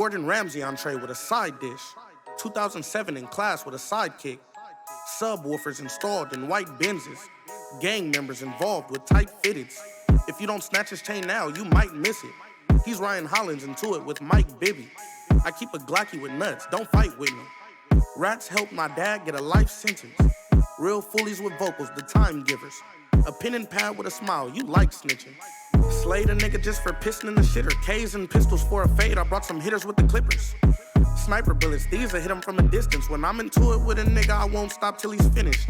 Gordon Ramsay entree with a side dish. 2007 in class with a sidekick. Subwoofers installed in white Benzes. Gang members involved with tight fitteds. If you don't snatch his chain now, you might miss it. He's Ryan Hollins into it with Mike Bibby. I keep a Glocky with nuts, don't fight with me. Rats helped my dad get a life sentence. Real foolies with vocals, the time givers. A pen and pad with a smile, you like snitching. Slayed a nigga just for pissing in the shitter. K's and pistols for a fade, I brought some hitters with the clippers. Sniper bullets, these will hit him from a distance. When I'm into it with a nigga, I won't stop till he's finished.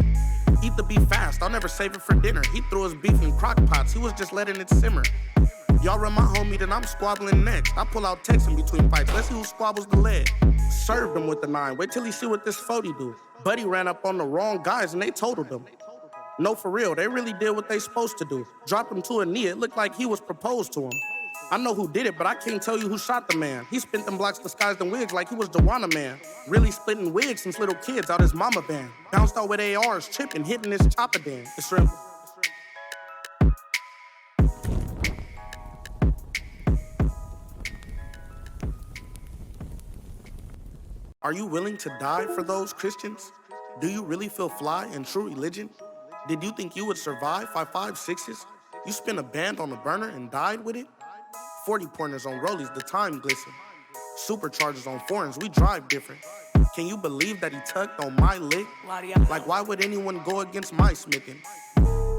Eat the beef fast, I'll never save it for dinner. He threw his beef in crock pots, he was just letting it simmer. Y'all run my homie, then I'm squabbling next. I pull out texts in between fights, let's see who squabbles the leg. Served him with the 9, wait till he see what this 40 do. Buddy ran up on the wrong guys and they totaled him. No, for real, they really did what they supposed to do. Dropped him to a knee, it looked like he was proposed to him. I know who did it, but I can't tell you who shot the man. He spent them blocks disguised in wigs like he was Dewana Man. Really splitting wigs since little kids out his mama band. Bounced out with ARs, tripping, hitting his chopper dan. It's real. Are you willing to die for those Christians? Do you really feel fly in true religion? Did you think you would survive 5.56s? You spent a band on the burner and died with it? 40 pointers on rollies, the time glisten. Superchargers on foreigns, we drive different. Can you believe that he tugged on my lick? Like why would anyone go against my smicking?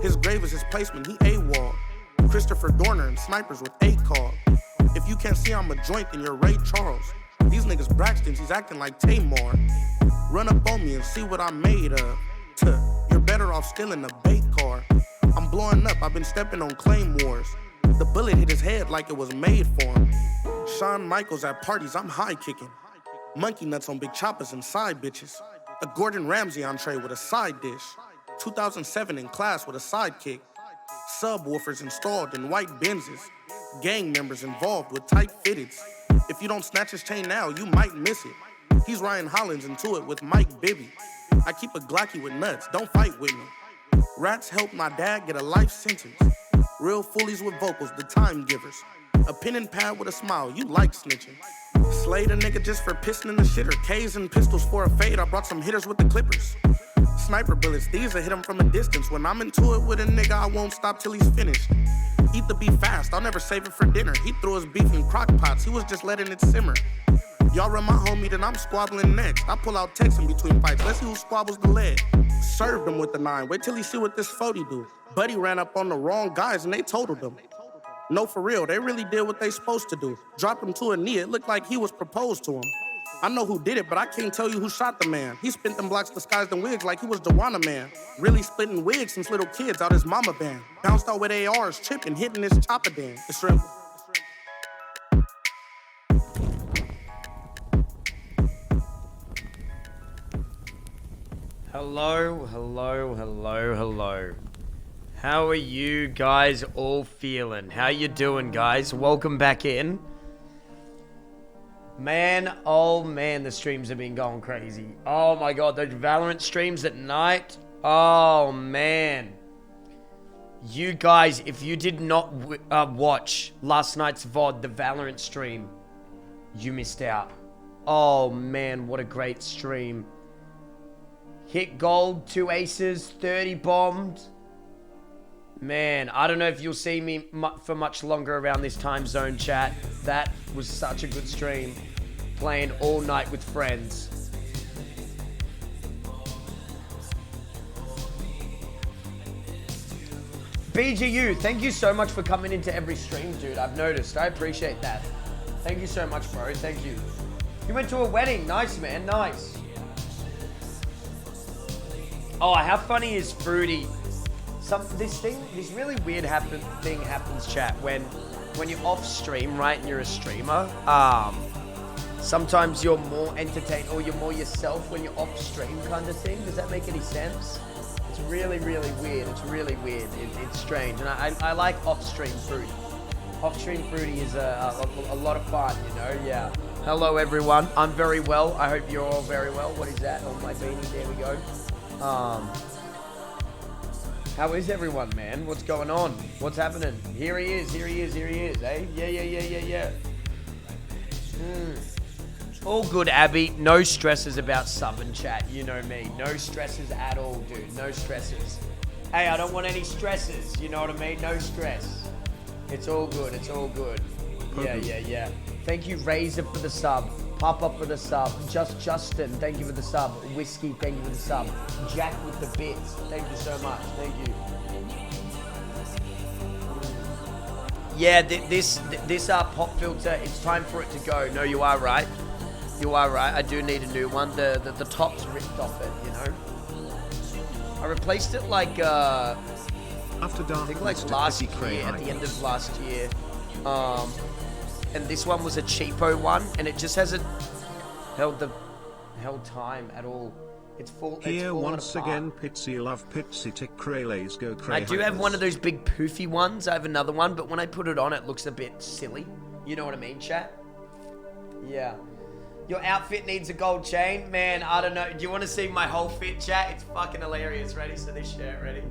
His grave is his placement, he AWOL. Christopher Dorner and snipers with A call. If you can't see I'm a joint, then you're Ray Charles. These niggas Braxtons, he's acting like Tamar. Run up on me and see what I'm made of. You're better off stealing a bait car. I'm blowing up, I've been stepping on claim wars. The bullet hit his head like it was made for him. Shawn Michaels at parties, I'm high kicking. Monkey nuts on big choppers and side bitches. A Gordon Ramsay entree with a side dish. 2007 in class with a sidekick. Subwoofers installed in white Benzes. Gang members involved with tight fitteds. If you don't snatch his chain now, you might miss it. He's Ryan Hollins into it with Mike Bibby. I keep a Glocky with nuts, don't fight with me. Rats helped my dad get a life sentence. Real foolies with vocals, the time givers. A pen and pad with a smile, you like snitching. Slayed a nigga just for pissing in the shitter. K's and pistols for a fade, I brought some hitters with the clippers. Sniper bullets, these will hit him from a distance. When I'm into it with a nigga, I won't stop till he's finished. Eat the beef fast, I'll never save it for dinner. He threw his beef in crock pots, he was just letting it simmer. Y'all run my homie, then I'm squabbling next. I pull out texts in between fights, let's see who squabbles the leg. Served him with the 9, wait till he see what this 40 do. Buddy ran up on the wrong guys and they totaled him. No, for real, they really did what they supposed to do. Dropped him to a knee, it looked like he was proposed to him. I know who did it, but I can't tell you who shot the man. He spent them blocks disguised in wigs like he was Dewana Man. Really splitting wigs since little kids out his mama band. Bounced out with ARs, tripping, hitting his chopper dan. It's real. Hello, hello, hello, hello. How are you guys all feeling? How you doing, guys? Welcome back in. Man, oh man, the streams have been going crazy. Oh my god, those Valorant streams at night. Oh man. You guys, if you did not watch last night's VOD, the Valorant stream, you missed out. Oh man, what a great stream. Hit gold, 2 aces, 30 bombed. Man, I don't know if you'll see me for much longer around this time zone, chat. That was such a good stream. Playing all night with friends. BGU, thank you so much for coming into every stream, dude. I've noticed. I appreciate that. Thank you so much, bro. Thank you. You went to a wedding. Nice, man. Nice. Oh, how funny is Fruity? This really weird thing happens, chat, when you're off stream, right, and you're a streamer. Sometimes you're more entertained or you're more yourself when you're off stream, kind of thing. Does that make any sense? It's really, really weird. It's really weird. It's strange, and I like off stream Fruity. Off stream Fruity is a lot of fun, you know. Yeah. Hello, everyone. I'm very well. I hope you're all very well. What is that on my beanie? There we go. How is everyone, man? What's going on? What's happening? Here he is, eh? Yeah. All good, Abby. No stresses about sub and chat. You know me. No stresses at all, dude. No stresses. Hey, I don't want any stresses. You know what I mean? No stress. It's all good. It's all good. Yeah. Thank you, Razor, for the sub. Papa for the sub. Justin, thank you for the sub. Whiskey, thank you for the sub. Jack with the bits. Thank you so much. Thank you. Yeah, this pop filter, it's time for it to go. No, you are right. You are right. I do need a new one. The top's ripped off it, you know. I replaced it like After dark, I think like last year, at the end of last year. And this one was a cheapo one, and it just hasn't held time at all. It's full. Here once again, Pitsy love Pitsy tick Craylays go Cray. I do have one of those big poofy ones. I have another one, but when I put it on, it looks a bit silly. You know what I mean, chat? Yeah. Your outfit needs a gold chain? Man, I don't know. Do you want to see my whole fit, chat? It's fucking hilarious. Ready? So this shirt, ready?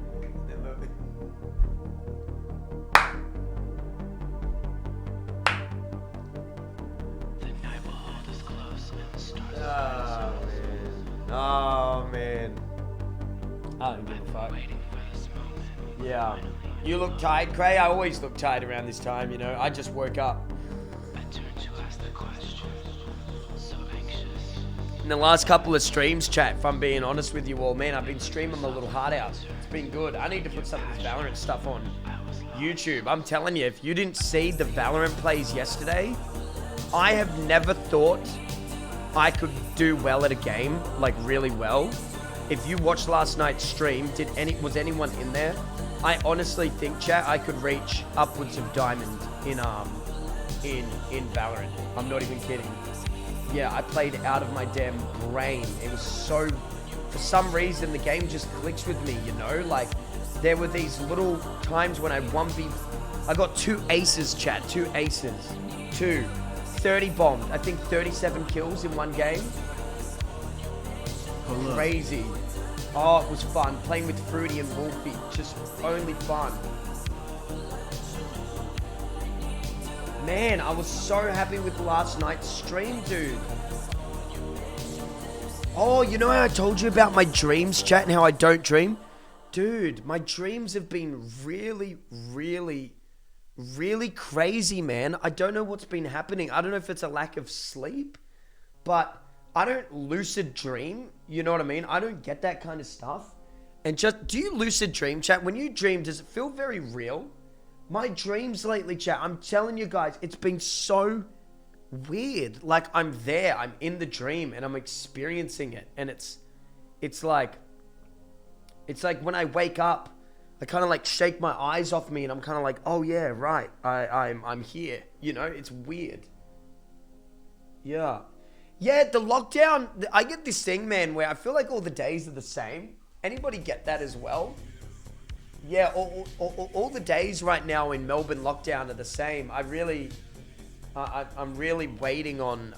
Oh, man. I don't give a fuck. Yeah. You look tired, Cray? I always look tired around this time, you know. I just woke up. In the last couple of streams, chat, if I'm being honest with you all, man, I've been streaming my little heart out. It's been good. I need to put some of this Valorant stuff on YouTube. I'm telling you, if you didn't see the Valorant plays yesterday, I have never thought I could do well at a game, like really well. If you watched last night's stream, was anyone in there? I honestly think, chat, I could reach upwards of diamond in Valorant. I'm not even kidding. Yeah, I played out of my damn brain. It was so, for some reason, the game just clicks with me, you know? Like, there were these little times when I got 2 aces, chat, 2 aces. 30 bombed. I think 37 kills in one game. Hello. Crazy. Oh, it was fun. Playing with Fruity and Wolfie. Just only fun. Man, I was so happy with last night's stream, dude. Oh, you know how I told you about my dreams, chat, and how I don't dream? Dude, my dreams have been really crazy, man. I don't know what's been happening. I don't know if it's a lack of sleep, but I don't lucid dream. You know what I mean? I don't get that kind of stuff. And just, do you lucid dream, chat? When you dream, does it feel very real? My dreams lately, chat, I'm telling you guys, it's been so weird. Like, I'm there, I'm in the dream, and I'm experiencing it. And it's like when I wake up, I kind of like shake my eyes off me, and I'm kind of like, oh yeah, right, I'm here. You know, it's weird. Yeah. Yeah, the lockdown, I get this thing, man, where I feel like all the days are the same. Anybody get that as well? Yeah, all the days right now in Melbourne lockdown are the same. I'm really waiting on,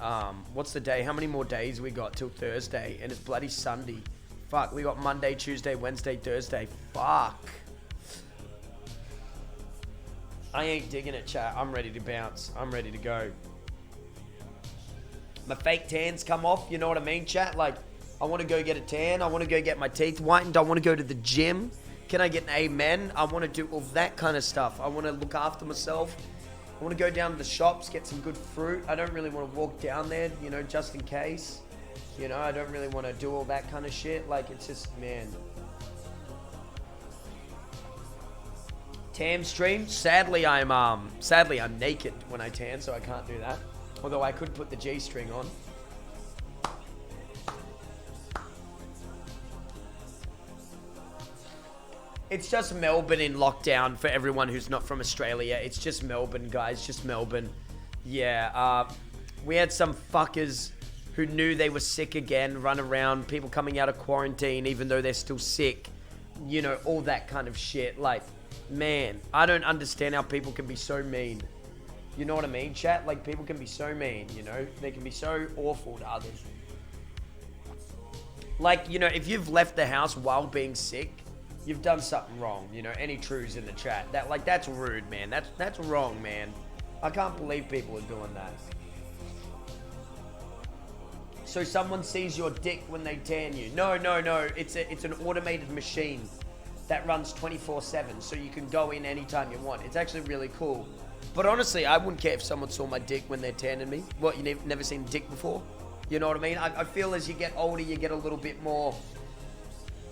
what's the day? How many more days we got till Thursday? And it's bloody Sunday. Fuck, we got Monday, Tuesday, Wednesday, Thursday. Fuck. I ain't digging it, chat. I'm ready to bounce. I'm ready to go. My fake tans come off, you know what I mean, chat? Like, I want to go get a tan. I want to go get my teeth whitened. I want to go to the gym. Can I get an amen? I want to do all that kind of stuff. I want to look after myself. I want to go down to the shops, get some good fruit. I don't really want to walk down there, you know, just in case. You know, I don't really want to do all that kind of shit. Like, it's just, man. Tan stream. Sadly, I'm naked when I tan, so I can't do that. Although I could put the G-string on. It's just Melbourne in lockdown for everyone who's not from Australia. It's just Melbourne, guys. Just Melbourne. Yeah, we had some fuckers who knew they were sick again run around. People coming out of quarantine even though they're still sick. You know, all that kind of shit. Like, man, I don't understand how people can be so mean. You know what I mean, chat? Like, people can be so mean, you know? They can be so awful to others. Like, you know, if you've left the house while being sick, you've done something wrong, you know? Any trues in the chat. That's rude, man. That's wrong, man. I can't believe people are doing that. So someone sees your dick when they tan you. No. It's an automated machine that runs 24/7, so you can go in anytime you want. It's actually really cool. But honestly, I wouldn't care if someone saw my dick when they're tanning me. What, you never seen dick before? You know what I mean? I feel as you get older, you get a little bit more...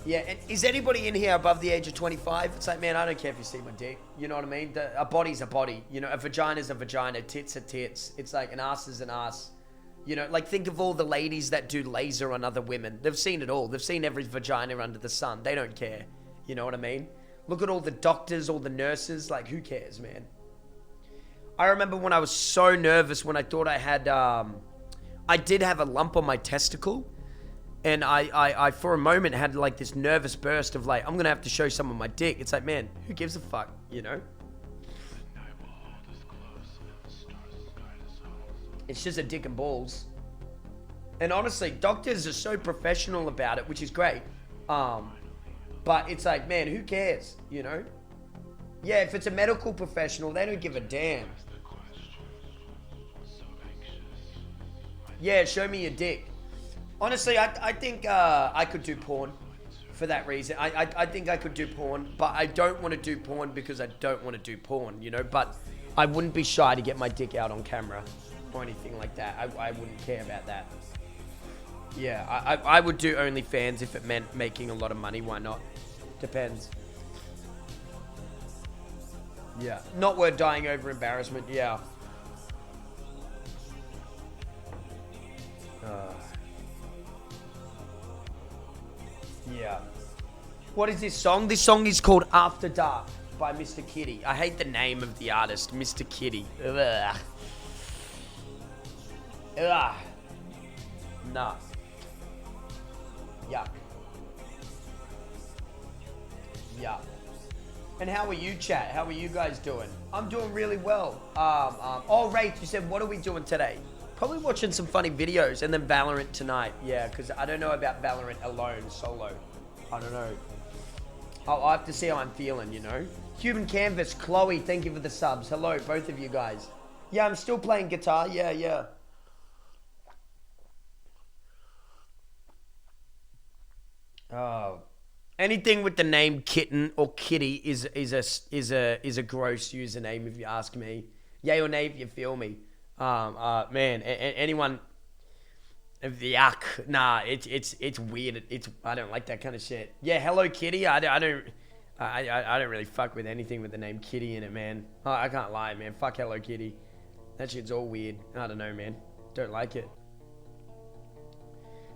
Yeah, and is anybody in here above the age of 25? It's like, man, I don't care if you see my dick. You know what I mean? A body's a body. You know, a vagina's a vagina. Tits are tits. It's like an ass is an ass. You know, like think of all the ladies that do laser on other women. They've seen it all. They've seen every vagina under the sun. They don't care. You know what I mean? Look at all the doctors, all the nurses. Like, who cares, man? I remember when I was so nervous when I thought I had... I did have a lump on my testicle. And I for a moment had like this nervous burst of like, I'm going to have to show someone my dick. It's like, man, who gives a fuck, you know? It's just a dick and balls. And honestly, doctors are so professional about it, which is great. But it's like, man, who cares, you know? Yeah, if it's a medical professional, they don't give a damn. Yeah, show me your dick. Honestly, I think I could do porn for that reason. I think I could do porn, but I don't want to do porn because I don't want to do porn, you know? But I wouldn't be shy to get my dick out on camera or anything like that. I wouldn't care about that. Yeah, I would do OnlyFans if it meant making a lot of money. Why not? Depends. Yeah. Not worth dying over embarrassment. Yeah. Yeah. What is this song? This song is called After Dark by Mr. Kitty. I hate the name of the artist, Mr. Kitty. Ugh. Ugh. Nah. Yuck. Yuck. And how are you, chat? How are you guys doing? I'm doing really well. Oh, Wraith, you said, what are we doing today? Probably watching some funny videos and then Valorant tonight. Yeah, because I don't know about Valorant alone, solo. I don't know. I'll have to see how I'm feeling, you know? Human Canvas, Chloe, thank you for the subs. Hello, both of you guys. Yeah, I'm still playing guitar. Yeah. Oh. Anything with the name Kitten or Kitty is a gross username if you ask me. Yay or nay if you feel me. Man, anyone, yuck, nah, it's weird. I don't like that kind of shit. Yeah, Hello Kitty. I don't really fuck with anything with the name Kitty in it, man. I can't lie, man. Fuck Hello Kitty. That shit's all weird. I don't know, man. Don't like it.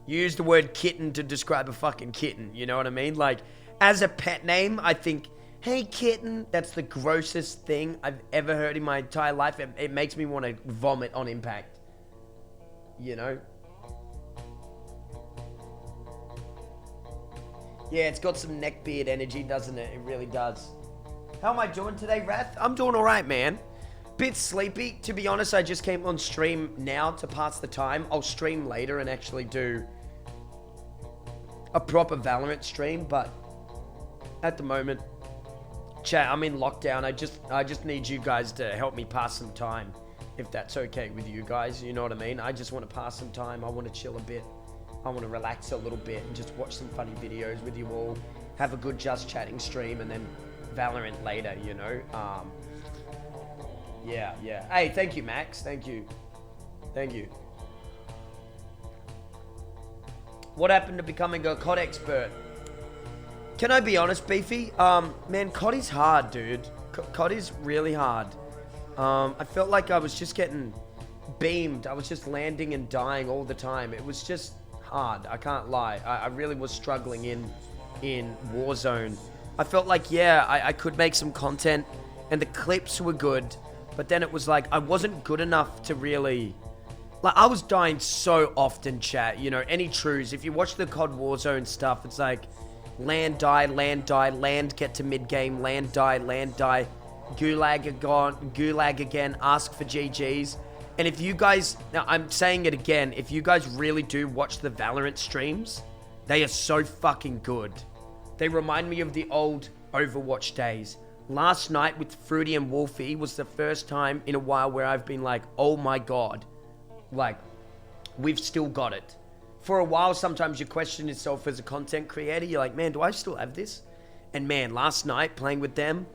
Use the word kitten to describe a fucking kitten. You know what I mean? Like, as a pet name, I think, hey, kitten. That's the grossest thing I've ever heard in my entire life. It makes me want to vomit on impact. You know? Yeah, it's got some neckbeard energy, doesn't it? It really does. How am I doing today, Wrath? I'm doing alright, man. Bit sleepy. To be honest, I just came on stream now to pass the time. I'll stream later and actually do a proper Valorant stream, but at the moment... Chat, I'm in lockdown. I just need you guys to help me pass some time, if that's okay with you guys. You know what I mean? I just want to pass some time. I want to chill a bit. I want to relax a little bit and just watch some funny videos with you all. Have a good just chatting stream and then Valorant later, you know? Yeah. Hey, thank you, Max. Thank you. What happened to becoming a COD expert? Can I be honest, Beefy? Man, COD is hard, dude. COD is really hard. I felt like I was just getting beamed. I was just landing and dying all the time. It was just hard. I can't lie. I really was struggling in Warzone. I felt like, yeah, I could make some content and the clips were good, but then it was like I wasn't good enough to really... Like, I was dying so often, chat. You know, any trues. If you watch the COD Warzone stuff, it's like... Land, die, land, get to mid-game, land, die, gulag again, ask for GGs. And if you guys, now I'm saying it again, if you guys really do watch the Valorant streams, they are so fucking good. They remind me of the old Overwatch days. Last night with Fruity and Wolfie was the first time in a while where I've been like, oh my god, like, we've still got it. for a while, sometimes you question yourself as a content creator. You're like, man, do I still have this? And man, last night playing with them,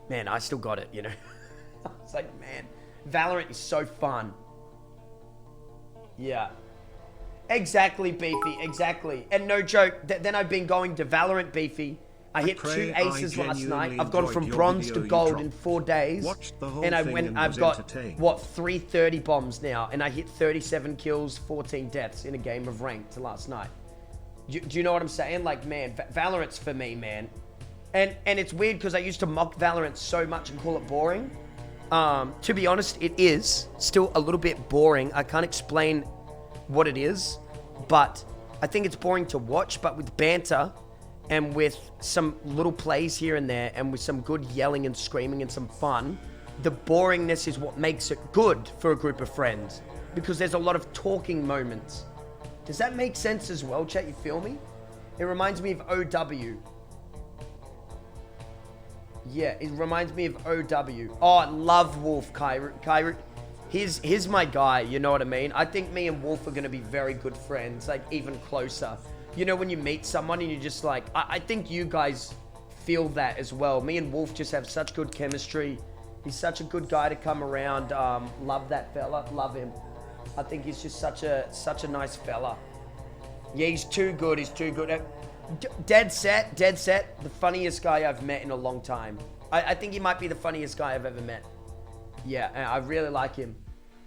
man, I still got it, you know? I was like, man, Valorant is so fun. Yeah. Exactly, Beefy, exactly. And no joke, then I've been going to Valorant, Beefy. I hit Cray, 2 aces last night. I've gone from enjoyed your bronze to video you gold dropped. in 4 days. Watched the whole And I thing went, and I've was got, entertained. what, 330 bombs now. And I hit 37 kills, 14 deaths in a game of ranked last night. Do you know what I'm saying? Like, man, Valorant's for me, man. And it's weird because I used to mock Valorant so much and call it boring. To be honest, it is still a little bit boring. I can't explain what it is, but I think it's boring to watch. But with banter and with some little plays here and there and with some good yelling and screaming and some fun, the boringness is what makes it good for a group of friends, because there's a lot of talking moments. Does that make sense as well, chat? You feel me? It reminds me of OW. Yeah, it reminds me of OW. Oh, I love Wolf, Kyrie. He's my guy, you know what I mean? I think me and Wolf are going to be very good friends, like even closer. You know, when you meet someone and you're just like, I think you guys feel that as well. Me and Wolf just have such good chemistry. He's such a good guy to come around. Love that fella, love him. I think he's just such a nice fella. Yeah, he's too good, Dead set, the funniest guy I've met in a long time. I think he might be the funniest guy I've ever met. Yeah, I really like him.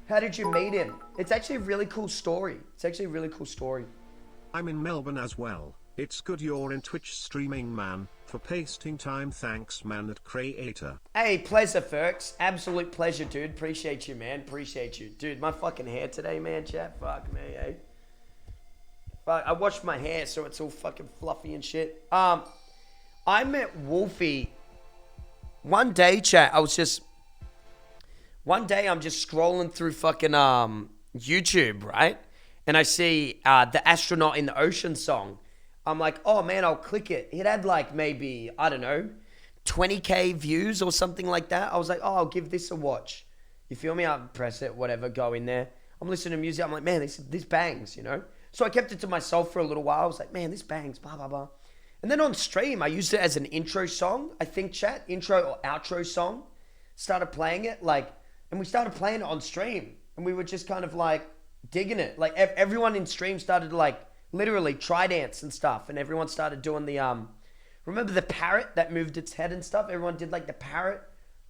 How did you meet him? It's actually a really cool story. I'm in Melbourne as well. It's good you're in Twitch streaming, man. For pasting time, thanks, man, at Crayator. Hey, pleasure, Ferks. Absolute pleasure, dude. Appreciate you, man. Appreciate you. Dude, my fucking hair today, man, chat. Fuck me, eh? Fuck, I washed my hair, so it's all fucking fluffy and shit. I met Wolfie one day, chat. One day I'm just scrolling through fucking YouTube, right? And I see the Astronaut in the Ocean song. I'm like, oh man, I'll click it. It had like maybe, I don't know, 20k views or something like that. I was like, oh, I'll give this a watch. You feel me? I'll press it, whatever, go in there. I'm listening to music. I'm like, man, this bangs, you know? So I kept it to myself for a little while. I was like, man, this bangs, blah, blah, blah. And then on stream, I used it as an intro song, I think, chat. Intro or outro song. Started playing it, like, and we started playing it on stream. And we were just kind of like digging it. Like everyone in stream started to like literally try dance and stuff. And everyone started doing the, remember the parrot that moved its head and stuff? Everyone did like the parrot.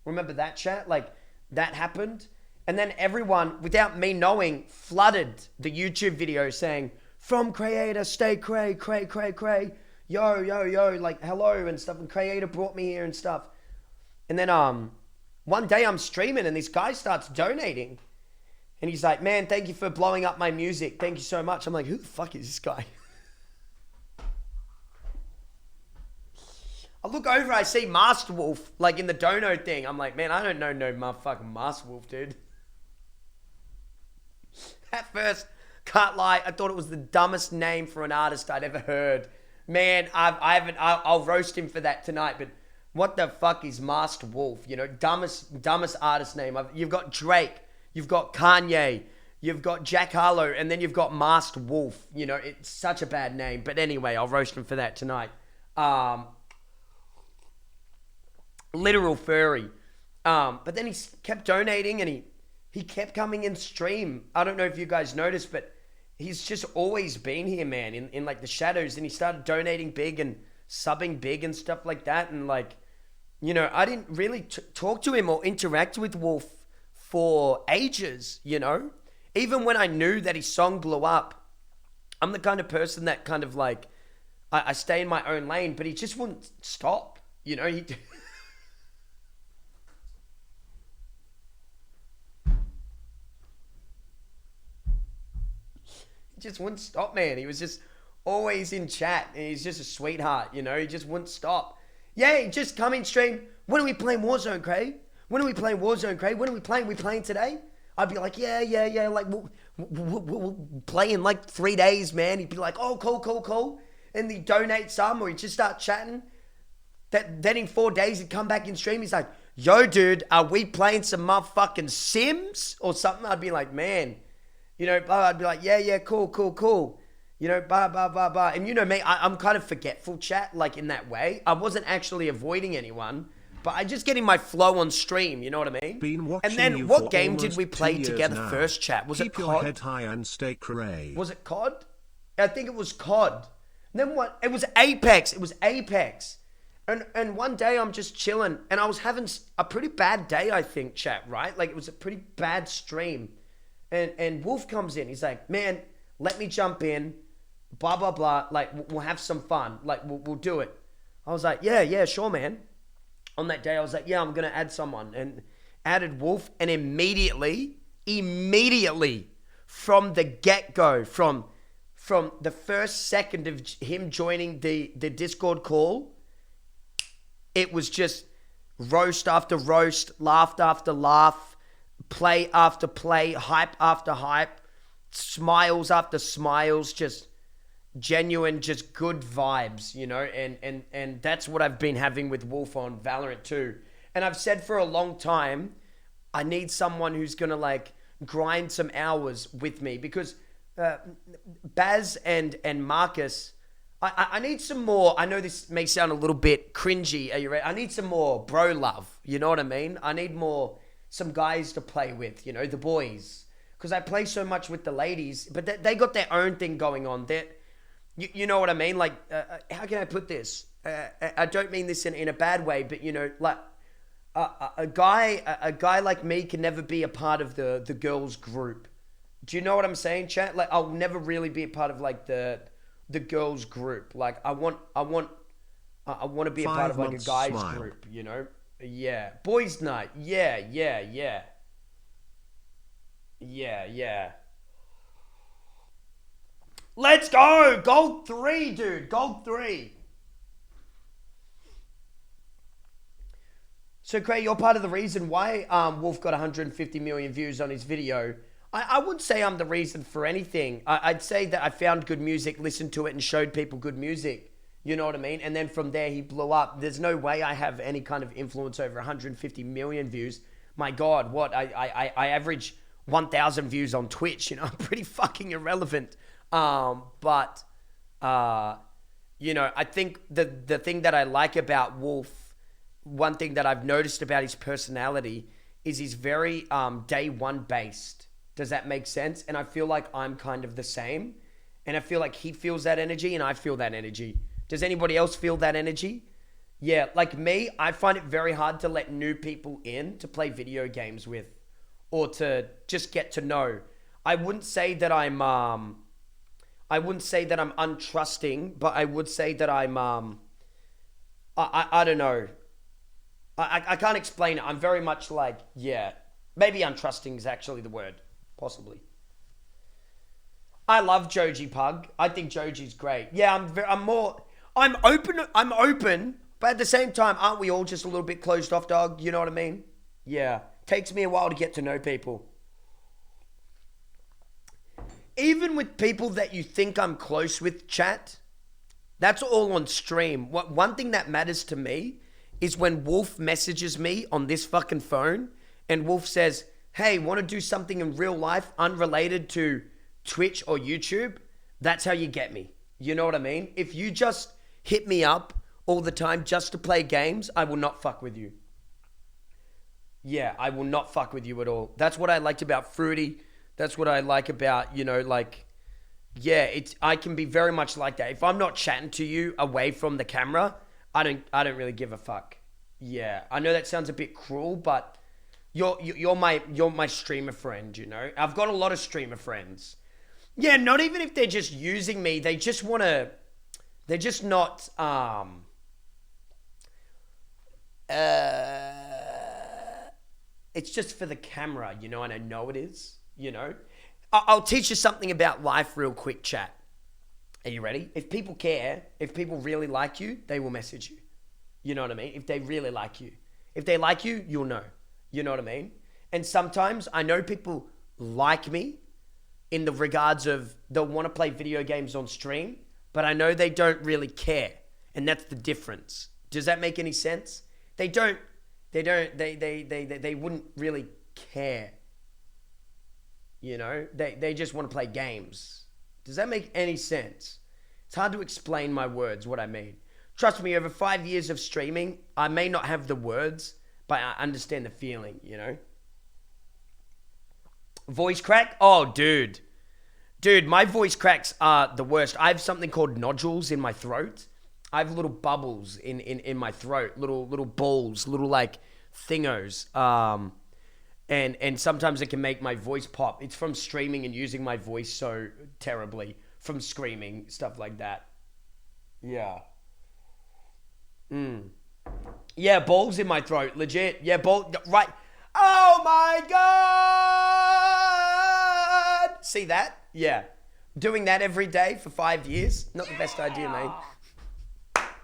Remember that, chat? Like that happened. And then everyone, without me knowing, flooded the YouTube video saying, from Crayator, stay Cray, Cray, Cray, Cray. Yo, yo, yo, like hello and stuff. And Crayator brought me here and stuff. And then one day I'm streaming and this guy starts donating. And he's like, man, thank you for blowing up my music. Thank you so much. I'm like, who the fuck is this guy? I look over, I see Master Wolf, like in the dono thing. I'm like, man, I don't know no motherfucking Master Wolf, dude. At first, can't lie, I thought it was the dumbest name for an artist I'd ever heard. Man, I'll roast him for that tonight, but what the fuck is Master Wolf? You know, dumbest artist name. You've got Drake, you've got Kanye, you've got Jack Harlow, and then you've got Master Wolf. You know, it's such a bad name. But anyway, I'll roast him for that tonight. Literal furry. But then he kept donating and he kept coming in stream. I don't know if you guys noticed, but he's just always been here, man, in like the shadows. And he started donating big and subbing big and stuff like that. And like, you know, I didn't really talk to him or interact with Wolf for ages, you know? Even when I knew that his song blew up, I'm the kind of person that kind of like, I stay in my own lane, but he just wouldn't stop, you know? He just wouldn't stop, man. He was just always in chat, and he's just a sweetheart, you know? He just wouldn't stop. Yeah, just come in stream. When are we playing Warzone, Cray? When are we playing Warzone, Cray? When are we playing? We playing today? I'd be like, yeah. Like, we'll play in like 3 days, man. He'd be like, oh, cool. And he'd donate some, or he'd just start chatting. Then in 4 days, he'd come back in stream. He's like, yo, dude, are we playing some motherfucking Sims or something? I'd be like, man, you know, I'd be like, yeah, cool. You know, blah, blah, blah, blah. And you know me, I'm kind of forgetful, chat, like in that way. I wasn't actually avoiding anyone, but I just get in my flow on stream, you know what I mean? Been watching And then you what for game did almost we 2 play years together now. first, chat? Was it Keep your COD? head high and stay Cray. Was it COD? I think it was COD. And then what? It was Apex. It was Apex. And one day I'm just chilling, and I was having a pretty bad day, I think, chat, right? Like, it was a pretty bad stream. And Wolf comes in. He's like, man, let me jump in. Blah, blah, blah. Like, we'll have some fun. Like, we'll do it. I was like, yeah, sure, man. On that day, I was like, yeah, I'm going to add someone. And added Wolf. And immediately, from the get-go, from the first second of him joining the Discord call, it was just roast after roast, laugh after laugh, play after play, hype after hype, smiles after smiles, just genuine, just good vibes, you know, and that's what I've been having with Wolf on Valorant too. And I've said for a long time, I need someone who's gonna like grind some hours with me, because Baz and Marcus, I need some more. I know this may sound a little bit cringy. Are you ready? I need some more bro love. You know what I mean? I need some guys to play with, you know, the boys. Because I play so much with the ladies, but they got their own thing going on. You know what I mean? Like, how can I put this? I don't mean this in a bad way, but, you know, like, a guy like me can never be a part of the girls group. Do you know what I'm saying, chat? Like, I'll never really be a part of, like, the girls group. Like, I want to be a part of, like, a guys group, you know? Yeah. Boys night. Yeah. Let's go! Gold 3, dude. Gold 3. So, Cray, you're part of the reason why Wolf got 150 million views on his video. I wouldn't say I'm the reason for anything. I'd say that I found good music, listened to it, and showed people good music. You know what I mean? And then from there, he blew up. There's no way I have any kind of influence over 150 million views. My God, what? I average 1,000 views on Twitch. You know, I'm pretty fucking irrelevant. But you know, I think the thing that I like about Wolf, one thing that I've noticed about his personality is he's very day one based. Does that make sense? And I feel like I'm kind of the same. And I feel like he feels that energy and I feel that energy. Does anybody else feel that energy? Yeah, like me, I find it very hard to let new people in to play video games with, or to just get to know. I wouldn't say that I'm untrusting, but I would say that I'm I don't know. I can't explain it. I'm very much like, yeah, maybe untrusting is actually the word. Possibly. I love Joji Pug. I think Joji's great. Yeah, I'm open, but at the same time, aren't we all just a little bit closed off, dog? You know what I mean? Yeah. Takes me a while to get to know people. Even with people that you think I'm close with, chat, that's all on stream. One thing that matters to me is when Wolf messages me on this fucking phone and Wolf says, hey, want to do something in real life unrelated to Twitch or YouTube? That's how you get me. You know what I mean? If you just hit me up all the time just to play games, I will not fuck with you. Yeah, I will not fuck with you at all. That's what I liked about Fruity. That's what I like about, you know, like, yeah, I can be very much like that. If I'm not chatting to you away from the camera, I don't really give a fuck. Yeah, I know that sounds a bit cruel, but you're my streamer friend, you know? I've got a lot of streamer friends. Yeah, not even if they're just using me, they're just not it's just for the camera, you know, and I know it is, you know? I'll teach you something about life real quick, chat. Are you ready? If people care, if people really like you, they will message you. You know what I mean? If they really like you. If they like you, you'll know. You know what I mean? And sometimes I know people like me in the regards of they'll want to play video games on stream, but I know they don't really care. And that's the difference. Does that make any sense? They wouldn't really care. You know, they just want to play games. Does that make any sense? It's hard to explain my words, what I mean. Trust me, over 5 years of streaming, I may not have the words, but I understand the feeling, you know? Voice crack? Oh, dude. Dude, my voice cracks are the worst. I have something called nodules in my throat. I have little bubbles in my throat, little balls, little like thingos. And sometimes it can make my voice pop. It's from streaming and using my voice so terribly. From screaming, stuff like that. Yeah. Yeah, balls in my throat, legit. Yeah, right. Oh my God! See that? Yeah. Doing that every day for 5 years? Not the best idea, mate.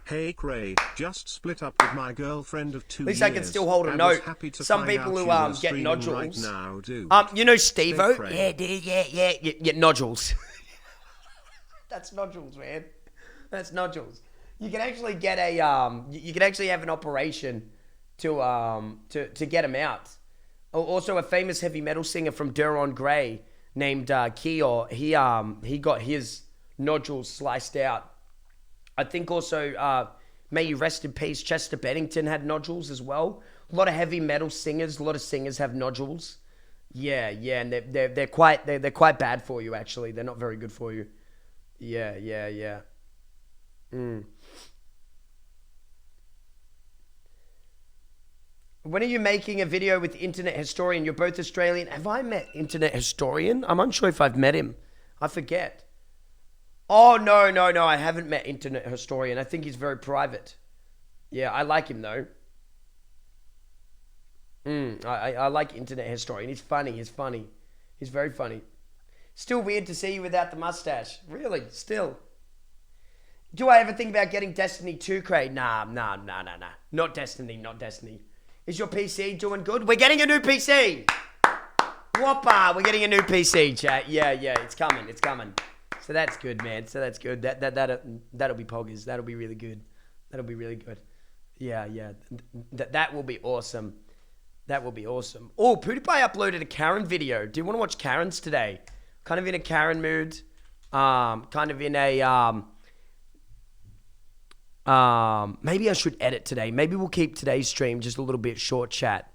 Hey Cray, just split up with my girlfriend of 2 years. At least I can still hold a note. Some people who get nodules. Right now, dude. You know Steve-O? Yeah, dude, yeah, nodules. That's nodules, man. That's nodules. You can actually get a you can actually have an operation to get them out. Also, a famous heavy metal singer from Duron Gray named Crayator, he got his nodules sliced out. I think also, may you rest in peace, Chester Bennington had nodules as well. A lot of heavy metal singers, a lot of singers have nodules. Yeah, and they're quite bad for you actually. They're not very good for you. Yeah. When are you making a video with Internet Historian? You're both Australian. Have I met Internet Historian? I'm unsure if I've met him. I forget. Oh, no. I haven't met Internet Historian. I think he's very private. Yeah, I like him, though. I like Internet Historian. He's funny. He's very funny. Still weird to see you without the mustache. Really? Still. Do I ever think about getting Destiny 2, Cray? Nah. Not Destiny. Is your PC doing good? We're getting a new PC! Whoppa! We're getting a new PC, chat. Yeah, it's coming. So that's good, man. That'll be poggers. That'll be really good. Yeah. That will be awesome. Oh, PewDiePie uploaded a Karen video. Do you want to watch Karen's today? Kind of in a Karen mood. Kind of in a... maybe I should edit today. Maybe we'll keep today's stream just a little bit short, chat.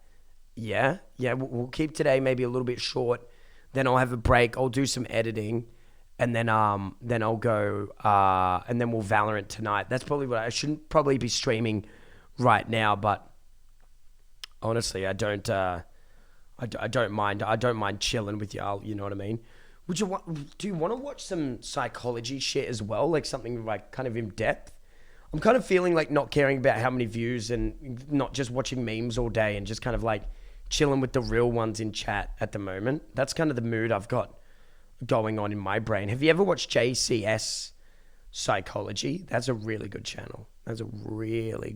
Yeah, we'll keep today maybe a little bit short. Then I'll have a break. I'll do some editing. And then I'll go, and then we'll Valorant tonight. That's probably what I shouldn't probably be streaming right now, but honestly, I don't mind chilling with y'all. You know what I mean? Do you want to watch some psychology shit as well? Like something like kind of in depth? I'm kind of feeling like not caring about how many views and not just watching memes all day and just kind of like chilling with the real ones in chat at the moment. That's kind of the mood I've got going on in my brain. Have you ever watched JCS Psychology? That's a really good channel. That's a really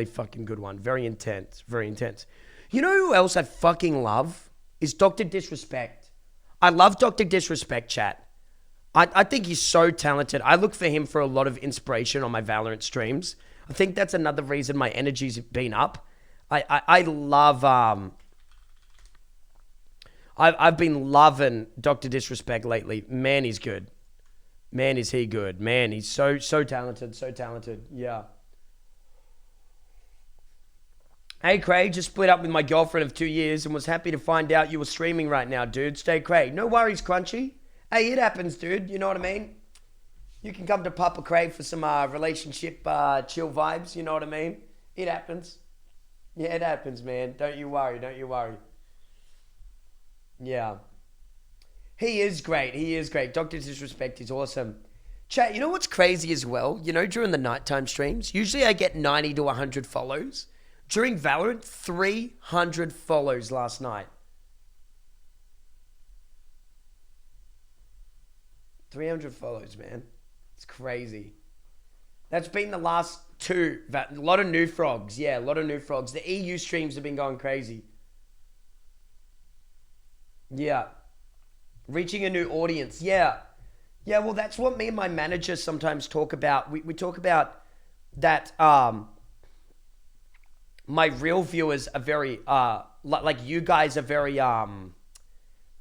fucking good one. Very intense. You know who else I fucking love? Is Dr. Disrespect. I love Dr. Disrespect, chat. I think he's so talented. I look for him for a lot of inspiration on my Valorant streams. I think that's another reason my energy's been up. I love... I've been loving Dr. Disrespect lately. Man, he's good. Man, is he good. Man, he's so talented. Yeah. Hey, Cray, just split up with my girlfriend of 2 years and was happy to find out you were streaming right now, dude. Stay Cray. No worries, Crunchy. Hey, it happens, dude. You know what I mean? You can come to Papa Cray for some relationship chill vibes. You know what I mean? It happens. Yeah, it happens, man. Don't you worry. Yeah. He is great. Dr. Disrespect is awesome. Chat, you know what's crazy as well? You know, during the nighttime streams, usually I get 90 to 100 follows. During Valorant, 300 follows last night. 300 follows, man. It's crazy. That's been the last two. A lot of new frogs. Yeah, a lot of new frogs. The EU streams have been going crazy. Yeah. Reaching a new audience. Yeah. Yeah, well, that's what me and my manager sometimes talk about. We talk about that my real viewers are very, like you guys are very,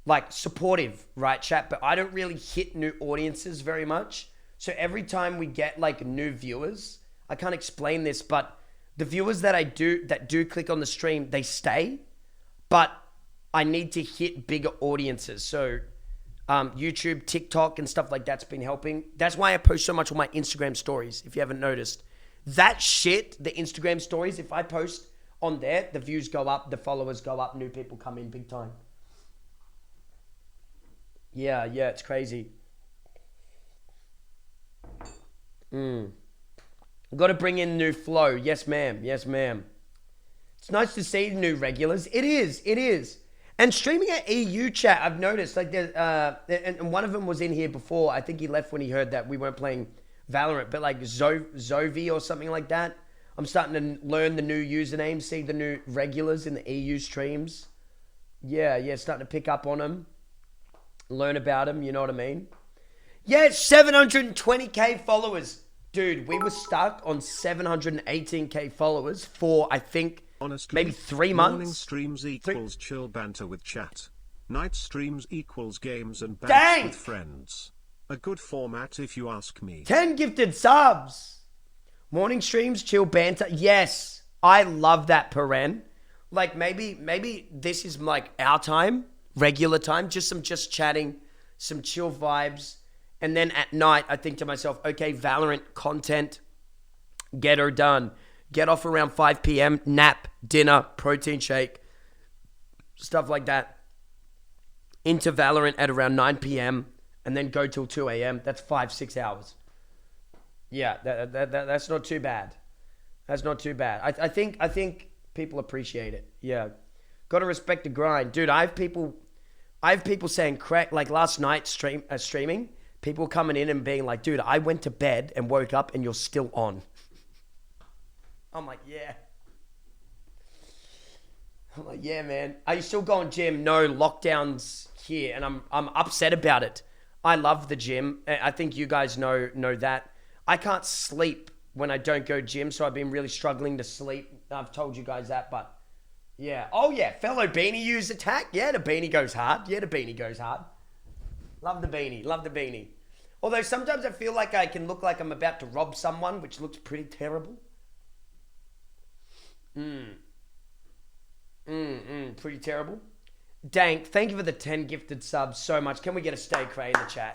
like supportive, right, chat? But I don't really hit new audiences very much. So every time we get like new viewers, I can't explain this, but the viewers that do click on the stream, they stay. But I need to hit bigger audiences. So YouTube, TikTok, and stuff like that's been helping. That's why I post so much on my Instagram stories, if you haven't noticed. That shit, the Instagram stories, if I post on there, the views go up, the followers go up, new people come in big time. Yeah, it's crazy. Got to bring in new flow. Yes, ma'am. Yes, ma'am. It's nice to see new regulars. It is. And streaming at EU chat, I've noticed, like, and one of them was in here before. I think he left when he heard that we weren't playing Valorant, but like Zovi or something like that. I'm starting to learn the new usernames, see the new regulars in the EU streams. Yeah, starting to pick up on them. Learn about them, you know what I mean? Yeah, 720k followers. Dude, we were stuck on 718k followers for, I think, honestly, maybe 3 months. Morning streams equals chill banter with chat. Night streams equals games and banter with friends. A good format if you ask me. 10 gifted subs. Morning streams, chill banter. Yes, I love that, Paren. Like maybe this is like our time, regular time, just chatting, some chill vibes. And then at night, I think to myself, okay, Valorant content, get her done. Get off around 5 p.m., nap, dinner, protein shake, stuff like that. Into Valorant at around 9 p.m., and then go till 2 a.m. That's 5-6 hours. Yeah, that's not too bad. That's not too bad. I think people appreciate it. Yeah. Got to respect the grind. Dude, I have people saying, Cray, like last night streaming, people coming in and being like, dude, I went to bed and woke up and you're still on. I'm like, yeah. I'm like, yeah, man. Are you still going gym? No, lockdown's here, and I'm upset about it. I love the gym. I think you guys know that. I can't sleep when I don't go gym, so I've been really struggling to sleep. I've told you guys that, but yeah. Oh, yeah, fellow beanie use attack. Yeah, the beanie goes hard. Love the beanie. Although sometimes I feel like I can look like I'm about to rob someone, which looks pretty terrible. Pretty terrible. Dank, thank you for the 10 gifted subs so much. Can we get a stay Cray in the chat?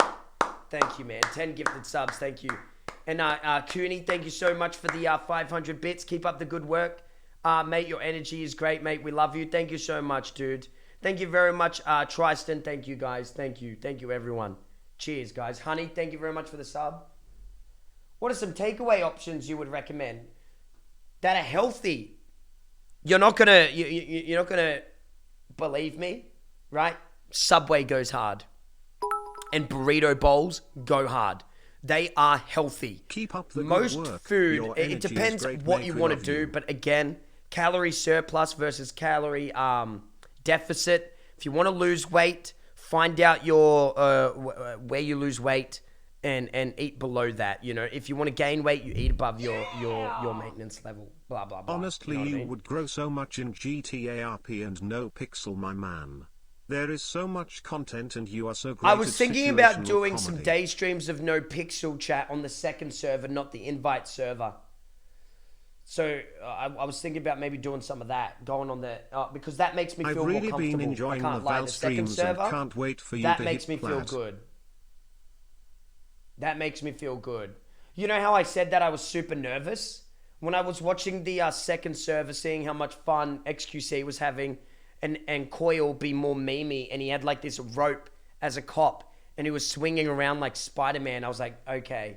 Thank you, man. 10 gifted subs, thank you. And Cooney, thank you so much for the 500 bits. Keep up the good work. Mate, your energy is great, mate. We love you. Thank you so much, dude. Thank you very much, Tristan. Thank you, guys. Thank you, everyone. Cheers, guys. Honey, thank you very much for the sub. What are some takeaway options you would recommend that are healthy? You're not gonna believe me, right? Subway goes hard, and burrito bowls go hard. They are healthy. Keep up the most good work. Food. It depends what you want to do, but again, calorie surplus versus calorie deficit. If you want to lose weight, find out your where you lose weight and eat below that. You know, if you want to gain weight, you eat above your maintenance level. Blah blah blah. Honestly, you know what I you mean? would grow so much in GTA RP and no pixel, my man. There is so much content and you are so great. I was thinking about doing comedy. some day streams of no pixel chat on the second server, not the invite server. So I was thinking about maybe doing some of that, going on the because that makes me feel more comfortable. I've really been enjoying the Val streams and can't wait for you to hit That makes me feel plat. good. That makes me feel good. You know how I said that I was super nervous? When I was watching the second server, seeing how much fun XQC was having, and Coil be more memey, and he had like this rope as a cop, and he was swinging around like Spider-Man. I was like, okay.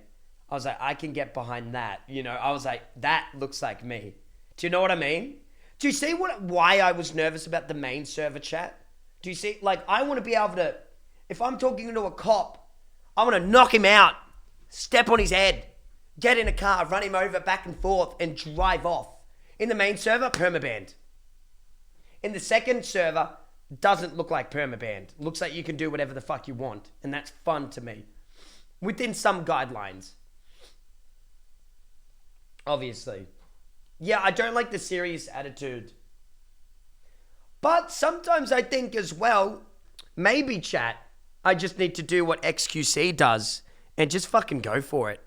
I was like, I can get behind that. You know, I was like, that looks like me. Do you know what I mean? Do you see why I was nervous about the main server chat? Do you see? Like, I want to be able to, if I'm talking to a cop, I want to knock him out, step on his head, get in a car, run him over back and forth, and drive off. In the main server, permabanned. In the second server, doesn't look like permabanned. Looks like you can do whatever the fuck you want. And that's fun to me. Within some guidelines. Obviously. Yeah, I don't like the serious attitude. But sometimes I think as well, Maybe, chat, I just need to do what XQC does and just fucking go for it.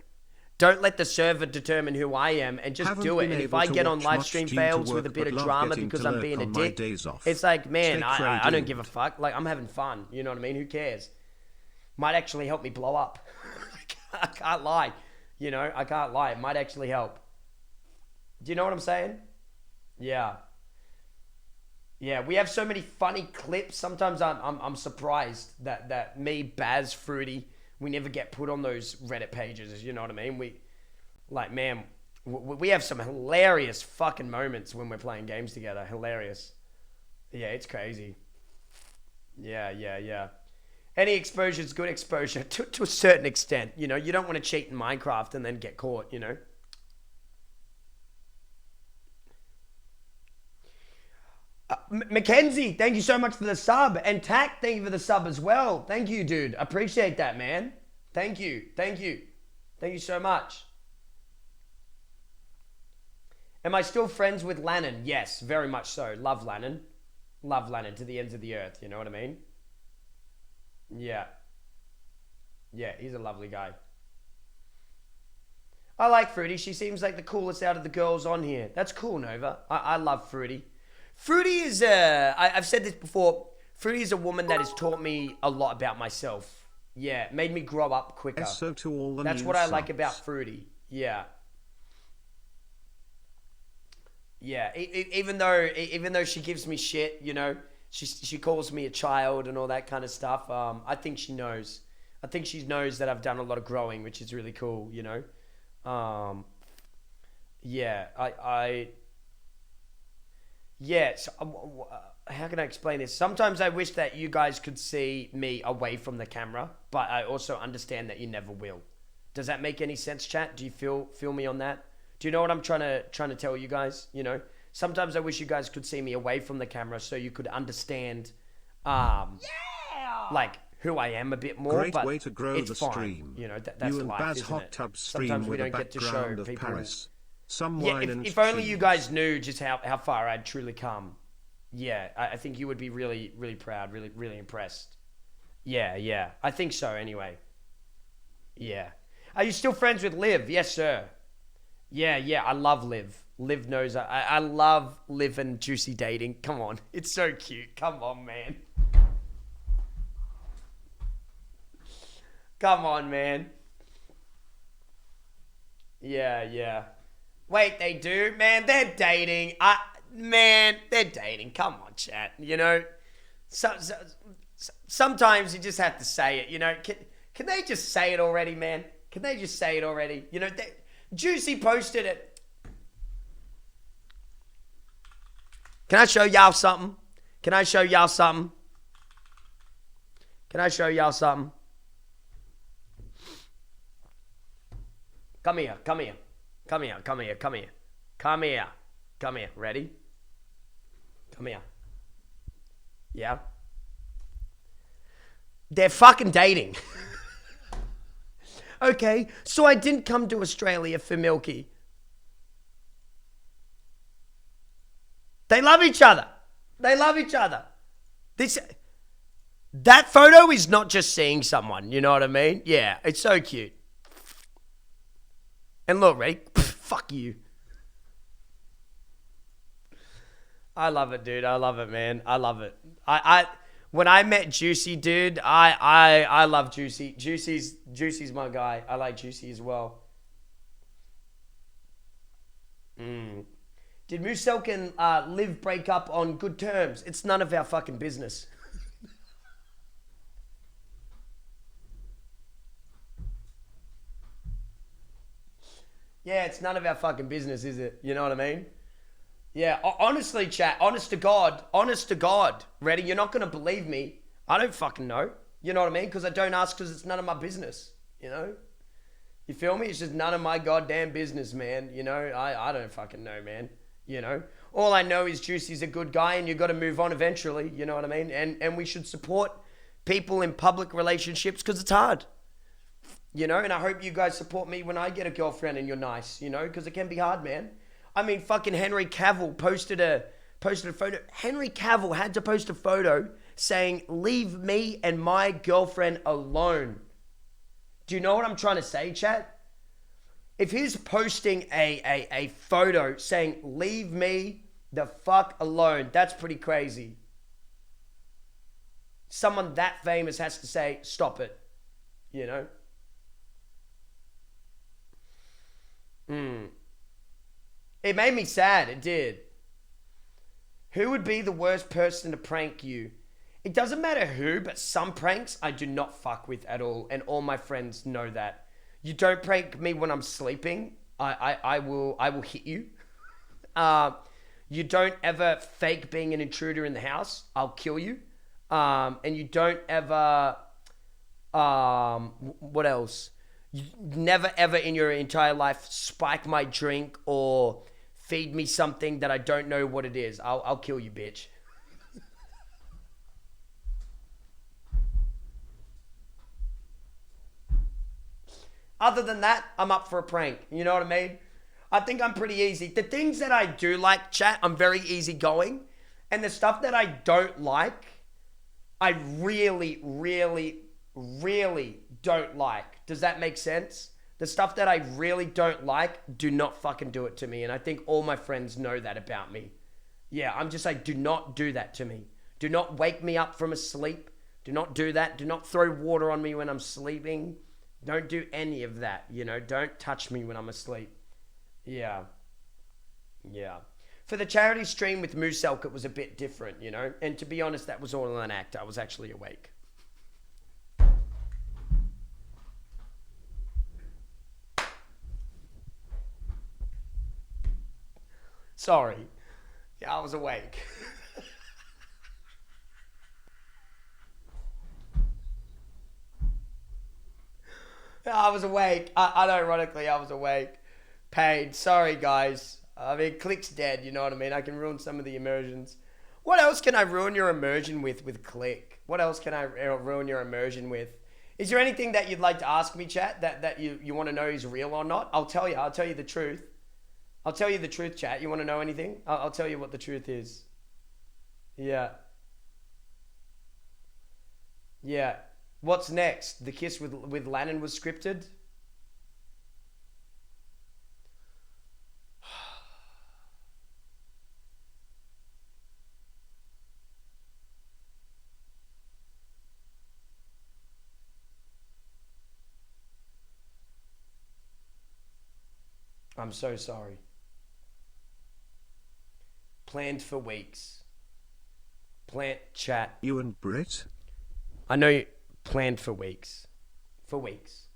Don't let the server determine who I am and just do it. And if I get on live stream fails with a bit of drama because I'm being a dick, it's like, man, I don't give a fuck. Like, I'm having fun. You know what I mean? Who cares? Might actually help me blow up. I can't lie. You know, I can't lie. It might actually help. Do you know what I'm saying? Yeah. Yeah, we have so many funny clips. Sometimes I'm surprised that me, Baz, Fruity, we never get put on those Reddit pages. You know what I mean? We have some hilarious fucking moments when we're playing games together. Hilarious. Yeah, it's crazy. Yeah. Any exposure is good exposure to a certain extent. You know, you don't want to cheat in Minecraft and then get caught, you know? Mackenzie, thank you so much for the sub. And Tack, thank you for the sub as well. Thank you, dude. Appreciate that, man. Thank you. Thank you so much. Am I still friends with Lannon? Yes, very much so. Love Lannon. Love Lannon to the ends of the earth. You know what I mean? Yeah. Yeah, he's a lovely guy. I like Fruity. She seems like the coolest out of the girls on here. That's cool, Nova. I love Fruity. Fruity is I've said this before. Fruity is a woman that has taught me a lot about myself. Yeah, made me grow up quicker. So to all the That's what I like about Fruity. Yeah. Yeah, even though she gives me shit, you know, she calls me a child and all that kind of stuff. I think she knows. I think she knows that I've done a lot of growing, which is really cool, you know. Yeah, Yes. How can I explain this? Sometimes I wish that you guys could see me away from the camera, but I also understand that you never will. Does that make any sense, chat? Do you feel me on that? Do you know what I'm trying to tell you guys? You know, sometimes I wish you guys could see me away from the camera so you could understand, like who I am a bit more. Great but way to grow it's the fine. stream. You know, that's you and life, Baz isn't hot it? tub stream Sometimes we with a don't get to show background of people. Paris. Some Yeah, wine and if only cheese. you guys knew just how far I'd truly come. Yeah, I think you would be really, really proud, really, really impressed. Yeah, I think so anyway. Yeah. Are you still friends with Liv? Yes, sir. Yeah, I love Liv. Liv knows I love Liv and Juicy dating. Come on, it's so cute. Come on, man. Come on, man. Yeah. Wait, they do? Man, they're dating. They're dating. Come on, chat. You know, sometimes you just have to say it. You know, can they just say it already, man? Can they just say it already? You know, Juicy posted it. Can I show y'all something? Can I show y'all something? Can I show y'all something? Come here. Ready? Come here. Yeah. They're fucking dating. Okay, so I didn't come to Australia for Milky. They love each other. That photo is not just seeing someone, you know what I mean? Yeah, it's so cute. And look, ready? Fuck you. I love it, dude. I love it, man. I love it. When I met Juicy, dude, I love Juicy. Juicy's my guy. I like Juicy as well. Did Muselk and Liv break up on good terms? It's none of our fucking business. Yeah, it's none of our fucking business, is it? You know what I mean? Yeah, honestly, chat, honest to God, ready? You're not going to believe me. I don't fucking know. You know what I mean? Because I don't ask because it's none of my business, you know? You feel me? It's just none of my goddamn business, man. You know, I don't fucking know, man. You know? All I know is Juicy's a good guy and you got to move on eventually, you know what I mean? And we should support people in public relationships because it's hard. You know, and I hope you guys support me when I get a girlfriend and you're nice, you know, because it can be hard, man. I mean, fucking Henry Cavill posted a photo. Henry Cavill had to post a photo saying, leave me and my girlfriend alone. Do you know what I'm trying to say, chat? If he's posting a photo saying, leave me the fuck alone, that's pretty crazy. Someone that famous has to say, stop it. You know? It made me sad. It did. Who would be the worst person to prank you? It doesn't matter who, but some pranks I do not fuck with at all. And all my friends know that. You don't prank me when I'm sleeping. I will hit you. You don't ever fake being an intruder in the house. I'll kill you. And you don't ever, what else? You never ever in your entire life spike my drink or feed me something that I don't know what it is. I'll kill you, bitch. Other than that, I'm up for a prank. You know what I mean? I think I'm pretty easy. The things that I do like, chat, I'm very easygoing. And the stuff that I don't like, I really, really, really don't like. Does that make sense? The stuff that I really don't like, do not fucking do it to me. And I think all my friends know that about me. Yeah, I'm just like, do not do that to me. Do not wake me up from a sleep. Do not do that. Do not throw water on me when I'm sleeping. Don't do any of that, you know. Don't touch me when I'm asleep. Yeah. Yeah. For the charity stream with Mooselk, it was a bit different, you know. And to be honest, that was all an act. I was actually awake. Sorry. Yeah, I was awake. I was awake. Unironically, I was awake. Paid. Sorry, guys. I mean, Click's dead, you know what I mean? I can ruin some of the immersions. What else can I ruin your immersion with Click? What else can I ruin your immersion with? Is there anything that you'd like to ask me, chat, that you want to know is real or not? I'll tell you. I'll tell you the truth. I'll tell you the truth, chat. You want to know anything? I'll tell you what the truth is. Yeah. Yeah. What's next? The kiss with Lannon was scripted? I'm so sorry. Planned for weeks. Chat. You and Brit? I know you planned for weeks. For weeks.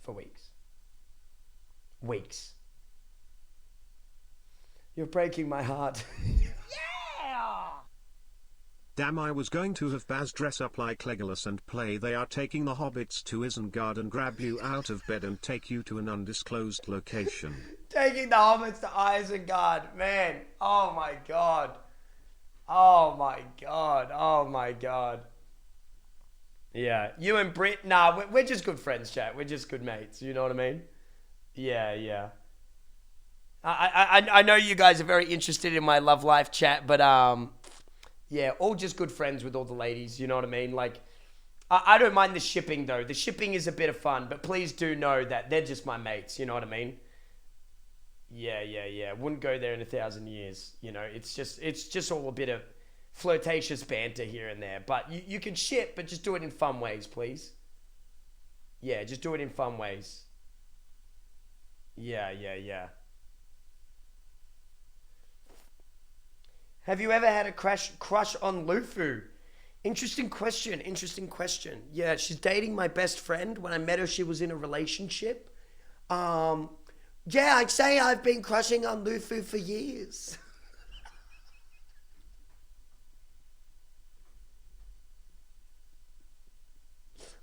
For weeks. Weeks. You're breaking my heart. Yeah! Damn, I was going to have Baz dress up like Legolas and play They Are Taking the Hobbits to Isengard and grab you out of bed and take you to an undisclosed location. Taking the Hobbits to Isengard. Man. Oh my god. Oh my god. Oh my god. Yeah. You and Brit. Nah, we're just good friends, chat. We're just good mates. You know what I mean? Yeah, yeah. I know you guys are very interested in my love life, chat, but yeah, all just good friends with all the ladies, you know what I mean? Like, I don't mind the shipping, though. The shipping is a bit of fun, but please do know that they're just my mates, you know what I mean? Yeah, yeah, yeah. Wouldn't go there in 1,000 years, you know? It's just all a bit of flirtatious banter here and there. But you can ship, but just do it in fun ways, please. Yeah, just do it in fun ways. Yeah, yeah, yeah. Have you ever had a crush on Lufu? Interesting question. Interesting question. Yeah, she's dating my best friend. When I met her, she was in a relationship. Yeah, I'd say I've been crushing on Lufu for years.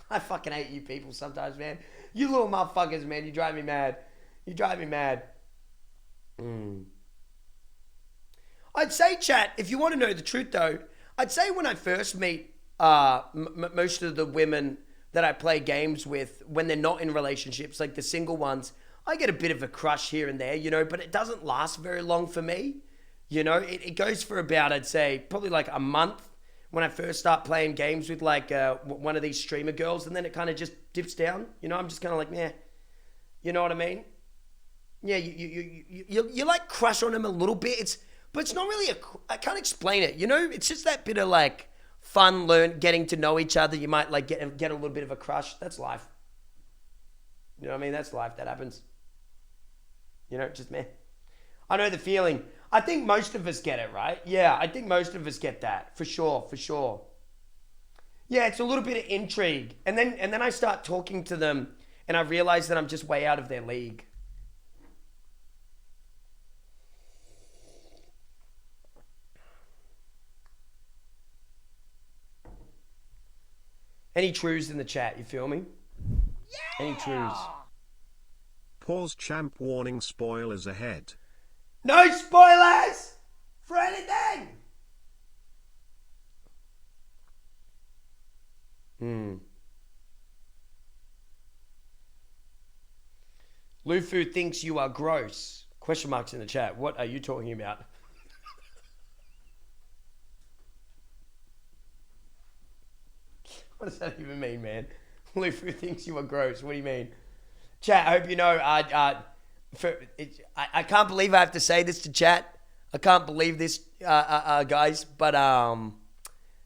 I fucking hate you people sometimes, man. You little motherfuckers, man. You drive me mad. You drive me mad. I'd say, chat, if you want to know the truth, though, I'd say when I first meet most of the women that I play games with, when they're not in relationships, like the single ones, I get a bit of a crush here and there, you know, but it doesn't last very long for me. You know, it goes for about, I'd say, probably like a month when I first start playing games with like one of these streamer girls, and then it kind of just dips down. You know, I'm just kind of like, yeah, you know what I mean? Yeah, you like crush on them a little bit. But it's not really I can't explain it. You know, it's just that bit of like fun, getting to know each other. You might like get a little bit of a crush. That's life. You know what I mean? That's life. That happens. You know, just meh. I know the feeling. I think most of us get it, right? Yeah, I think most of us get that. For sure. Yeah, it's a little bit of intrigue. And then I start talking to them and I realize that I'm just way out of their league. Any truths in the chat, you feel me? Yeah! Any truths? Pause champ warning spoilers ahead. No spoilers! For anything! Lufu thinks you are gross. Question marks in the chat. What are you talking about? What does that even mean, man? Lufu thinks you are gross. What do you mean? Chat, I hope you know, I can't believe I have to say this to chat. I can't believe this, guys. But,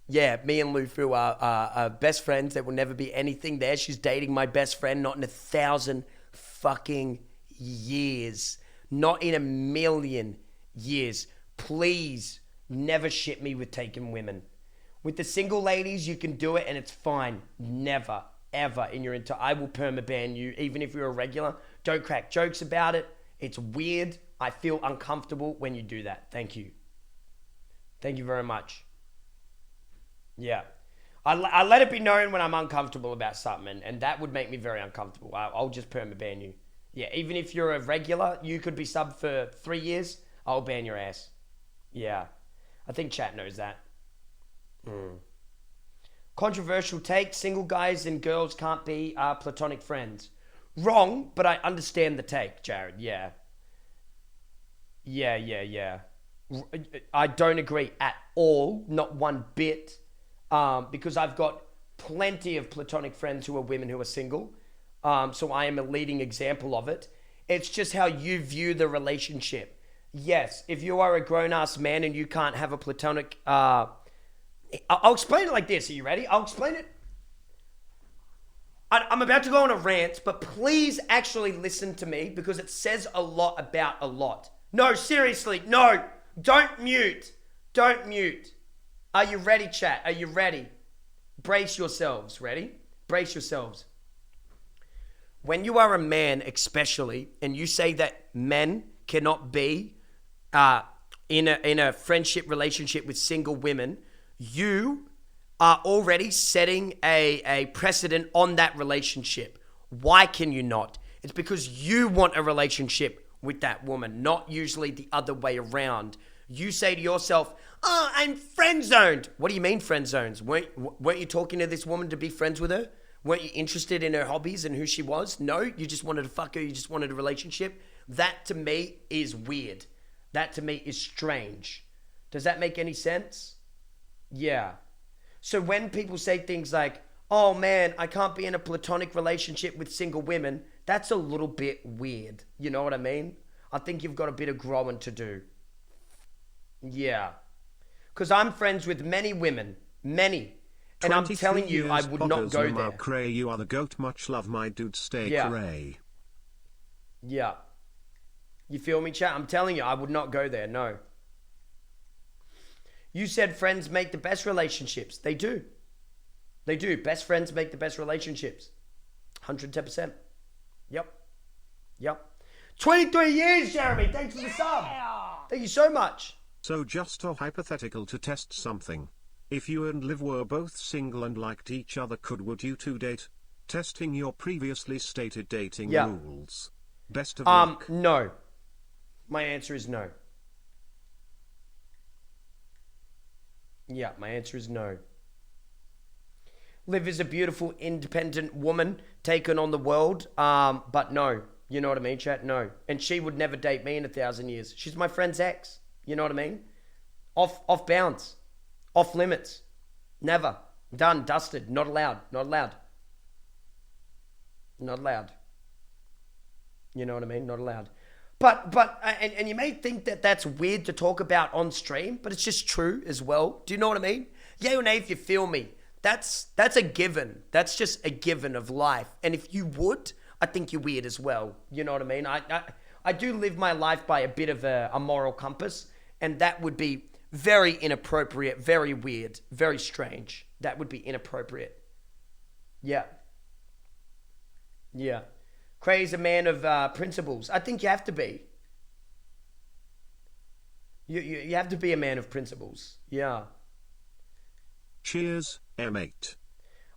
yeah, me and Lufu are best friends. There will never be anything there. She's dating my best friend, not in 1,000 fucking years. Not in 1,000,000 years. Please never shit me with taking women. With the single ladies, you can do it and it's fine. Never, ever in your entire... I will permaban you, even if you're a regular. Don't crack jokes about it. It's weird. I feel uncomfortable when you do that. Thank you. Thank you very much. Yeah. I let it be known when I'm uncomfortable about something, and that would make me very uncomfortable. I'll just permaban you. Yeah, even if you're a regular, you could be subbed for 3 years, I'll ban your ass. Yeah. I think chat knows that. Controversial take, single guys and girls can't be platonic friends. Wrong, but I understand the take, Jared. Yeah. I don't agree at all, not one bit, because I've got plenty of platonic friends who are women who are single, so I am a leading example of it. It's just how you view the relationship. Yes, if you are a grown-ass man and you can't have a platonic... I'll explain it like this. Are you ready? I'll explain it. I'm about to go on a rant, but please actually listen to me because it says a lot about a lot. No, seriously, no. Don't mute. Don't mute. Are you ready, chat? Are you ready? Brace yourselves. Ready? Brace yourselves. When you are a man, especially, and you say that men cannot be in a friendship relationship with single women, you are already setting a precedent on that relationship. Why can you not? It's because you want a relationship with that woman, not usually the other way around. You say to yourself, oh, I'm friend zoned. What do you mean friend zones? Weren't you talking to this woman to be friends with her? Weren't you interested in her hobbies and who she was? No, you just wanted to fuck her. You just wanted a relationship. That to me is weird. That to me is strange. Does that make any sense? Yeah. So when people say things like, oh man, I can't be in a platonic relationship with single women, that's a little bit weird. You know what I mean? I think you've got a bit of growing to do. Yeah. Because I'm friends with many women. Many. And I'm telling you, I would not go there. Cray, you are the goat. Much love, my dude. Stay Cray. Yeah. You feel me, chat? I'm telling you, I would not go there. No. You said friends make the best relationships. They do. They do. Best friends make the best relationships. 110%. Yep. 23 years, Jeremy. Thanks for the sub. Thank you so much. So just a hypothetical to test something. If you and Liv were both single and liked each other, would you two date? Testing your previously stated dating rules. Best of luck. No. My answer is no. Yeah, my answer is no. Liv is a beautiful, independent woman taken on the world, but no. You know what I mean, chat? No. And she would never date me in 1,000 years. She's my friend's ex. You know what I mean? Off bounds. Off limits. Never. Done, dusted, not allowed, not allowed. Not allowed. You know what I mean? Not allowed. And you may think that that's weird to talk about on stream, but it's just true as well. Do you know what I mean? Yay or nay if you feel me. That's a given. That's just a given of life. And if you would, I think you're weird as well. You know what I mean? I do live my life by a bit of a moral compass, and that would be very inappropriate, very weird, very strange. That would be inappropriate. Yeah. Yeah. Cray's a man of principles. I think you have to be. You have to be a man of principles. Yeah. Cheers, M8.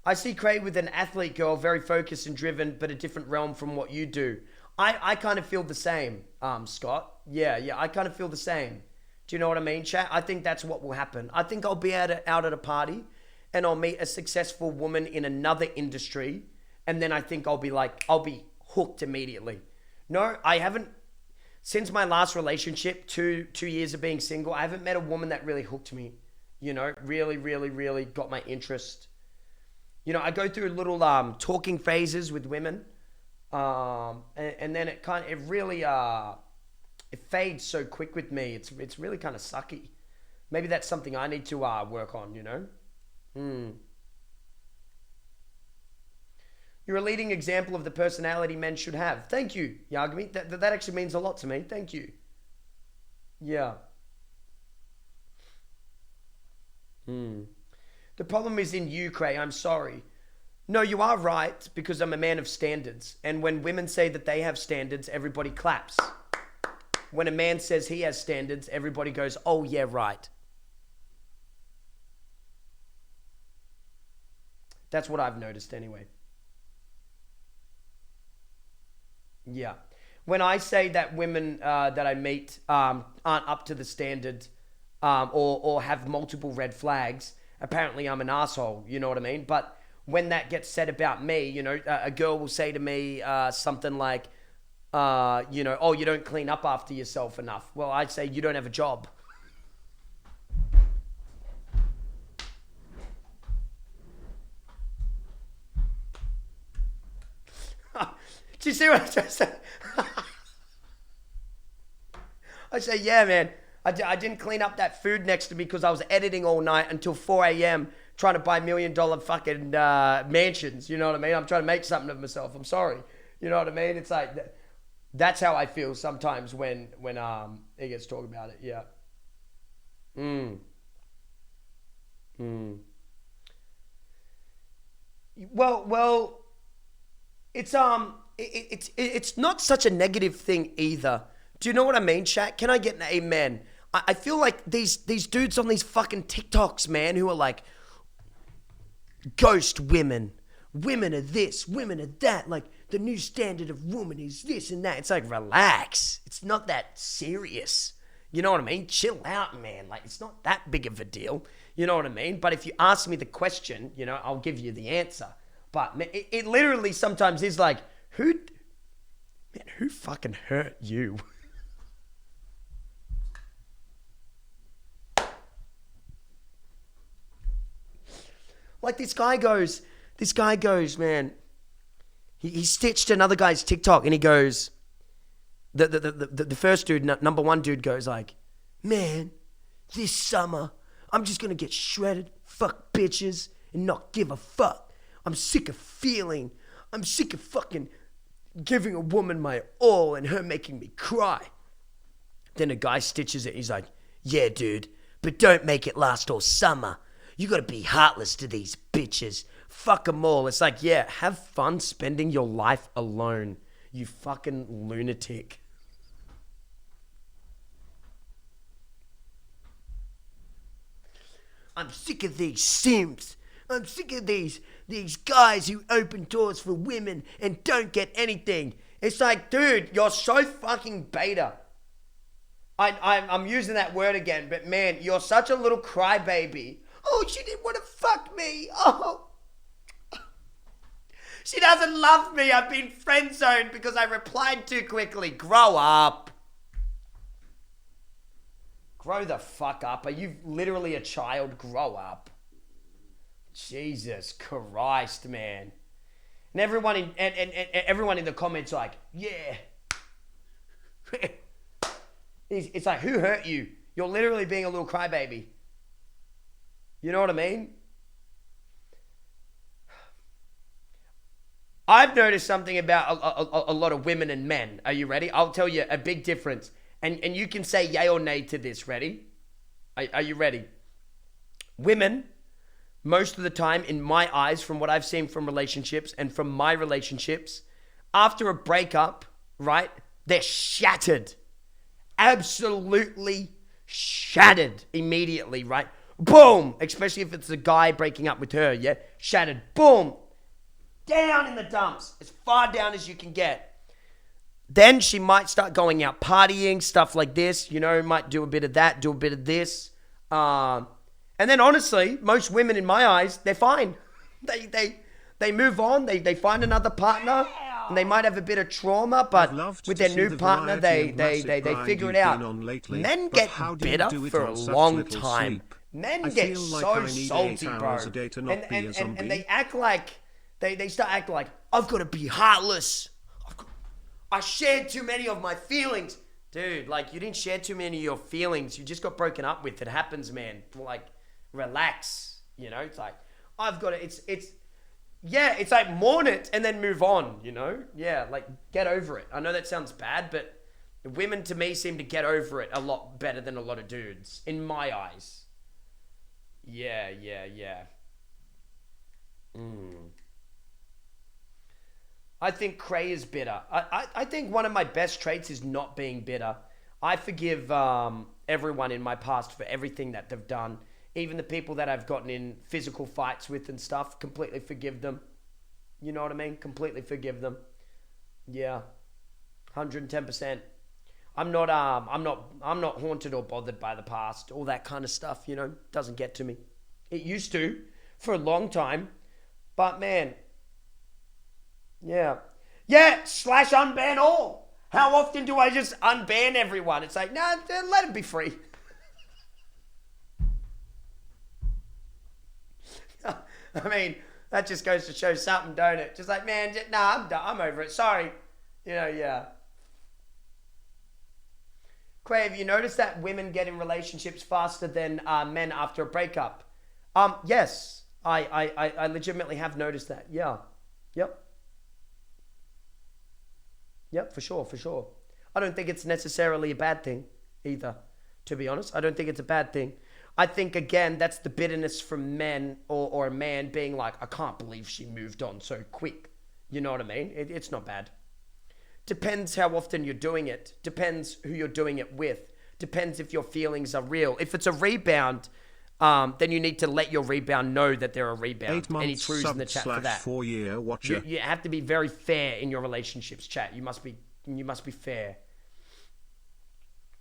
I see Cray with an athlete girl, very focused and driven, but a different realm from what you do. I kind of feel the same, Scott. Yeah, I kind of feel the same. Do you know what I mean, chat? I think that's what will happen. I think I'll be out at a party and I'll meet a successful woman in another industry, and then I think I'll be hooked immediately. No, I haven't. Since my last relationship, two years of being single, I haven't met a woman that really hooked me. You know, really, really, really got my interest. You know, I go through little talking phases with women, and then it really it fades so quick with me. It's really kind of sucky. Maybe that's something I need to work on. You know. You're a leading example of the personality men should have. Thank you, Yagami. That actually means a lot to me. Thank you. Yeah. The problem is in you, Cray. I'm sorry. No, you are right, because I'm a man of standards. And when women say that they have standards, everybody claps. When a man says he has standards, everybody goes, oh yeah, right. That's what I've noticed anyway. Yeah. When I say that women that I meet aren't up to the standard or have multiple red flags, apparently I'm an asshole, you know what I mean? But when that gets said about me, you know, a girl will say to me something like, you know, oh, you don't clean up after yourself enough. Well, I'd say you don't have a job. Do you see what I just said? I say, yeah, man. I didn't clean up that food next to me because I was editing all night until 4 a.m. trying to buy $1 million fucking mansions. You know what I mean? I'm trying to make something of myself. I'm sorry. You know what I mean? It's like, that's how I feel sometimes when it gets talked about it. Yeah. Well, it's not such a negative thing either. Do you know what I mean, chat? Can I get an amen? I feel like these dudes on these fucking TikToks, man, who are like, ghost women. Women are this, women are that. Like, the new standard of woman is this and that. It's like, relax. It's not that serious. You know what I mean? Chill out, man. Like, it's not that big of a deal. You know what I mean? But if you ask me the question, you know, I'll give you the answer. But it literally sometimes is like, who fucking hurt you? Like this guy goes, man, he stitched another guy's TikTok and he goes, the first dude, number one dude goes like, man, this summer, I'm just gonna get shredded, fuck bitches, and not give a fuck. I'm sick of fucking giving a woman my all and her making me cry. Then a guy stitches it. He's like, yeah, dude, but don't make it last all summer. You gotta be heartless to these bitches. Fuck them all. It's like, yeah, have fun spending your life alone, you fucking lunatic. I'm sick of these simps. I'm sick of these guys who open doors for women and don't get anything. It's like, dude, you're so fucking beta. I'm using that word again, but man, you're such a little crybaby. Oh, she didn't want to fuck me. Oh. She doesn't love me. I've been friend zoned because I replied too quickly. Grow up. Grow the fuck up. Are you literally a child? Grow up. Jesus Christ, man. And everyone and everyone in the comments like, yeah. It's like, who hurt you? You're literally being a little crybaby. You know what I mean? I've noticed something about a lot of women and men. Are you ready? I'll tell you a big difference. And you can say yay or nay to this. Ready? Are you ready? Women, most of the time, in my eyes, from what I've seen from relationships and from my relationships, after a breakup, right, they're shattered. Absolutely shattered immediately, right? Boom! Especially if it's a guy breaking up with her, yeah? Shattered. Boom! Down in the dumps. As far down as you can get. Then she might start going out partying, stuff like this. You know, might do a bit of that, do a bit of this. And then honestly, most women in my eyes, they're fine. They move on. They find another partner. And they might have a bit of trauma, but with their new partner, they figure it out. Men get bitter for a long time. Men get so salty, bro. And they act like, they start acting like, I've got to be heartless. I shared too many of my feelings. Dude, like, you didn't share too many of your feelings. You just got broken up with. It happens, man. Like, relax. You know, it's like, I've got to, yeah, it's like mourn it and then move on, you know? Yeah, like, get over it. I know that sounds bad, but women to me seem to get over it a lot better than a lot of dudes, in my eyes. Yeah. I think Cray is bitter. I think one of my best traits is not being bitter. I forgive everyone in my past for everything that they've done. Even the people that I've gotten in physical fights with and stuff, completely forgive them. You know what I mean? Completely forgive them. Yeah. 110%. I'm not haunted or bothered by the past. All that kind of stuff, you know, doesn't get to me. It used to for a long time. But man, yeah. Yeah, slash unban all. How often do I just unban everyone? It's like, nah, let them be free. I mean, that just goes to show something, don't it? Just like, man, nah, I'm done. I'm over it. Sorry. You know, yeah. Cray, have you noticed that women get in relationships faster than men after a breakup? Yes. I legitimately have noticed that. Yeah. Yep, for sure. I don't think it's necessarily a bad thing either, to be honest. I don't think it's a bad thing. I think, again, that's the bitterness from men or a man being like, I can't believe she moved on so quick. You know what I mean? It's not bad. Depends how often you're doing it. Depends who you're doing it with. Depends if your feelings are real. If it's a rebound, then you need to let your rebound know that they're a rebound. Any truths in the chat for that? 4-year watcher. You have to be very fair in your relationships, chat. You must be fair.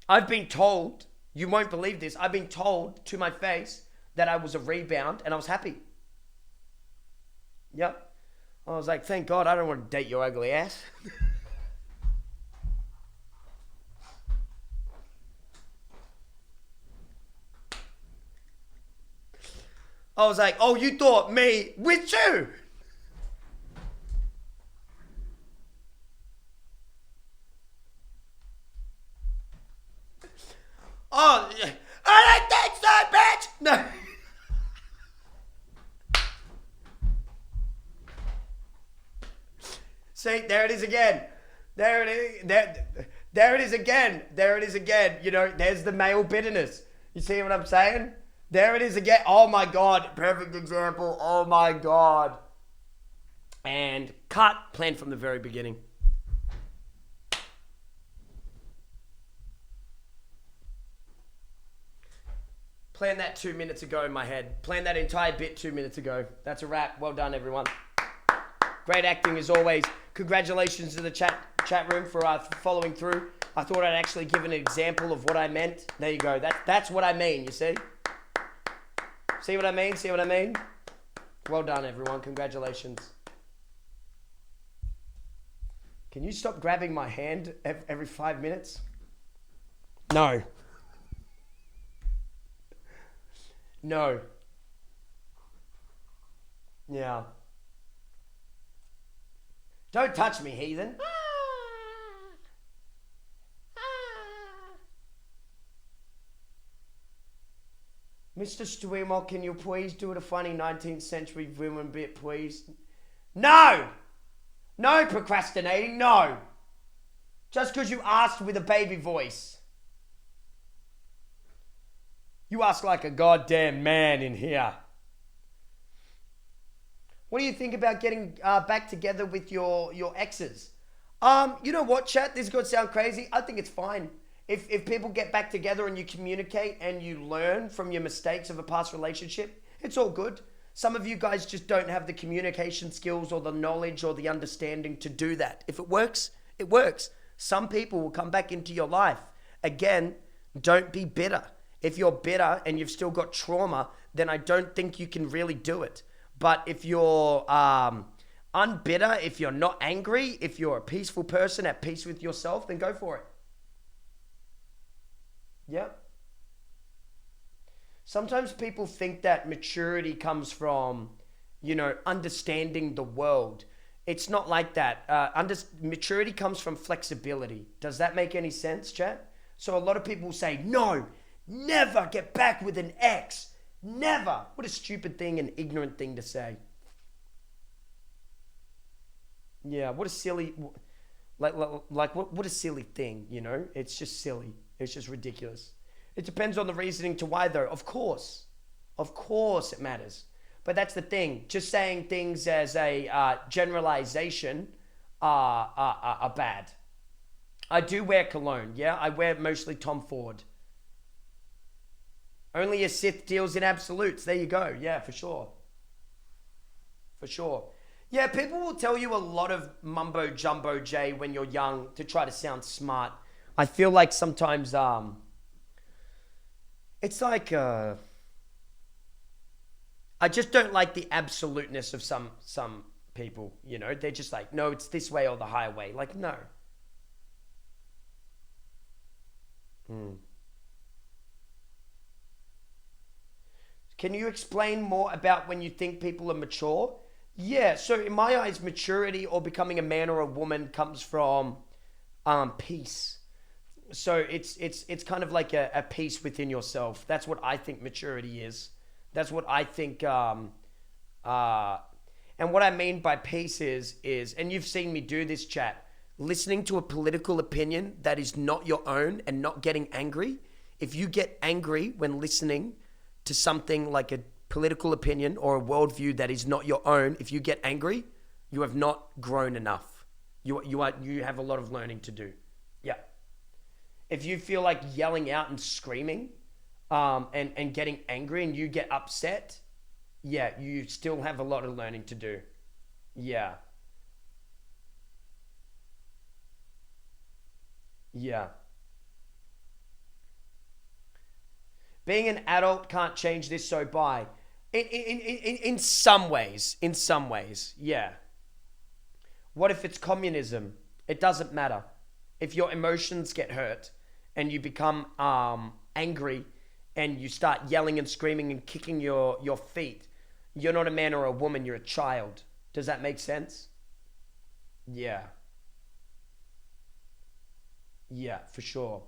I've been told, you won't believe this, I've been told to my face that I was a rebound and I was happy. Yep. I was like, thank God I don't want to date your ugly ass. I was like, oh, you thought me with you? Oh, I don't think so, bitch! No. See, there it is again. There it is again. You know, there's the male bitterness. You see what I'm saying? There it is again. Oh my God. Perfect example. Oh my God. And cut. Planned from the very beginning. Planned that 2 minutes ago in my head. Planned that entire bit 2 minutes ago. That's a wrap. Well done, everyone. Great acting as always. Congratulations to the chat room for following through. I thought I'd actually give an example of what I meant. There you go. That's what I mean, you see? See what I mean? See what I mean? Well done, everyone. Congratulations. Can you stop grabbing my hand every 5 minutes? No. No. Yeah. Don't touch me, heathen. Mr. Streamer, can you please do it a funny 19th century women bit, please? No! No procrastinating, no! Just because you asked with a baby voice. You ask like a goddamn man in here. What do you think about getting back together with your exes? You know what, chat? This is going to sound crazy. I think it's fine. If people get back together and you communicate and you learn from your mistakes of a past relationship, it's all good. Some of you guys just don't have the communication skills or the knowledge or the understanding to do that. If it works, it works. Some people will come back into your life. Again, don't be bitter. If you're bitter and you've still got trauma, then I don't think you can really do it. But if you're unbitter, if you're not angry, if you're a peaceful person at peace with yourself, then go for it. Yeah. Sometimes people think that maturity comes from, understanding the world. It's not like that. Maturity comes from flexibility. Does that make any sense, chat? So a lot of people say, no, never get back with an ex. Never. What a stupid thing, an ignorant thing to say. Yeah, what a silly, what a silly thing, It's just silly. It's just ridiculous. It depends on the reasoning to why, though. Of course it matters. But that's the thing. Just saying things as a generalization are bad. I do wear cologne, yeah? I wear mostly Tom Ford. Only a Sith deals in absolutes. There you go. Yeah, for sure. For sure. Yeah, people will tell you a lot of mumbo jumbo, Jay, when you're young to try to sound smart. I feel like sometimes it's like I just don't like the absoluteness of some people, They're just like, no, it's this way or the highway. Like, no. Can you explain more about when you think people are mature? Yeah, so in my eyes, maturity or becoming a man or a woman comes from peace. So it's kind of like a peace within yourself. That's what I think maturity is. That's what I think. And what I mean by peace is, and you've seen me do this, chat, listening to a political opinion that is not your own and not getting angry. If you get angry when listening to something like a political opinion or a worldview that is not your own, if you get angry, you have not grown enough. You have a lot of learning to do. Yeah. If you feel like yelling out and screaming and getting angry and you get upset, yeah, you still have a lot of learning to do. Yeah. Yeah. Being an adult can't change this, so bye. In some ways, yeah. What if it's communism? It doesn't matter. If your emotions get hurt and you become angry and you start yelling and screaming and kicking your feet, you're not a man or a woman, you're a child. Does that make sense? Yeah. Yeah, for sure.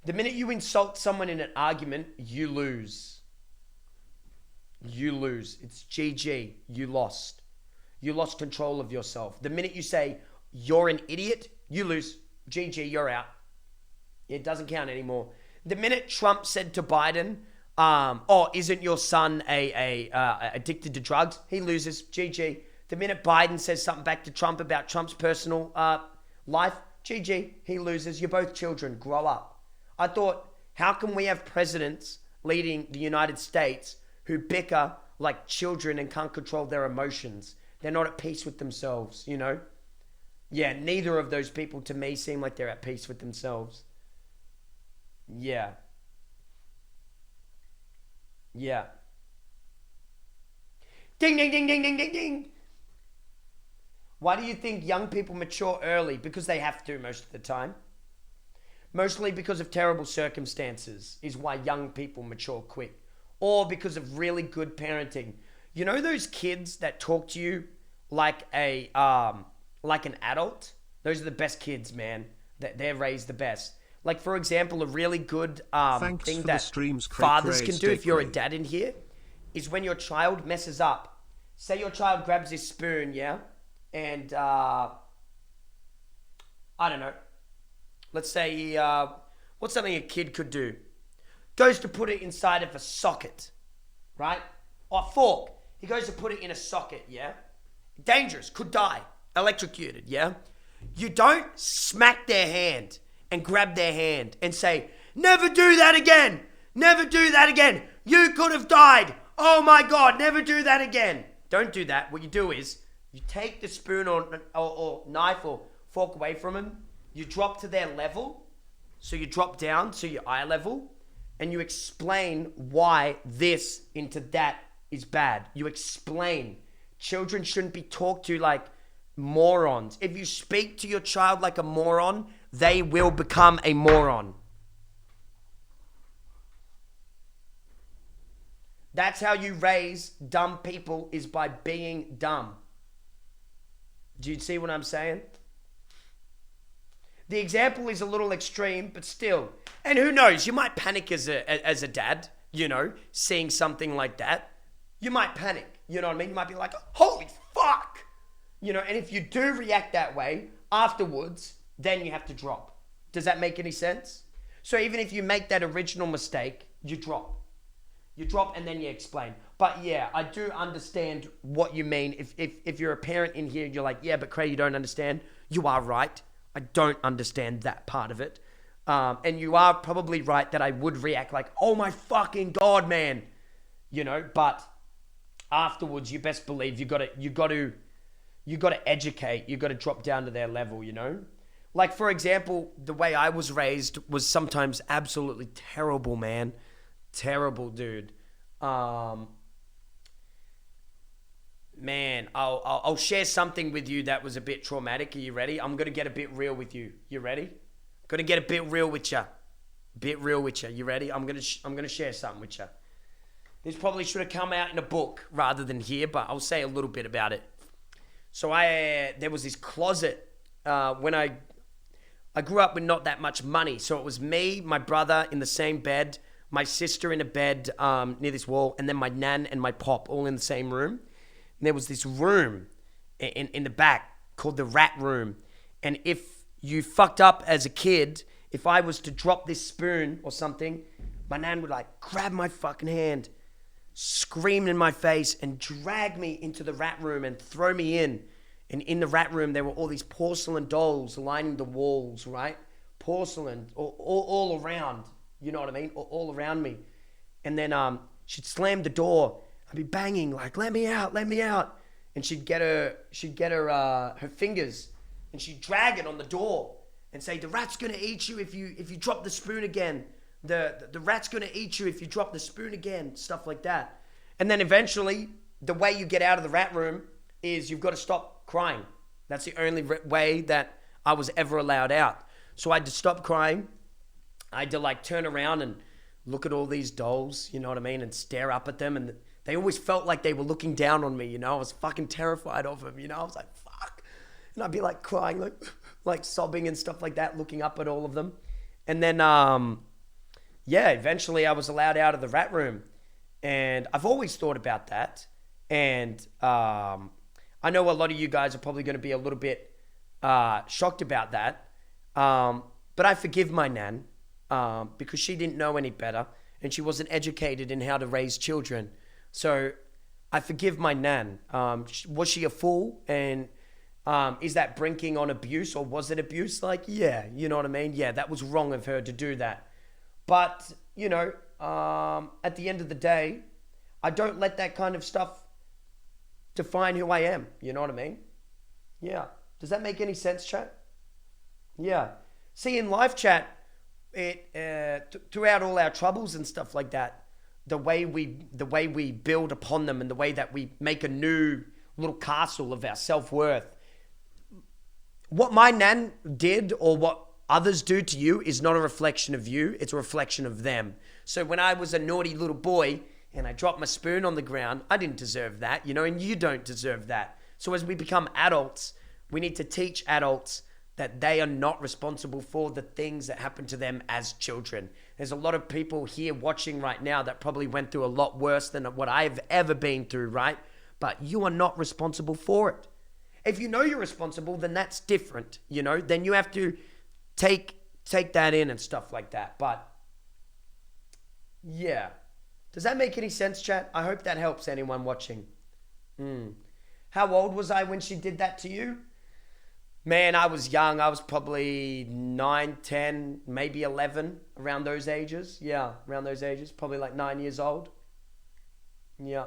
The minute you insult someone in an argument, you lose. You lose. It's GG. You lost. You lost control of yourself. The minute you say, you're an idiot, you lose. GG, you're out. It doesn't count anymore. The minute Trump said to Biden, isn't your son addicted to drugs? He loses. GG. The minute Biden says something back to Trump about Trump's personal life, GG, he loses. You're both children. Grow up. I thought, how can we have presidents leading the United States who bicker like children and can't control their emotions? They're not at peace with themselves, Yeah, neither of those people to me seem like they're at peace with themselves. Yeah. Yeah. Ding, ding, ding, ding, ding, ding, ding. Why do you think young people mature early? Because they have to most of the time. Mostly because of terrible circumstances is why young people mature quick. Or because of really good parenting. You know those kids that talk to you like like an adult? Those are the best kids, man. They're raised the best. Like, for example, a really good thing that fathers can do if you're a dad in here is when your child messes up. Say your child grabs this spoon, yeah? And, I don't know. Let's say, what's something a kid could do? Goes to put it inside of a socket, right? Or a fork. He goes to put it in a socket, yeah? Dangerous, could die, electrocuted, yeah? You don't smack their hand and grab their hand and say, never do that again, never do that again, you could have died, oh my God, never do that again. Don't do that. What you do is, you take the spoon or knife or fork away from them, you drop to their level, so you drop down to your eye level, and you explain why this into that is bad. You explain. Children shouldn't be talked to like morons. If you speak to your child like a moron, they will become a moron. That's how you raise dumb people, is by being dumb. Do you see what I'm saying? The example is a little extreme, but still. And who knows, you might panic as a dad, you know, seeing something like that. You might panic, you know what I mean? You might be like, holy fuck! You know, and if you do react that way, afterwards, then you have to drop. Does that make any sense? So even if you make that original mistake, you drop. You drop and then you explain. But yeah, I do understand what you mean. If you're a parent in here, you're like, yeah, but Cray, you don't understand. You are right. I don't understand that part of it. And you are probably right that I would react like, oh my fucking God, man. You know, but afterwards, you best believe you got to educate. You got to drop down to their level, you know? Like, for example, the way I was raised was sometimes absolutely terrible, man. Terrible, dude. Man, I'll share something with you that was a bit traumatic. Are you ready? I'm going to get a bit real with you. You ready? Going to get a bit real with you. Bit real with you. You ready? I'm going to share something with you. This probably should have come out in a book rather than here, but I'll say a little bit about it. So there was this closet when I grew up with not that much money. So it was me, my brother in the same bed, my sister in a bed near this wall, and then my nan and my pop all in the same room. And there was this room in the back called the rat room. And if you fucked up as a kid, if I was to drop this spoon or something, my nan would like grab my fucking hand, scream in my face, and drag me into the rat room and throw me in. And in the rat room, there were all these porcelain dolls lining the walls, right? Porcelain all around, you know what I mean? All around me. And then she'd slam the door. I'd be banging like, let me out, let me out. And she'd get her fingers and she'd drag it on the door and say, the rat's gonna eat you if you drop the spoon again. The rat's gonna eat you if you drop the spoon again, stuff like that. And then eventually, the way you get out of the rat room is you've got to stop crying. That's the only way that I was ever allowed out. So I had to stop crying. I had to like turn around and look at all these dolls, you know what I mean, and stare up at them. And they always felt like they were looking down on me, you know. I was fucking terrified of them, you know. I was like, fuck. And I'd be like crying, like sobbing and stuff like that, looking up at all of them. And then, yeah, eventually I was allowed out of the rat room. And I've always thought about that. And I know a lot of you guys are probably going to be a little bit shocked about that. But I forgive my nan because she didn't know any better. And she wasn't educated in how to raise children. So I forgive my nan. Was she a fool? And is that brinking on abuse, or was it abuse? Like, yeah, you know what I mean? Yeah, that was wrong of her to do that. But, you know, at the end of the day, I don't let that kind of stuff define who I am. You know what I mean? Yeah. Does that make any sense, chat? Yeah. See, in live chat, throughout all our troubles and stuff like that, the way we build upon them and the way that we make a new little castle of our self-worth. What my nan did or what others do to you is not a reflection of you. It's a reflection of them. So when I was a naughty little boy and I dropped my spoon on the ground, I didn't deserve that, you know, and you don't deserve that. So as we become adults, we need to teach adults that they are not responsible for the things that happen to them as children. There's a lot of people here watching right now that probably went through a lot worse than what I've ever been through, right? But you are not responsible for it. If you know you're responsible, then that's different, you know? Then you have to take that in and stuff like that. But yeah. Does that make any sense, chat? I hope that helps anyone watching. How old was I when she did that to you? Man, I was young. I was probably 9, 10, maybe 11, around those ages. Yeah, around those ages. Probably like 9 years old. Yeah.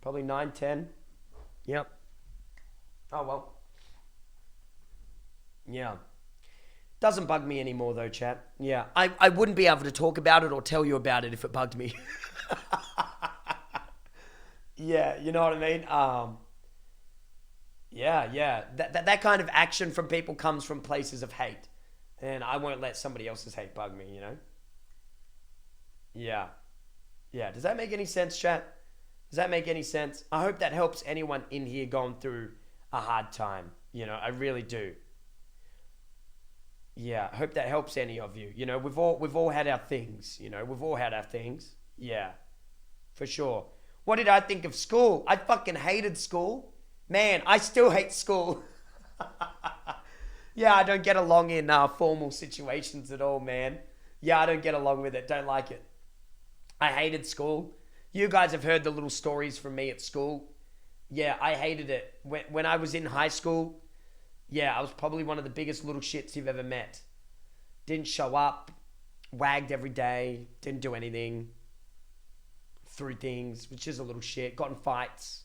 Probably 9, 10. Yep. Oh, well. Yeah. Doesn't bug me anymore though, chat. Yeah. I wouldn't be able to talk about it or tell you about it if it bugged me. Yeah, you know what I mean? Yeah. That kind of action from people comes from places of hate. And I won't let somebody else's hate bug me, you know? Yeah. Yeah. Does that make any sense, chat? Does that make any sense? I hope that helps anyone in here going through a hard time. You know, I really do. Yeah, I hope that helps any of you. You know, we've all had our things, you know. We've all had our things. Yeah. For sure. What did I think of school? I fucking hated school. Man, I still hate school. Yeah, I don't get along in formal situations at all, man. Yeah, I don't get along with it. Don't like it. I hated school. You guys have heard the little stories from me at school. Yeah, I hated it. When I was in high school, yeah, I was probably one of the biggest little shits you've ever met. Didn't show up. Wagged every day. Didn't do anything. Threw things, which is a little shit. Got in fights.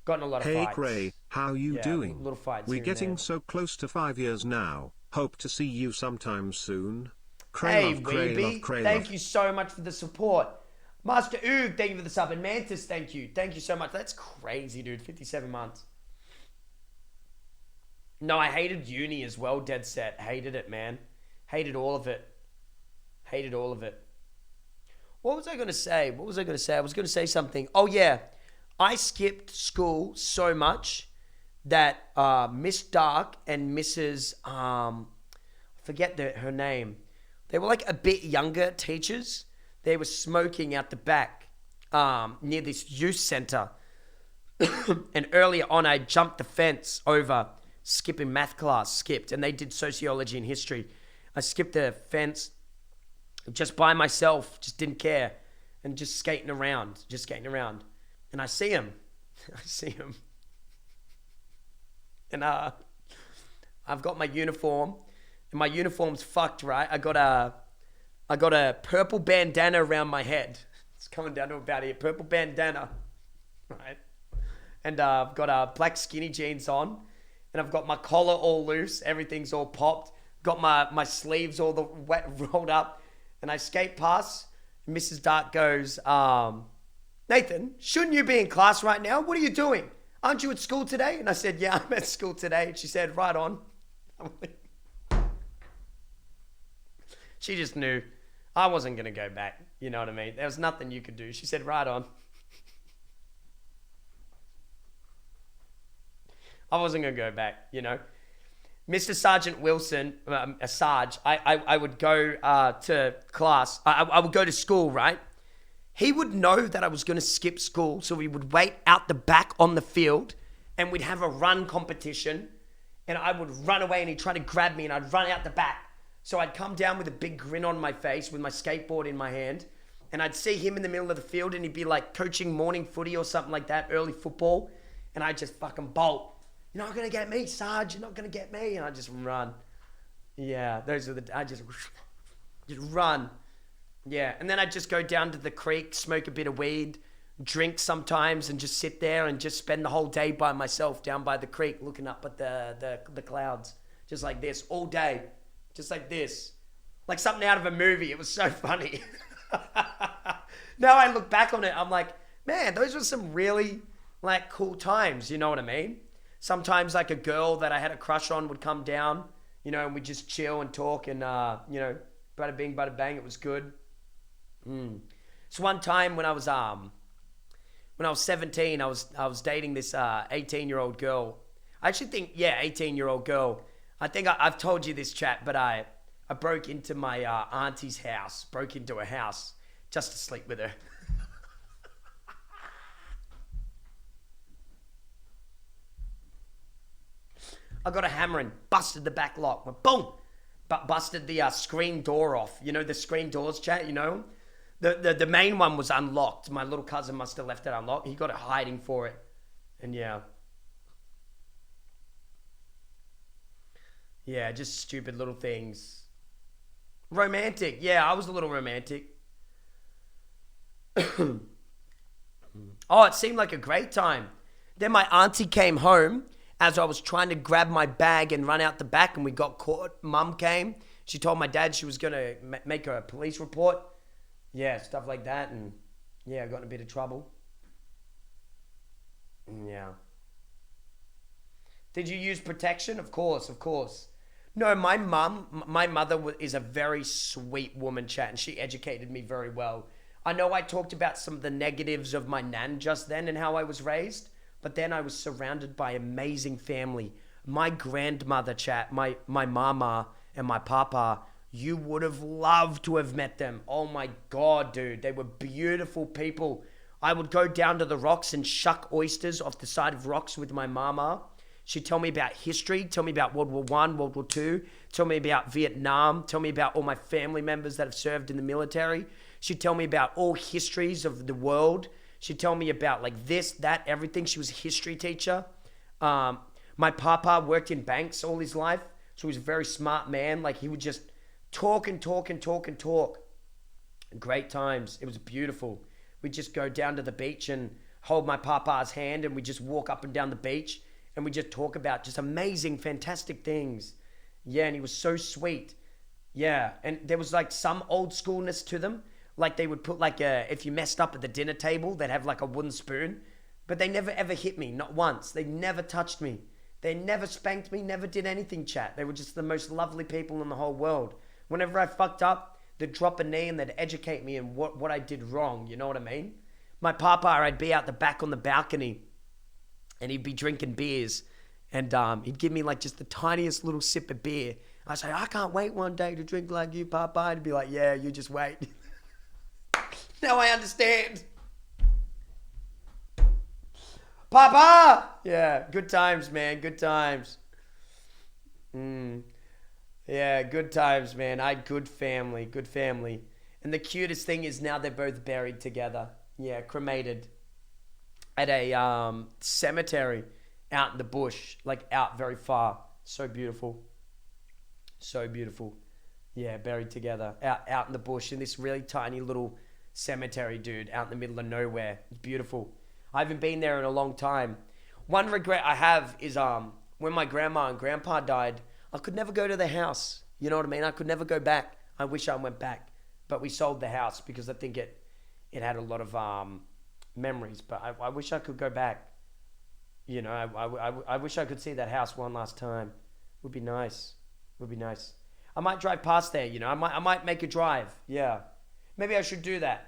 Got in a lot of fights. Hey Cray, how you doing? Little fights. We're getting so close to 5 years now. Hope to see you sometime soon. Cray Hey, love, Cray Weeby. love, Cray Thank love. you so much for the support. Master Oog, thank you for the sub. And Mantis, thank you. Thank you so much. That's crazy, dude. 57 months. No, I hated uni as well, dead set. Hated it, man. Hated all of it. Hated all of it. What was I going to say? I was going to say something. Oh, yeah. I skipped school so much that Miss Dark and Mrs. Forget her name. They were like a bit younger teachers. They were smoking out the back near this youth center. And earlier on, I jumped the fence over skipping math class, and they did sociology and history. I skipped the fence just by myself, just didn't care, and just skating around. And I see him. And I've got my uniform, and my uniform's fucked, right? I got a purple bandana around my head. It's coming down to about here. Purple bandana, right? And I've got black skinny jeans on, and I've got my collar all loose. Everything's all popped. Got my sleeves all rolled up, and I skate past. And Mrs. Dark goes, Nathan, shouldn't you be in class right now? What are you doing? Aren't you at school today? And I said, yeah, I'm at school today. And she said, right on. She just knew I wasn't going to go back. You know what I mean? There was nothing you could do. She said, right on. I wasn't going to go back, you know. Mr. Sergeant Wilson, Sarge, I would go to class. I would go to school, right? He would know that I was going to skip school, so we would wait out the back on the field, and we'd have a run competition, and I would run away, and he'd try to grab me, and I'd run out the back. So I'd come down with a big grin on my face with my skateboard in my hand, and I'd see him in the middle of the field, and he'd be like coaching morning footy or something like that, early football, and I'd just fucking bolt. You're not going to get me, Sarge. You're not going to get me. And I just run. Yeah, I just run. Yeah, and then I'd just go down to the creek, smoke a bit of weed, drink sometimes, and just sit there and just spend the whole day by myself down by the creek looking up at the clouds. Just like this, all day. Just like this. Like something out of a movie. It was so funny. Now I look back on it, I'm like, man, those were some really like cool times. You know what I mean? Sometimes like a girl that I had a crush on would come down, you know, and we'd just chill and talk and, you know, bada bing, bada bang, it was good. So one time when I was 17, I was dating this 18-year-old girl. I actually think, 18-year-old girl. I think I've told you this, chat, but I broke into my auntie's house, broke into her house just to sleep with her. I got a hammer and busted the back lock. Went boom! But busted the screen door off. You know the screen doors, chat, you know? The main one was unlocked. My little cousin must have left it unlocked. He got it hiding for it. And yeah. Yeah, just stupid little things. Romantic. Yeah, I was a little romantic. Oh, it seemed like a great time. Then my auntie came home as I was trying to grab my bag and run out the back, and we got caught. Mum came. She told my dad she was going to make a police report. Yeah, stuff like that. And yeah, I got in a bit of trouble. Yeah. Did you use protection? Of course, of course. No, my mother is a very sweet woman, chat, and she educated me very well. I know I talked about some of the negatives of my nan just then and how I was raised, but then I was surrounded by amazing family. My grandmother, chat, my mama and my papa, you would have loved to have met them. Oh my God, dude. They were beautiful people. I would go down to the rocks and shuck oysters off the side of rocks with my mama. She'd tell me about history, tell me about World War I, World War II, tell me about Vietnam, tell me about all my family members that have served in the military. She'd tell me about all histories of the world. She'd tell me about like this, that, everything. She was a history teacher. My papa worked in banks all his life, so he was a very smart man. Like he would just talk and talk and talk and talk. Great times. It was beautiful. We'd just go down to the beach and hold my papa's hand, and we just walk up and down the beach, and we just talk about just amazing, fantastic things. Yeah, and he was so sweet. Yeah, and there was like some old schoolness to them. Like they would put like if you messed up at the dinner table, they'd have like a wooden spoon. But they never ever hit me, not once. They never touched me. They never spanked me, never did anything, chat. They were just the most lovely people in the whole world. Whenever I fucked up, they'd drop a knee and they'd educate me in what I did wrong, you know what I mean? My papa, I'd be out the back on the balcony and he'd be drinking beers and he'd give me like just the tiniest little sip of beer. I'd say, I can't wait one day to drink like you, papa. He'd be like, yeah, you just wait. Now I understand. Papa! Yeah, good times, man. Good times. Yeah, good times, man. I had good family. Good family. And the cutest thing is now they're both buried together. Yeah, cremated. At a cemetery out in the bush. Like out very far. So beautiful. So beautiful. Yeah, buried together. Out in the bush in this really tiny little cemetery, dude, out in the middle of nowhere. It's beautiful. I haven't been there in a long time. One regret I have is when my grandma and grandpa died, I could never go to the house. You know what I mean? I could never go back. I wish I went back. But we sold the house because I think it had a lot of memories. But I wish I could go back. You know, I wish I could see that house one last time. Would be nice. Would be nice. I might drive past there, you know. I might make a drive. Yeah. Maybe I should do that.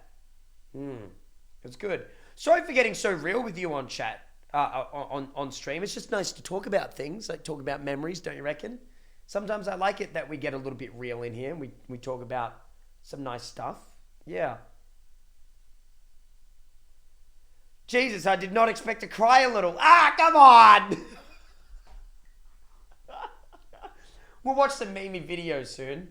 It's good. Sorry for getting so real with you on chat, on stream. It's just nice to talk about things, like talk about memories, don't you reckon? Sometimes I like it that we get a little bit real in here and we talk about some nice stuff. Yeah. Jesus, I did not expect to cry a little. Ah, come on! We'll watch some meme videos soon.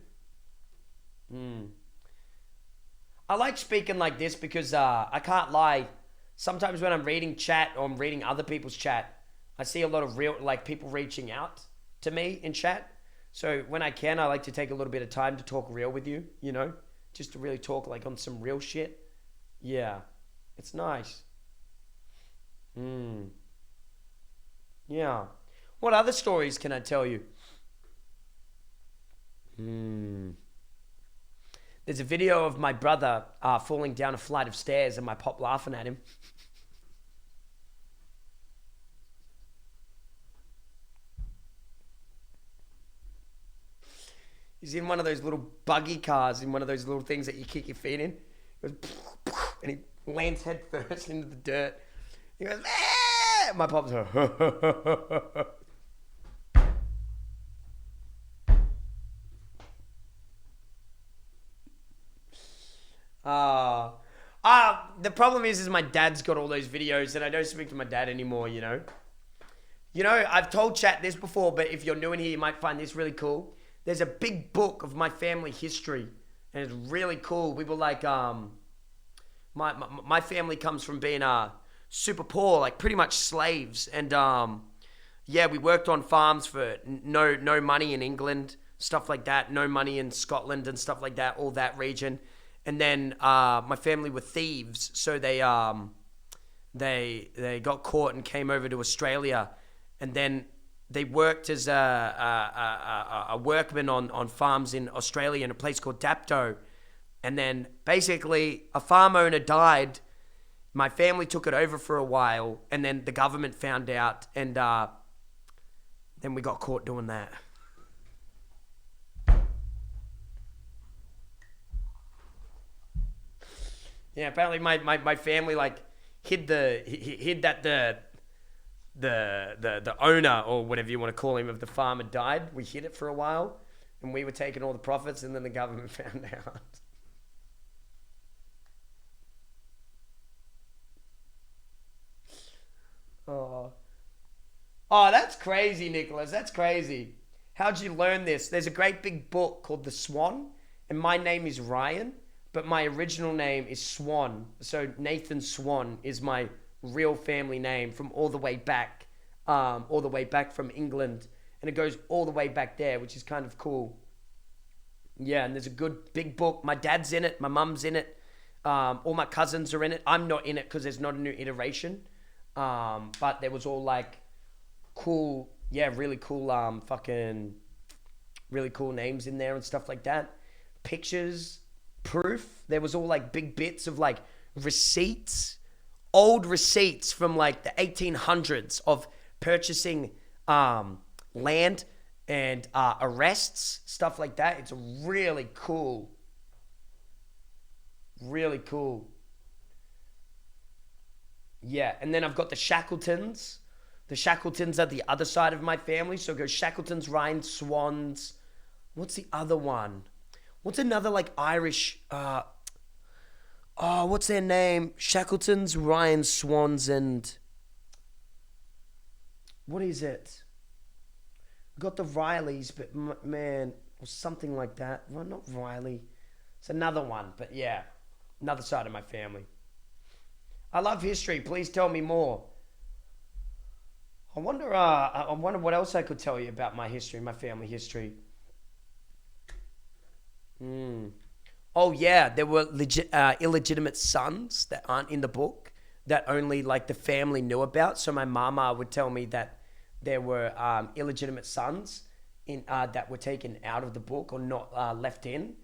I like speaking like this because I can't lie. Sometimes when I'm reading chat or I'm reading other people's chat, I see a lot of real, like people reaching out to me in chat. So when I can, I like to take a little bit of time to talk real with you, you know, just to really talk like on some real shit. Yeah, it's nice. Yeah. What other stories can I tell you? There's a video of my brother falling down a flight of stairs and my pop laughing at him. He's in one of those little buggy cars, in one of those little things that you kick your feet in. It goes and he lands head first into the dirt. He goes, ah! My pop's like, the problem is my dad's got all those videos and I don't speak to my dad anymore, you know? You know, I've told chat this before, but if you're new in here, you might find this really cool. There's a big book of my family history and it's really cool. People like, my family comes from being super poor, like pretty much slaves. And yeah, we worked on farms for no money in England, stuff like that. No money in Scotland and stuff like that, all that region. And then my family were thieves, so they got caught and came over to Australia, and then they worked as a workman on farms in Australia in a place called Dapto. And then basically a farm owner died. My family took it over for a while, and then the government found out, and then we got caught doing that. Yeah, apparently my family like hid that the owner or whatever you want to call him of the farm had died. We hid it for a while, and we were taking all the profits, and then the government found out. Oh, that's crazy, Nicholas. That's crazy. How'd you learn this? There's a great big book called The Swan, and my name is Ryan, but my original name is Swan. So Nathan Swan is my real family name from all the way back from England. And it goes all the way back there, which is kind of cool. Yeah, and there's a good big book. My dad's in it. My mum's in it. All my cousins are in it. I'm not in it because there's not a new iteration. But there was all like cool, yeah, really cool, really cool names in there and stuff like that. Pictures, proof. There was all like big bits of like receipts, old receipts from like the 1800s of purchasing land and arrests, stuff like that. It's really cool. Really cool. Yeah, and then I've got the Shackletons. The Shackletons are the other side of my family. So it goes Shackletons, Ryan, Swans. What's the other one? What's another like Irish? What's their name? Shackletons, Ryan, Swans, and what is it? Got the Rileys, but man, or something like that. Well, not Riley. It's another one, but yeah, another side of my family. I love history. Please tell me more. I wonder what else I could tell you about my history, my family history. Oh yeah, there were illegitimate sons that aren't in the book that only like the family knew about. So my mama would tell me that there were illegitimate sons in that were taken out of the book or not left in,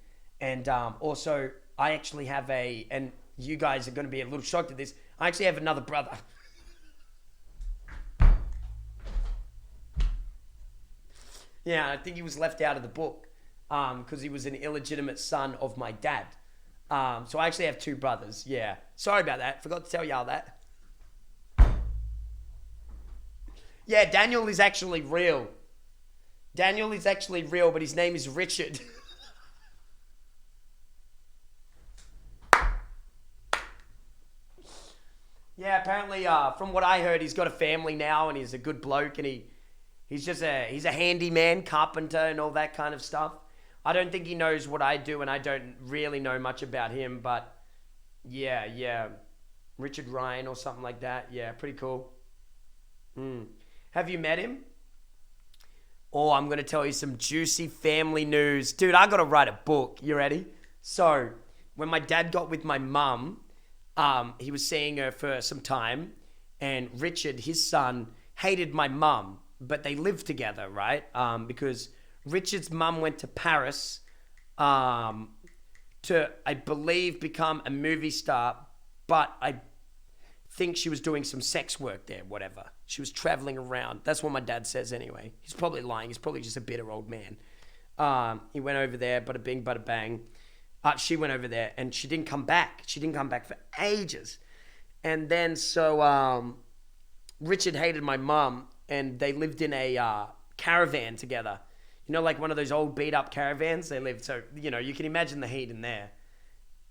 and also I actually have and you guys are going to be a little shocked at this. I actually have another brother. Yeah, I think he was left out of the book because he was an illegitimate son of my dad. So I actually have two brothers. Yeah. Sorry about that. Forgot to tell y'all that. Yeah, Daniel is actually real. Daniel is actually real, but his name is Richard. Yeah, apparently, from what I heard, he's got a family now and he's a good bloke and he's a handyman, carpenter and all that kind of stuff. I don't think he knows what I do and I don't really know much about him, but yeah. Richard Ryan or something like that. Yeah, pretty cool. Have you met him? Oh, I'm going to tell you some juicy family news. Dude, I got to write a book. You ready? So, when my dad got with my mum, he was seeing her for some time, and Richard, his son, hated my mum, but they lived together, right? Because Richard's mum went to Paris to, I believe, become a movie star, but I think she was doing some sex work there, whatever. She was traveling around. That's what my dad says anyway. He's probably lying. He's probably just a bitter old man. He went over there, bada bing, bada bang. She went over there and she didn't come back. She didn't come back for ages. And then so Richard hated my mum, and they lived in a caravan together. You know, like one of those old beat up caravans they lived. So, you know, you can imagine the heat in there.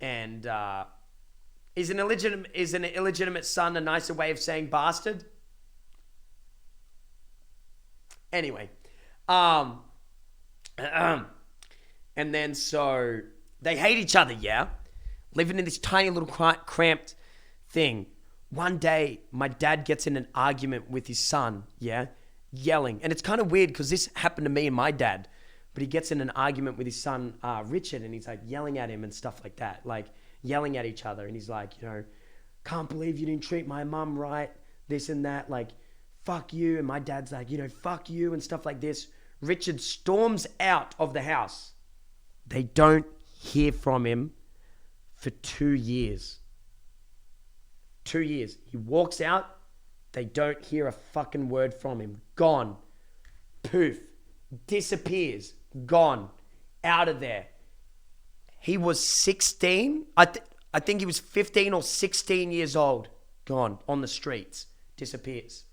And is an illegitimate son a nicer way of saying bastard? Anyway. And then so they hate each other, yeah? Living in this tiny little cramped thing. One day, my dad gets in an argument with his son, yeah? Yelling. And it's kind of weird because this happened to me and my dad. But he gets in an argument with his son, Richard, and he's like yelling at him and stuff like that. Like yelling at each other. And he's like, you know, can't believe you didn't treat my mum right. This and that. Like, fuck you. And my dad's like, you know, fuck you and stuff like this. Richard storms out of the house. They don't hear from him for 2 years. 2 years. He walks out. They don't hear a fucking word from him. Gone. Poof. Disappears. Gone. Out of there. He was 16. I think he was 15 or 16 years old. Gone. On the streets. Disappears.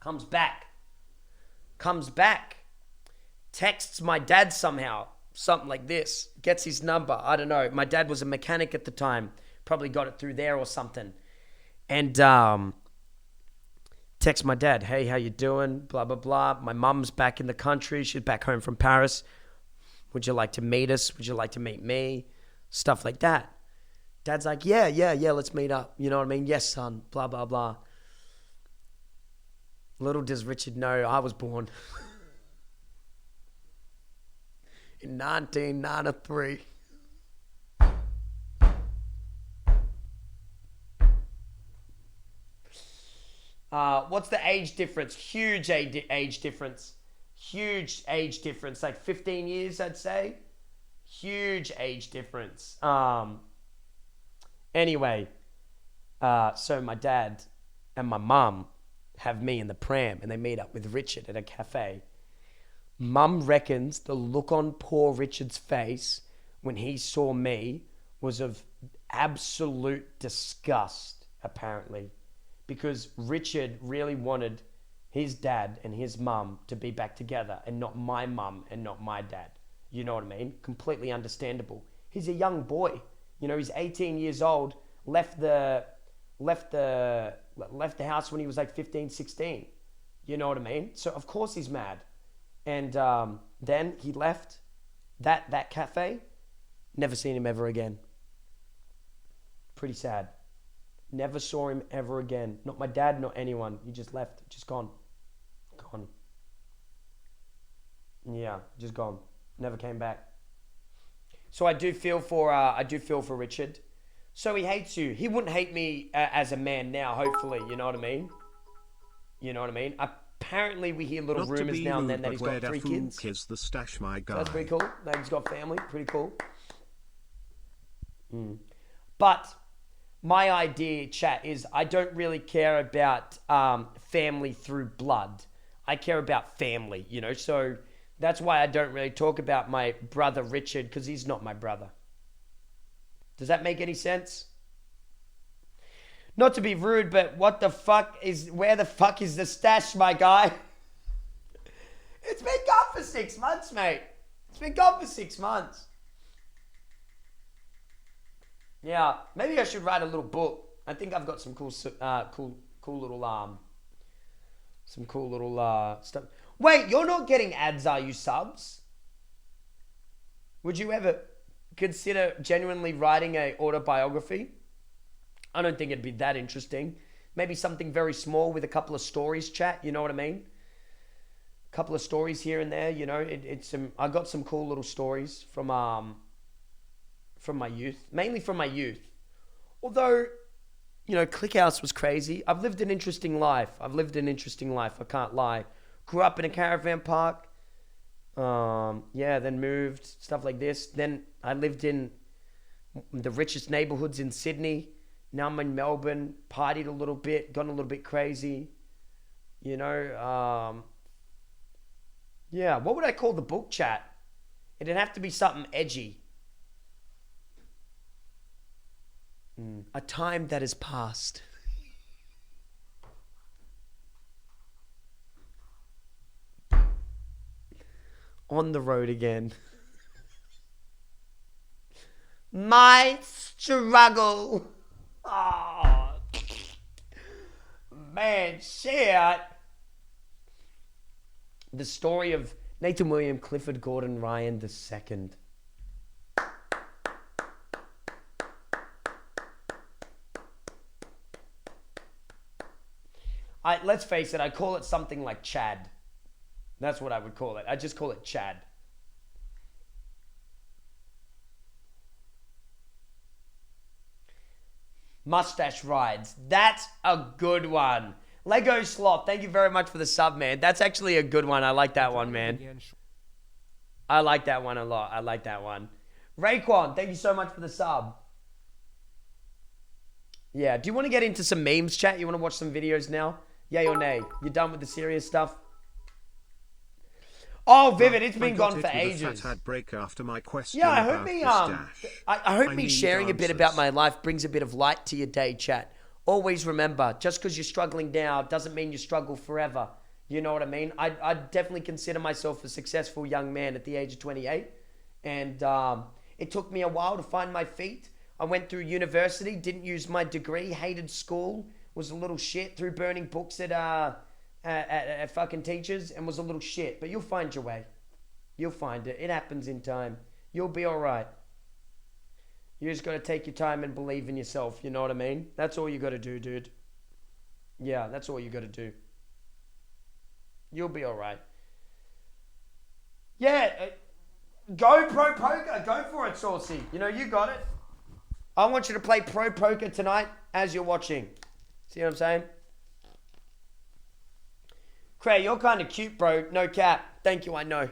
Comes back. Texts my dad somehow. Something like this. Gets his number. I don't know. My dad was a mechanic at the time. Probably got it through there or something. And text my dad. Hey, how you doing? Blah, blah, blah. My mum's back in the country. She's back home from Paris. Would you like to meet us? Would you like to meet me? Stuff like that. Dad's like, yeah, let's meet up. You know what I mean? Yes, son. Blah, blah, blah. Little does Richard know I was born in 1993. What's the age difference? Huge age difference. Huge age difference. Like 15 years, I'd say. Huge age difference. Anyway, so my dad and my mum have me in the pram and they meet up with Richard at a cafe. Mum reckons the look on poor Richard's face when he saw me was of absolute disgust, apparently. Because Richard really wanted his dad and his mum to be back together and not my mum and not my dad. You know what I mean? Completely understandable. He's a young boy. You know, he's 18 years old, left the house when he was like 15, 16. You know what I mean? So of course he's mad. And then he left that cafe. Never seen him ever again. Pretty sad. Never saw him ever again. Not my dad, not anyone. He just left. Just gone. Gone. Yeah, just gone. Never came back. So I do feel for Richard. So he hates you. He wouldn't hate me as a man now, hopefully. You know what I mean? You know what I mean? Apparently we hear little rumors now and then that he's got 3 kids. Is the stash, my guy. So that's pretty cool. That he's got family. Pretty cool. But my idea, chat, is I don't really care about family through blood. I care about family, you know. So that's why I don't really talk about my brother Richard, because he's not my brother. Does that make any sense? Not to be rude, but where the fuck is the stash, my guy? It's been gone for 6 months, mate. It's been gone for 6 months. Yeah, maybe I should write a little book. I think I've got some cool little stuff. Wait, you're not getting ads, are you, subs? Would you ever consider genuinely writing a autobiography? I don't think it'd be that interesting. Maybe something very small with a couple of stories, chat. You know what I mean? A couple of stories here and there. You know, I got some cool little stories from my youth, mainly from my youth. Although, you know, Clickhouse was crazy. I've lived an interesting life. I can't lie. Grew up in a caravan park. Then moved, stuff like this. Then I lived in the richest neighborhoods in Sydney. Now I'm in Melbourne, partied a little bit, gone a little bit crazy. You know, what would I call the book, chat? It'd have to be something edgy. A time that has passed. On the road again. My struggle. Oh. Man, shit. The story of Nathan William, Clifford Gordon Ryan II. Let's face it, I call it something like Chad. That's what I would call it. I just call it Chad. Mustache rides. That's a good one. Lego Sloth, thank you very much for the sub, man. That's actually a good one. I like that one, man. I like that one a lot. I like that one. Raekwon, thank you so much for the sub. Yeah, do you want to get into some memes, chat? You want to watch some videos now? Yay or nay? You done with the serious stuff? Oh, Vivid, it's been gone for ages. Break after my question. Yeah, I hope me sharing a bit about my life brings a bit of light to your day, chat. Always remember, just because you're struggling now doesn't mean you struggle forever. You know what I mean? I definitely consider myself a successful young man at the age of 28. And it took me a while to find my feet. I went through university, didn't use my degree, hated school, was a little shit, through burning books at fucking teachers, and was a little shit. But you'll find your way. You'll find it. It happens in time. You'll be all right. You just got to take your time and believe in yourself. You know what I mean? That's all you got to do, dude. Yeah, that's all you got to do. You'll be all right. Yeah, go pro poker. Go for it, Saucy. You know, you got it. I want you to play pro poker tonight as you're watching. See what I'm saying? Cray, you're kind of cute, bro. No cap. Thank you, I know.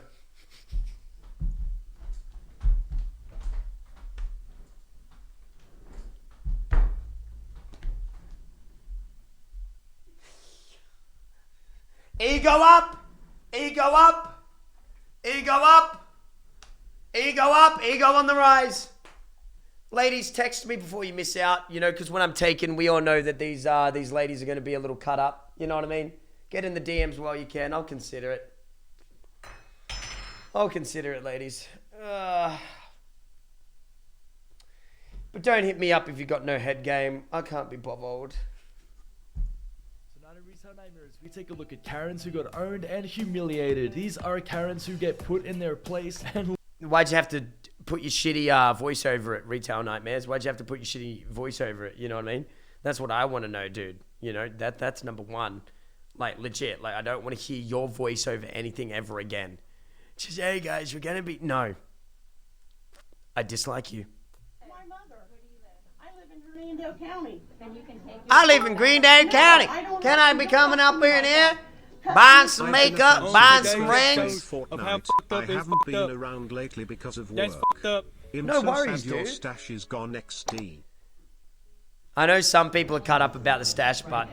Ego up. Ego up. Ego up. Ego up. Ego on the rise. Ladies, text me before you miss out, you know, because when I'm taken, we all know that these ladies are going to be a little cut up. You know what I mean? Get in the DMs while you can. I'll consider it. I'll consider it, ladies. But don't hit me up if you've got no head game. I can't be bothered. Tonight in Retail Nightmares, we take a look at Karens who got owned and humiliated. These are Karens who get put in their place and... Why'd you have to put your shitty voice over it, Retail Nightmares? Why'd you have to put your shitty voice over it? You know what I mean? That's what I want to know, dude. You know, that's number one. Like, legit. Like, I don't want to hear your voice over anything ever again. Just, hey, guys, you're going to be... No. I dislike you. My mother. Where do you live? I live in Greendale County. Then you can take I live in Greendale County. Can I be coming up in here? Buying some makeup, buying some rings. I haven't been around lately because of work. No worries, your dude. stash is gone XD. I know some people are cut up about the stash, but...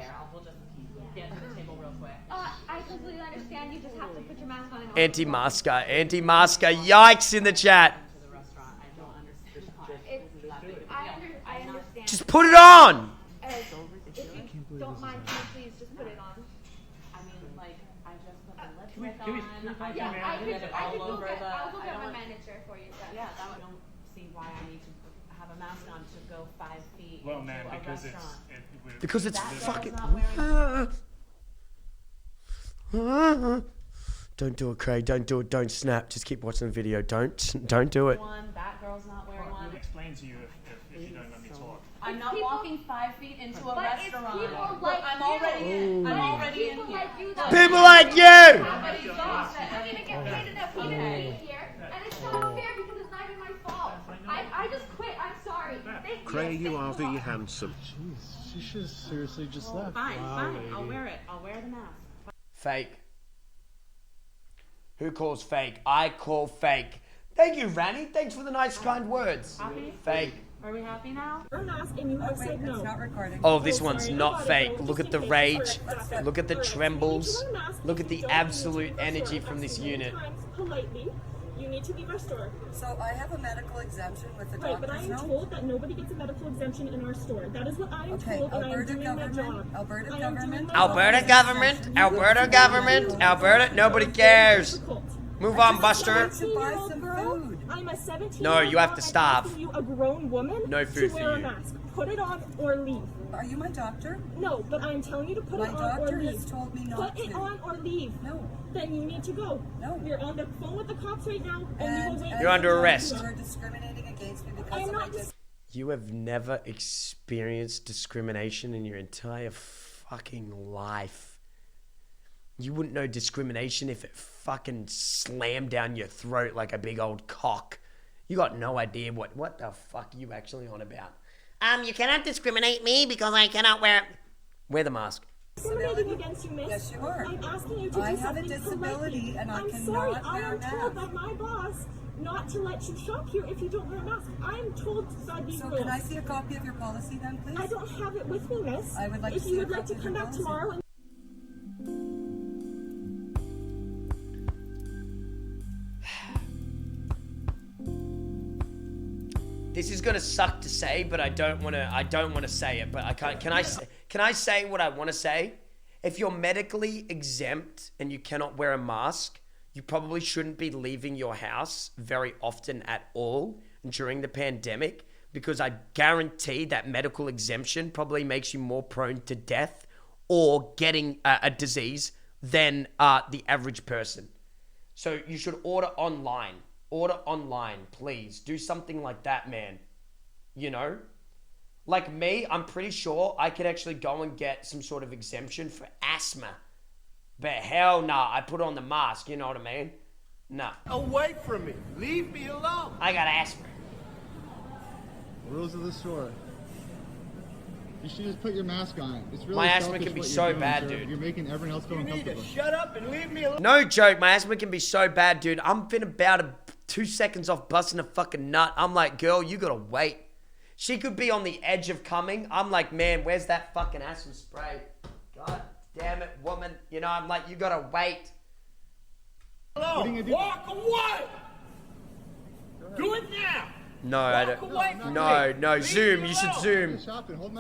I completely understand. You just have to put your mask on. Anti-masker. Anti-masker. Yikes in the chat. I understand. Just put it on. If you don't mind, can you please just put it on? I mean, like, I just put the lipstick on. Yeah, I could go get my manager for you. Yeah, I don't see why I need to have a mask on to go 5 feet Well, into man, a because restaurant. Because it's That fucking... girl's not wearing Don't do it, Craig. Don't do it. Don't snap. Just keep watching the video. Don't do it. one. That girl's not wearing I'll one. explain to you if you don't let me talk. I'm not walking 5 feet into a But if restaurant. people like I'm you, already in. I'm already in people here. like you that People like you! somebody's boss that don't even get paid enough to even be here, and it's not fair because it's not even my fault. I just quit. I'm sorry. Thank Cray, you. you are the handsome. Jeez, she should seriously just left. Fine, fine. lady. I'll wear it. I'll wear the mask. Fake. Who calls fake? I call fake. Thank you, Rani. Thanks for the nice, kind words. Happy? Fake. Are we happy now? Oh, this one's not fake. Look at the rage. Look at the trembles. Look at the absolute energy from this unit. You need to leave our store. So I have a medical exemption with the Right, doctor's but I am note? told that nobody gets a medical exemption in our store. That is what I am Okay, told, and I am Alberta doing my government, job. Alberta I am government. doing my Alberta job. government, Alberta government, Alberta, nobody cares. Move on, Buster. To buy some food. I'm a 17-year-old No, you have to girl. stop. I'm asking you, a grown woman, No food to for wear a you. mask. Put it on or leave. Are you my doctor? No, but I'm telling you to put My it on doctor or leave. has told me not Put it to. on or leave. No. Then you need to go. No. You're on the phone with the cops right now, and you will wait. You're under arrest. You are discriminating against me I because am of my not dis- You have never experienced discrimination in your entire fucking life. You wouldn't know discrimination if it fucking slammed down your throat like a big old cock. You got no idea what the fuck are you actually on about. You cannot discriminate me because I cannot wear the mask. Discriminating against you, miss. Yes, you are. I'm asking you to I do have a something disability correctly. and I I'm cannot sorry, I wear a am told mask. by my boss not to let you shop here if you don't wear a mask. I'm told by these So rules. can I see a copy of your policy then, please? I don't have it with me, miss. I would like if to you see a would like to copy of come your back policy. tomorrow and This is gonna suck to say, but I don't wanna say it. But I can't. Can I say what I want to say? If you're medically exempt and you cannot wear a mask, you probably shouldn't be leaving your house very often at all during the pandemic, because I guarantee that medical exemption probably makes you more prone to death or getting a disease than the average person. So you should order online. Order online, please. Do something like that, man. You know? Like me, I'm pretty sure I could actually go and get some sort of exemption for asthma. But hell nah, I put on the mask, you know what I mean? Nah. Away from me. Leave me alone. I got asthma. Rules of the store. You should just put your mask on. It's really My asthma selfish can be what so you're doing, bad, sir. dude. You're making everyone else feel uncomfortable. Shut up and leave me alone. No joke, my asthma can be so bad, dude. I'm been about 2 seconds off busting a fucking nut. I'm like, girl, you gotta wait. She could be on the edge of coming. I'm like, man, where's that fucking asthma spray? God damn it, woman. You know, I'm like, you gotta wait. What are you gonna do? Walk away. Do it now. No, I don't. No, Zoom. You should Zoom.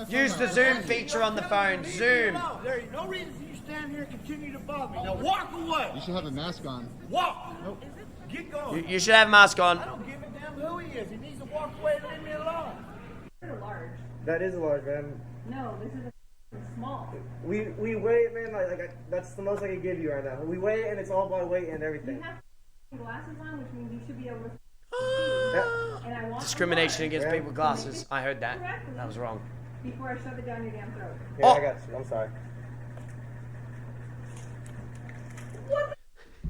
Use the Zoom feature on the phone. Zoom. There ain't no reason for you to stand here and continue to bother me. Now walk away. You should have a mask on. Walk. Nope. Get going. You should have a mask on. I don't give a damn who he is. He needs to walk away and leave me alone. That is a large, man. No, this is small. We weigh it, man. That's the most I can give you right now. We weigh it, and it's all by weight and everything. You have glasses on, which means you should be able to see. And I want Discrimination against people with glasses. I heard that. That was wrong. before I shove it down your damn throat. Yeah, I got you. I'm sorry. What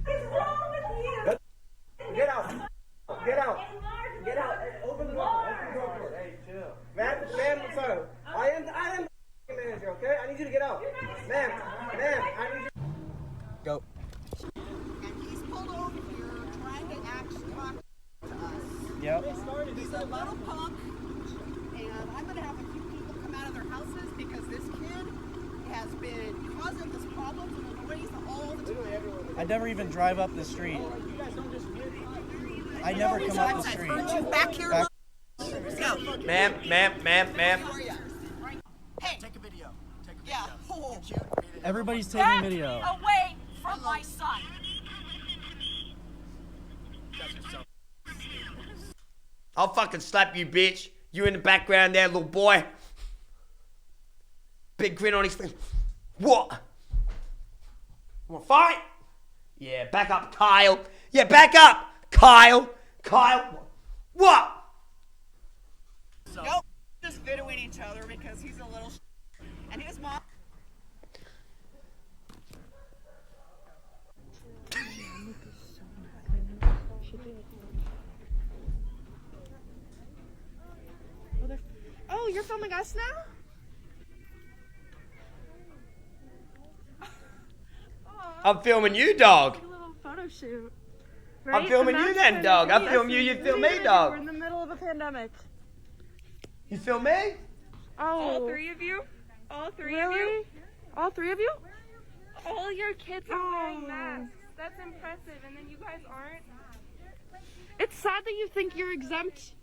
is wrong with you? Get out. Get out. Get out. Open the door. Open the door. Hey, chill. Ma'am, I'm sorry. I am the manager, okay? I need you to get out. Ma'am, I need you. Go. And he's pulled over here trying to talk to us. Yep. He's a little punk, and I'm going to have a few people come out of their houses because this kid has been causing this problem and noise all the time. I never even drive up the street. I never come up the street. I've heard you back here. Go. Ma'am. Hey. Take a video. Take a video. Yeah. Oh. Everybody's taking video. Away from my son. I'll fucking slap you, bitch. You in the background there, little boy. Big grin on his face. What? Wanna fight? Yeah, back up, Kyle. Yeah, back up, Kyle. Kyle. What? Nope. Just videoing each other because he's a little and his mom. Oh, you're filming us now? I'm filming you, dog. A little photo shoot. I'm filming you then, dog. I film you, you film me, dog. We're in the middle of a pandemic. You film me? Oh. All three of you? All three of you? All three of you? All your kids are wearing masks. That's impressive, and then you guys aren't? It's sad that you think you're exempt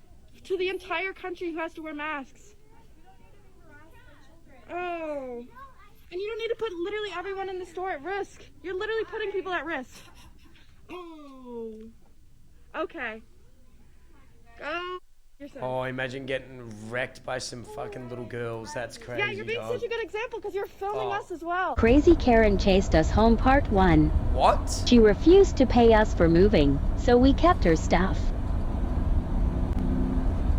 to the entire country who has to wear masks. Oh. And you don't need to put literally everyone in the store at risk. You're literally putting people at risk. Oh. Okay. Go. Oh, imagine getting wrecked by some fucking little girls. That's crazy. Yeah, you're being such a good example because you're filming us as well. Crazy Karen chased us home part 1. What? She refused to pay us for moving, so we kept her stuff.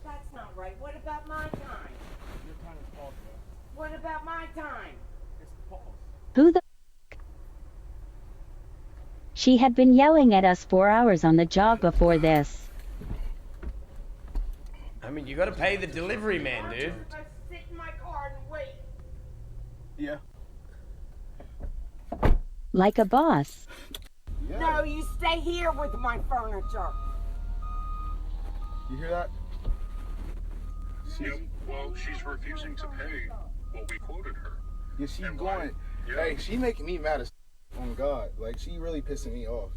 That's not right. What about my time? Your time is paused, bro. What about my time? It's paused. Who the f***? She had been yelling at us 4 hours on the job before this. I mean, you gotta pay the delivery man, dude. I sit in my car and wait. Yeah. Like a boss. Yeah. No, you stay here with my furniture. You hear that? Yep. Well, she's refusing to pay what we quoted her. Yeah, she's And going. yeah. Hey, she making me mad as on God. Like, she really pissing me off.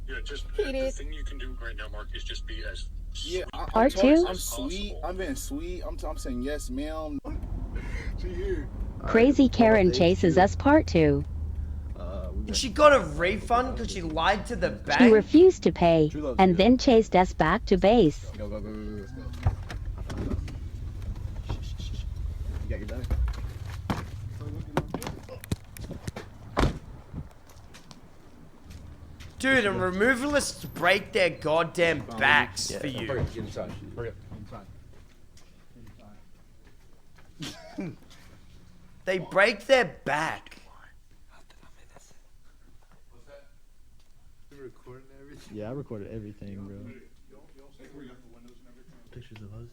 Yeah, just the thing you can do right now, Mark, is just be as Yeah, R2? I'm sweet. I'm being sweet. I'm saying yes, ma'am. She here. Crazy Karen chases us part 2. And she got a refund because she lied to the bank? She refused to pay, and then chased us back to base. Go, go, go, go, go, let's go. You got your bag? Dude, and removalists break their goddamn backs for you. Hurry up, get inside. Hurry up, inside. They break their back. Yeah, I recorded everything, bro. Pictures of us.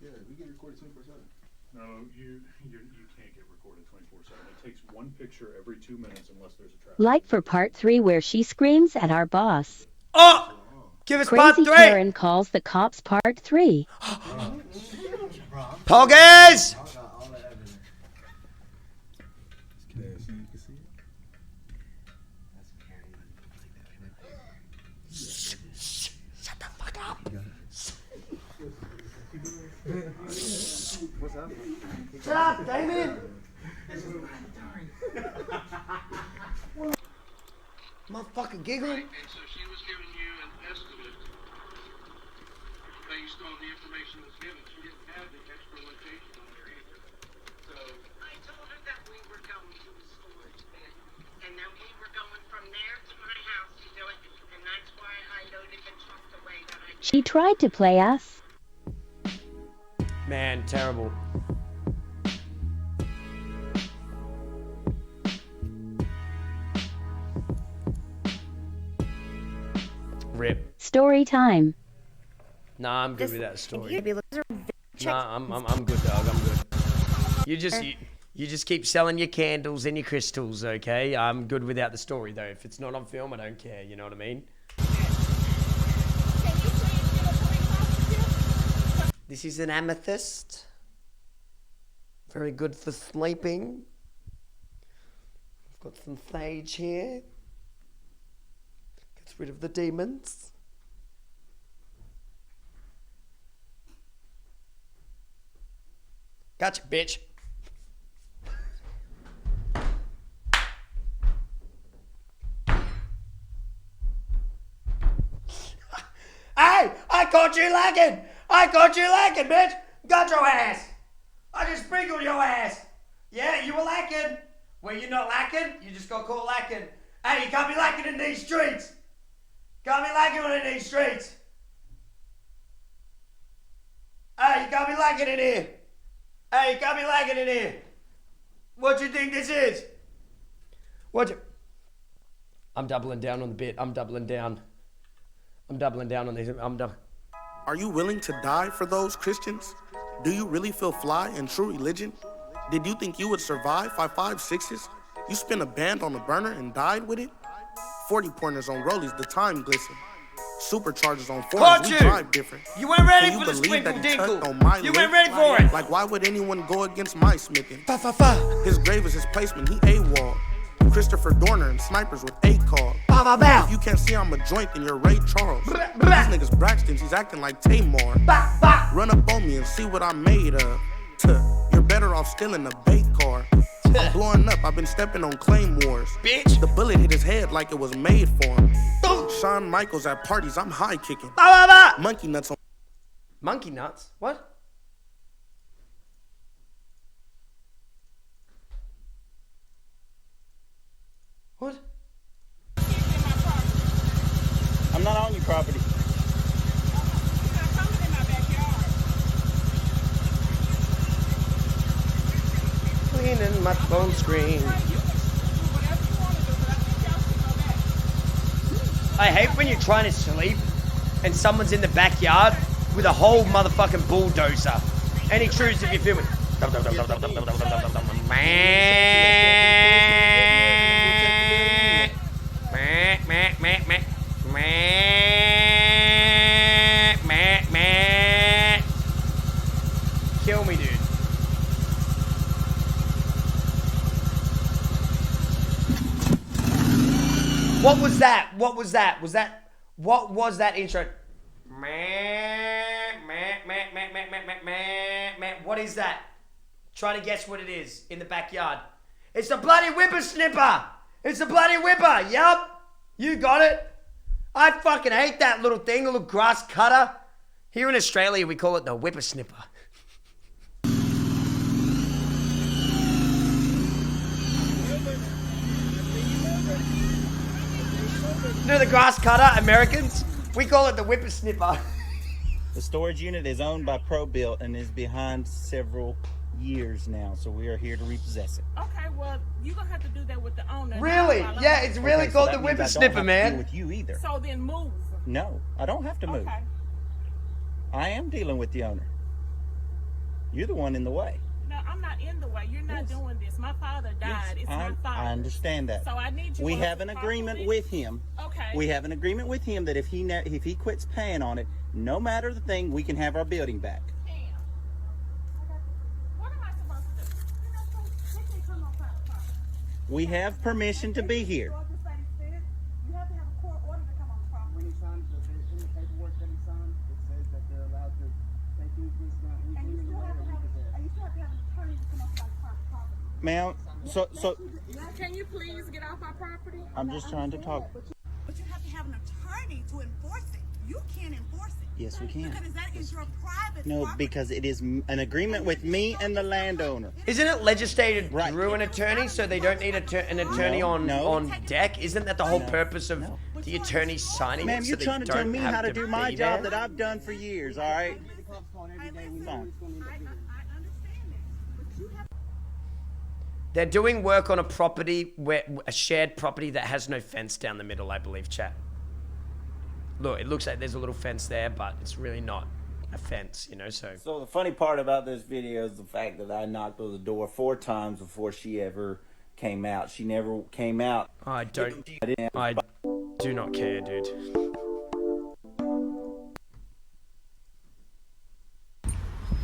Yeah, we get recorded 24/7. No, you can't get recorded 24/7. It takes one picture every 2 minutes unless there's a traffic. Like for part 3 where she screams at our boss. Oh! Give us part 3! Crazy Karen calls the cops part 3. Poggers! Shut the fuck up! What's up? Shut up, Damien! Motherfucker giggling. And so she was giving you an estimate based on the information that was given. She didn't have the extra location on her either. So I told her that we were going to a storage bin, and then we were going from there to my house to do it, and that's why I loaded the truck the way that I did. She tried to play us. Man, terrible. Rip. Story time. Nah, I'm good with that story. Nah, I'm good, dog. I'm good. You just keep selling your candles and your crystals, okay? I'm good without the story though. If it's not on film, I don't care. You know what I mean? This is an amethyst. Very good for sleeping. I've got some sage here. Gets rid of the demons. Gotcha, bitch. Hey, I caught you lacking. I caught you lacking, bitch. Got your ass. I just sprinkled your ass. Yeah, you were lacking. Well, you're not lacking. You just got caught lacking. Hey, you can't be lacking in these streets. Can't be lacking in these streets. Hey, you can't be lacking in here. Hey, you can't be lacking in here. What you think this is? What you... I'm doubling down on the bit. I'm doubling down. I'm doubling down on these. Are you willing to die for those Christians? Do you really feel fly in true religion? Did you think you would survive 5.56s? You spin a band on a burner and died with it? 40 pointers on rollies, the time glisten. Superchargers on fours, we drive different. You weren't ready Can for the believe that sprinkle he dinkle. tucked on my You lip? weren't ready for it. Like, why would anyone go against my smithing? His grave is his placement, he AWOL. Christopher Dorner and snipers with 8 calls. If you can't see I'm a joint, then you're Ray Charles. These niggas Braxton's, he's acting like Tamar. Run up on me and see what I'm made of. You're better off stealing a bait car. I'm blowing up, I've been stepping on claymores. Bitch. The bullet hit his head like it was made for him. Shawn Michaels at parties, I'm high kicking. Monkey nuts on. Monkey nuts? What? What? I'm not on your property. Cleaning my phone screen. I hate when you're trying to sleep and someone's in the backyard with a whole motherfucking bulldozer. Any truths if you feel me? Kill me, dude. What was that? What was that? What was that intro? What is that? Try to guess what it is in the backyard. It's the bloody whippersnipper. It's the bloody whipper. Yup. You got it. I fucking hate that little thing, a little grass cutter. Here in Australia, we call it the whippersnipper. No, the grass cutter, Americans, we call it the whippersnipper. The storage unit is owned by ProBuilt and is behind several years now, so we are here to repossess it. Okay, well, you're going to have to do that with the owner. Really? Yeah, it's really called the whippersnipper, man. With you either. So then move. No, I don't have to move. Okay. I am dealing with the owner. You're the one in the way. No, I'm not in the way. You're not doing this. My father died. It's my father. I understand that. So I need you. We have an agreement with him. Okay. We have an agreement with him that if he quits paying on it, no matter the thing, we can have our building back. Damn. What am I supposed to do? We have permission to be here. You have to have a court order to come on the property. When he signs in the paperwork that he signed, it says that they're allowed to take these down. And you still have to have an attorney to come up on the property. Ma'am, so Can you please get off my property? I'm just trying to talk. But you have to have an attorney to enforce it. You can't enforce it. Yes, we can. Because that is your private No, property. because it is an agreement with me and the landowner. Isn't it legislated through an attorney, so they don't need an attorney on deck? Isn't that the whole purpose of the attorney signing Ma'am, it? you're So trying they to tell don't me have how to do my be job there? that I've done for years, all right? They're doing work on a property, a shared property that has no fence down the middle, I believe, chat. Look, it looks like there's a little fence there, but it's really not a fence, you know, so. So the funny part about this video is the fact that I knocked on the door 4 times before she ever came out. She never came out. I do not care, dude.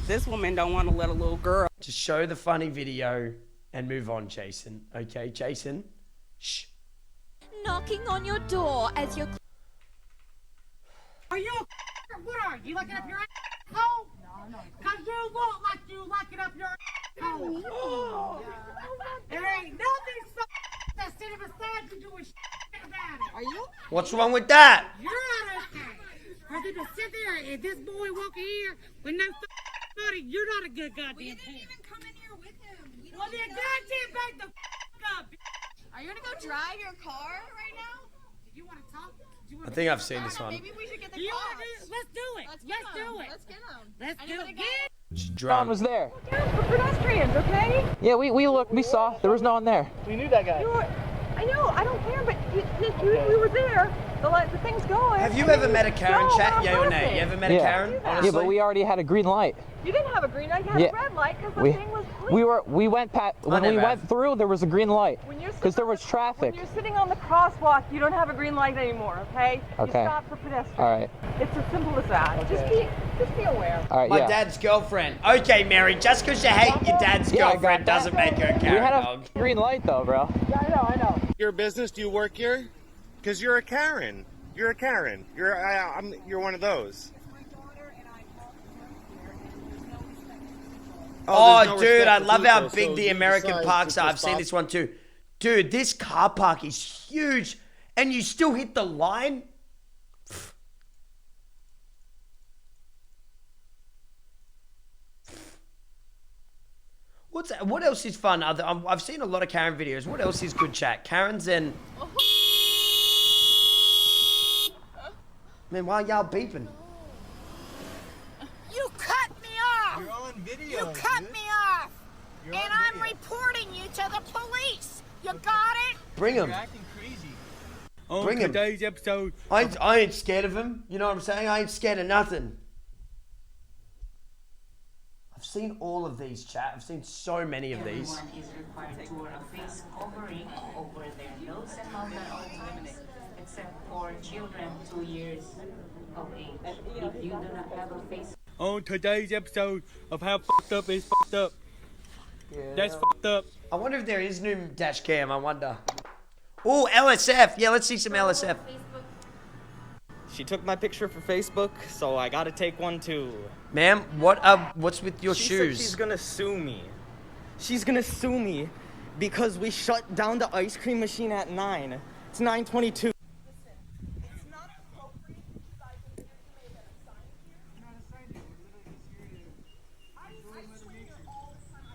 This woman don't want to let a little girl. Just show the funny video and move on, Jason. Okay, Jason? Shh. Knocking on your door as you're... Are you what are you looking up your asshole? No. Cause you look like you looking up your asshole. Oh. There ain't nothing so that's sitting beside you doing shit about it. Are you? What's wrong with that? You're out of here. Cause if you sit there and this boy walk in here with no money, you're not a good goddamn We didn't even come in here with him. Well, then goddamn back the up. Are you gonna go drive your car right now? You want to talk? I think I've seen this one. Maybe we should get the You car. wanna do? Let's do it. Let's do it. Let's get him. Let's do Anybody it. got Get John was there. For pedestrians, okay? Yeah, we looked, we saw. There was no one there. We knew that guy. I know, I don't care, but we were there. The thing's going. Have you ever met a Karen, chat? Yeah or nay? You ever met a Karen? Honestly? Yeah, but we already had a green light. You didn't have a green light. You had a red light because the thing was. We went when we went through. There was a green light because there was traffic. When you're sitting on the crosswalk, you don't have a green light anymore. Okay. Okay. You stop for pedestrians. All right. It's as simple as that. Okay. Just be aware. All right. My dad's girlfriend. Okay, Mary. Just because you hate your dad's girlfriend doesn't make her a Karen. We had a dog. green light though, bro. Yeah, I know. Your business? Do you work here? Because you're a Karen. You're a Karen. You're one of those. Oh, dude, I love how big the American parks are. I've seen this one too. Dude, this car park is huge, and you still hit the line? What's that? What else is fun? I've seen a lot of Karen videos. What else is good, chat? Karens and... Man, why are y'all beeping? You cut me off! You're on video. You cut me off! And I'm reporting you to the police! You got it? Bring him. You're acting crazy. Bring him. Today's episode. I ain't scared of him. You know what I'm saying? I ain't scared of nothing. I've seen all of these, chat. I've seen so many of these. Everyone is required to wear a face covering over their nose and mouth at all times, except for children 2 years of age. If you do not have a face... On today's episode of How Fucked Up is Fucked Up. Yeah. That's fucked up. I wonder if there is new dash cam. I wonder. Oh, LSF. Yeah, let's see some LSF. She took my picture for Facebook, so I gotta take one too. Ma'am, what's with your shoes? Said she's gonna sue me. She's gonna sue me because we shut down the ice cream machine at 9. It's 9:22.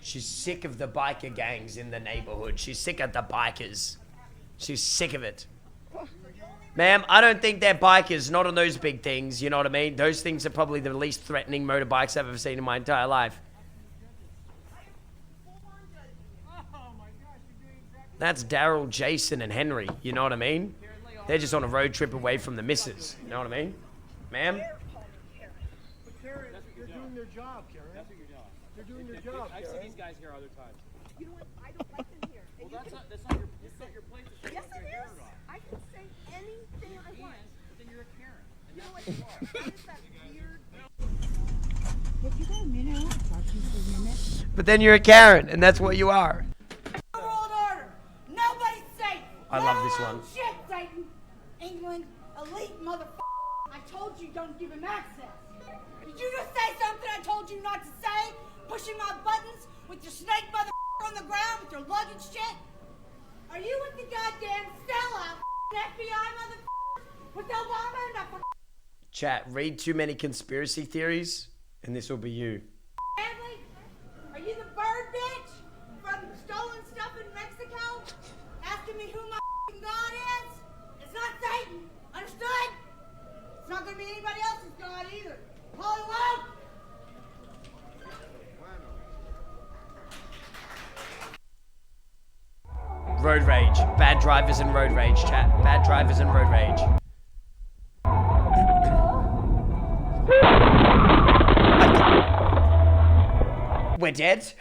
She's sick of the biker gangs in the neighborhood. She's sick of the bikers. She's sick of it. Ma'am, I don't think they're bikers, not on those big things, you know what I mean? Those things are probably the least threatening motorbikes I've ever seen in my entire life. That's Daryl, Jason, and Henry, you know what I mean? They're just on a road trip away from the missus, you know what I mean? Ma'am? Karen, they're doing their job, Karen. That's your job. They're doing their job, I've seen these guys here other times. You know what? I don't like them here. Well, that's not your place to Yes, it is. I can say anything I want. Then you're a Karen. You know what? That is that weird. If you got a minute, I'll talk to you for a minute. But then you're a Karen, and that's what you are. World order! Nobody's safe! I love this one. Shit, Satan! England, elite motherfucker! I told you don't give him access! Did you just say something I told you not to say? Pushing my buttons with your snake motherfucker on the ground with your luggage shit? Are you with the goddamn Stella, FBI motherfucker? With Obama and that Chat, read too many conspiracy theories, and this will be you. family? Are you the bird bitch from stolen stuff in Mexico? Asking me who my God is? It's not Satan. Understood? It's not gonna be anybody else's God either. Hollywood! Road rage. Bad drivers and road rage, chat. Bad drivers and road rage. We're dead?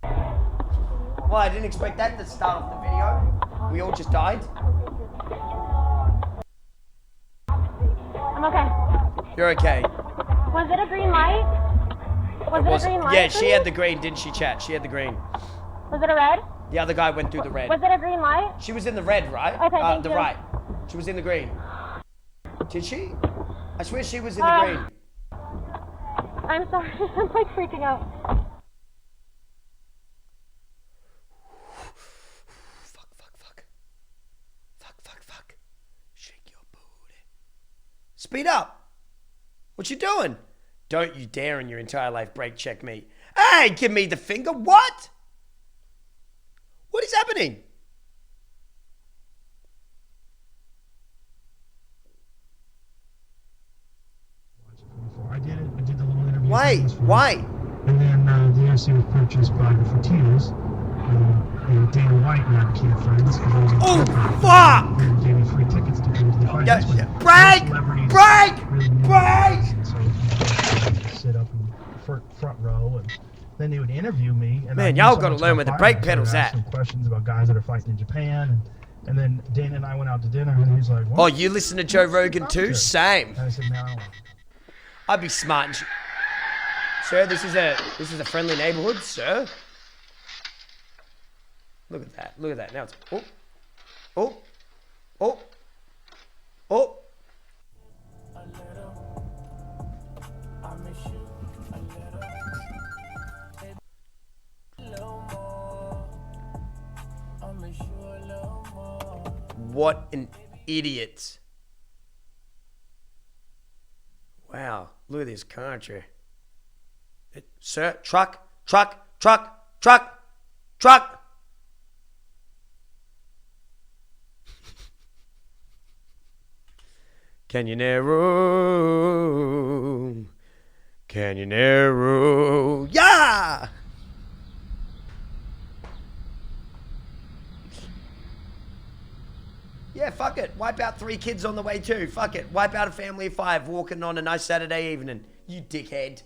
Well, I didn't expect that to start off the video. We all just died. I'm okay. You're okay. Was it a green light? Was it a green light? Yeah, she had the green, didn't she, chat? She had the green. Was it a red? The other guy went through the red. Was it a green light? She was in the red, right? Okay, thank the you. right. She was in the green. Did she? I swear she was in the green. I'm sorry. I'm like freaking out. Fuck. Shake your booty. Speed up. What you doing? Don't you dare in your entire life brake check me. Hey, give me the finger. What? What is happening? I did it. I did the little interview. Why? And then the RC was purchased by the Fatitas. Dana White and I became friends. Oh, fuck! He gave me free tickets to come to the fight. Yeah, That's when break! celebrities Break! really knew Break! and so you sit up in the front row, and then they would interview me. And Man, I y'all knew so gotta much learn about where the fighting, brake I pedal's started asking at. questions about guys that are fighting in Japan, and then Dana and I went out to dinner, and he's like, Oh, you listen to Joe Rogan too? Same. And I said, no. I'd be smart and sir, this is a friendly neighborhood, sir. Look at that. Look at that. Now it's oh. What an idiot. Wow, look at this country. Sir, truck. Canyon-Arrow. Yeah! Yeah, fuck it. Wipe out 3 kids on the way too. Fuck it. Wipe out a family of 5 walking on a nice Saturday evening. You dickhead.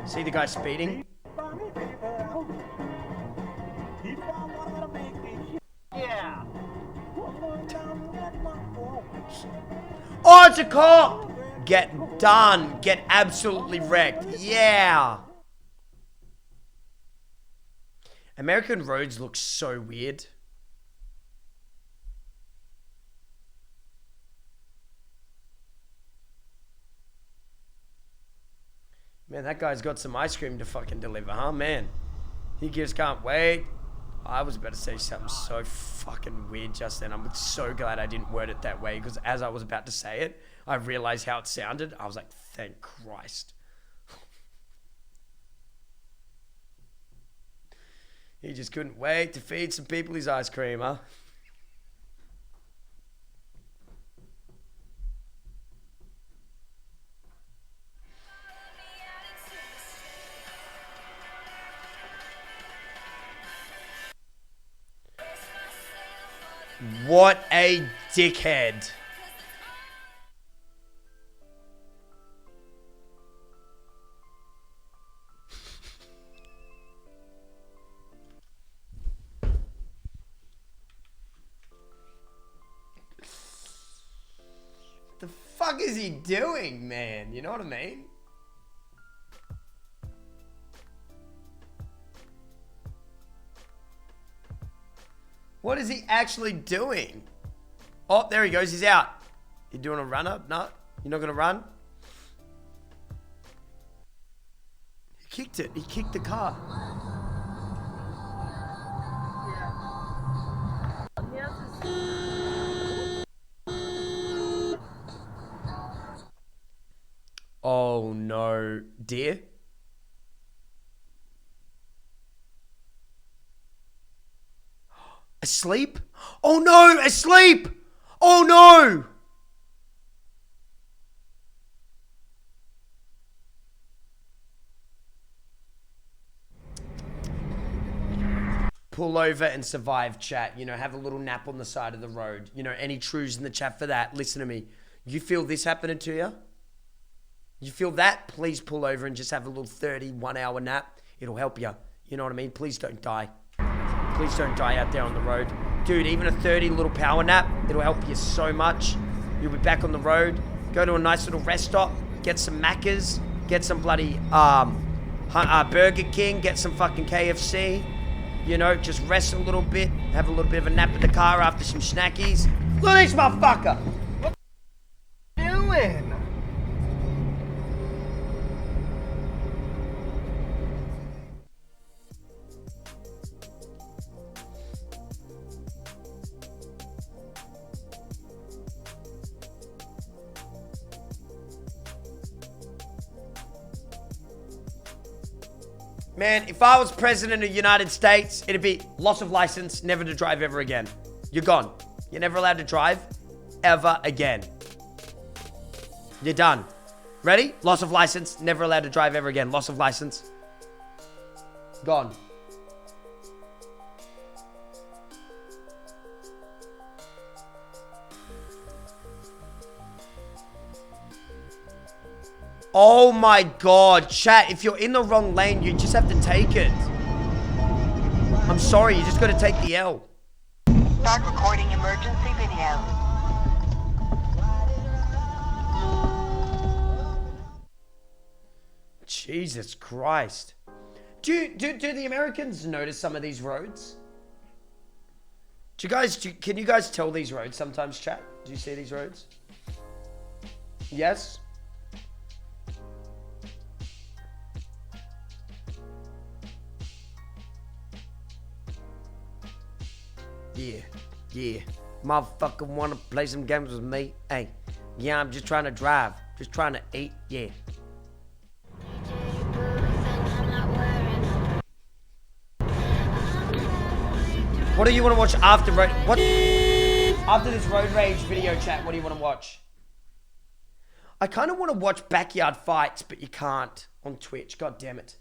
See the guy speeding? Yeah. Oh, it's a cop! Get done. Get absolutely wrecked. Yeah. American roads look so weird. Man, that guy's got some ice cream to fucking deliver, huh, man? He just can't wait. I was about to say something so fucking weird just then. I'm so glad I didn't word it that way, because as I was about to say it, I realized how it sounded. I was like, thank Christ. He just couldn't wait to feed some people his ice cream, huh? What a dickhead. The fuck is he doing, man? You know what I mean? What is he actually doing? Oh, there he goes. He's out. You doing a run-up? No? You're not going to run? He kicked it. He kicked the car. Oh, no. Dear? Asleep? Oh no, asleep! Oh no! Pull over and survive, chat. You know, have a little nap on the side of the road. You know, any trues in the chat for that? Listen to me. You feel this happening to you? You feel that? Please pull over and just have a little 31-hour nap. It'll help you. You know what I mean? Please don't die. Please don't die out there on the road. Dude, even a 30 little power nap, it'll help you so much. You'll be back on the road. Go to a nice little rest stop. Get some Maccas. Get some bloody Burger King. Get some fucking KFC. You know, just rest a little bit. Have a little bit of a nap in the car after some snackies. Look at this motherfucker! What are you doing? Man, if I was president of the United States, it'd be loss of license, never to drive ever again. You're gone. You're never allowed to drive ever again. You're done. Ready? Loss of license, never allowed to drive ever again. Loss of license. Gone. Oh my god, chat, if you're in the wrong lane, you just have to take it. I'm sorry, you just gotta take the L. Start recording emergency video. Jesus Christ. Do the Americans notice some of these roads? Can you guys tell these roads sometimes, chat? Do you see these roads? Yes? Yeah. Motherfucker wanna play some games with me? Hey, yeah, I'm just trying to drive. Just trying to eat, yeah. What do you want to watch after after this road rage video, chat? What do you want to watch? I kind of want to watch backyard fights, but you can't on Twitch. God damn it.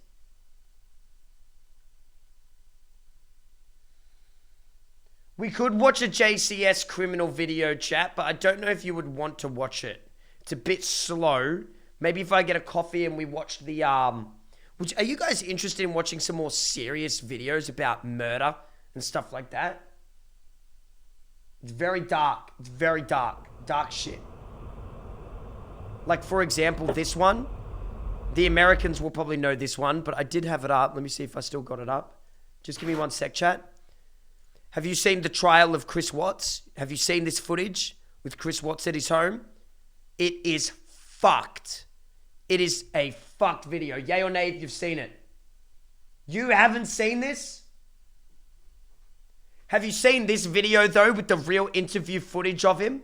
We could watch a JCS criminal video, chat, but I don't know if you would want to watch it. It's a bit slow. Maybe if I get a coffee and we watch the, are you guys interested in watching some more serious videos about murder and stuff like that? It's very dark. It's very dark. Dark shit. Like, for example, this one. The Americans will probably know this one, but I did have it up. Let me see if I still got it up. Just give me one sec, chat. Have you seen the trial of Chris Watts? Have you seen this footage with Chris Watts at his home? It is fucked. It is a fucked video. Yay or nay if you've seen it. You haven't seen this? Have you seen this video, though, with the real interview footage of him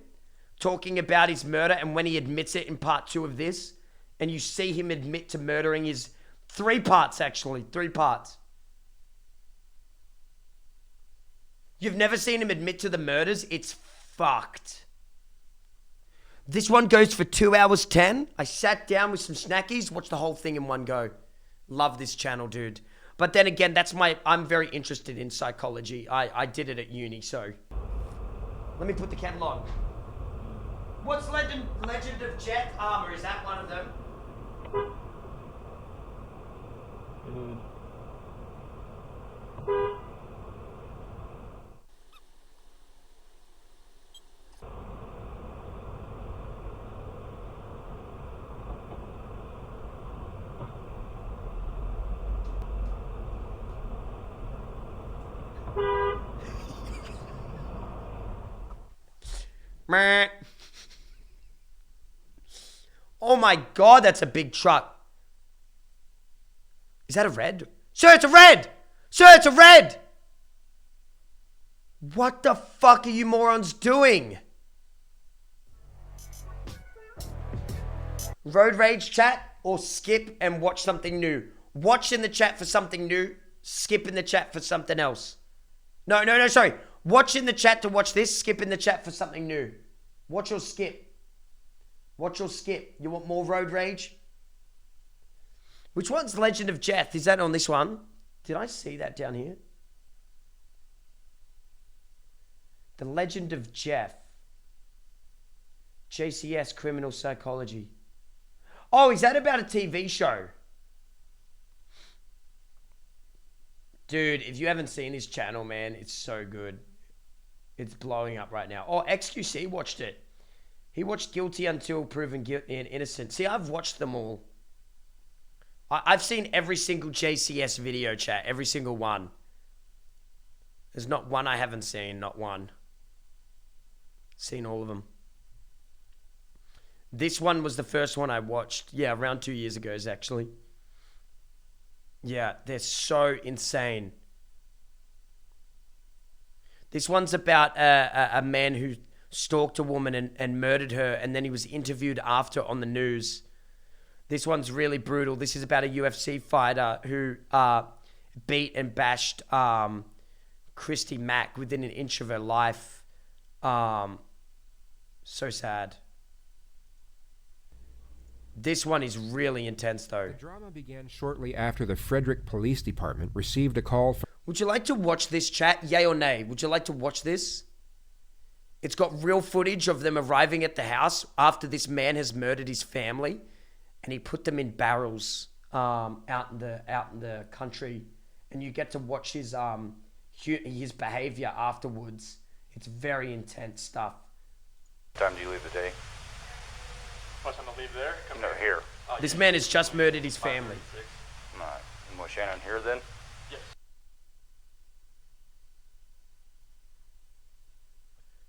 talking about his murder and when he admits it in part 2 of this? And you see him admit to murdering his... 3 parts, actually. 3 parts. You've never seen him admit to the murders? It's fucked. This one goes for 2 hours 10. I sat down with some snackies, watched the whole thing in one go. Love this channel, dude. But then again, I'm very interested in psychology. I did it at uni, so. Let me put the kettle on. What's Legend of Jet Armor? Is that one of them? Oh my god, that's a big truck. Is that a red? Sir, it's a red! Sir, it's a red! What the fuck are you morons doing? Road rage chat or skip and watch something new? Watch in the chat for something new, skip in the chat for something else. No, sorry. Watch in the chat to watch this, skip in the chat for something new. Watch or skip. Watch or skip. You want more road rage? Which one's Legend of Jeff? Is that on this one? Did I see that down here? The Legend of Jeff. JCS Criminal Psychology. Oh, is that about a TV show? Dude, if you haven't seen his channel, man, it's so good. It's blowing up right now. Oh, XQC watched it. He watched Guilty Until Proven Guilty and Innocent. See, I've watched them all. I've seen every single JCS video, chat. Every single one. There's not one I haven't seen. Not one. Seen all of them. This one was the first one I watched. Yeah, around 2 years ago, actually. Yeah, they're so insane. This one's about a man who stalked a woman and murdered her, and then he was interviewed after on the news. This one's really brutal. This is about a UFC fighter who beat and bashed Christy Mack within an inch of her life. So sad. This one is really intense, though. The drama began shortly after the Frederick Police Department received a call from... Would you like to watch this, chat? Yay or nay? Would you like to watch this? It's got real footage of them arriving at the house after this man has murdered his family, and he put them in barrels out in the country, and you get to watch his behavior afterwards. It's very intense stuff. What time do you leave the day? What time to leave there? Come No, here. This man has just murdered his family. All right. And was Shannon here then? Yes.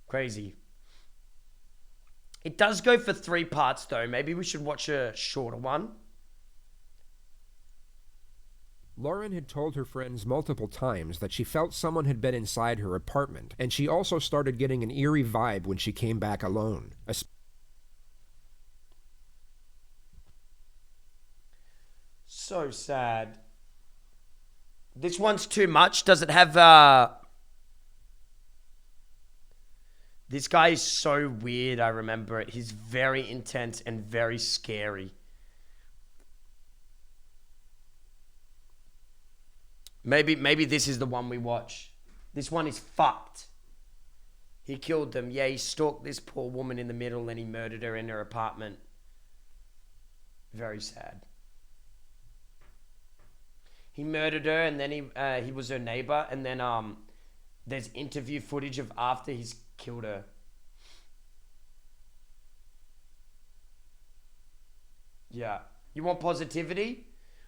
Crazy. It does go for 3 parts, though. Maybe we should watch a shorter one. Lauren had told her friends multiple times that she felt someone had been inside her apartment, and she also started getting an eerie vibe when she came back alone. So sad. This one's too much. Does it have... This guy is so weird, I remember it. He's very intense and very scary. Maybe this is the one we watch. This one is fucked. He killed them. Yeah, he stalked this poor woman in the middle and he murdered her in her apartment. Very sad. He murdered her and then he was her neighbor, and then there's interview footage of after he's killed her. Yeah. You want positivity?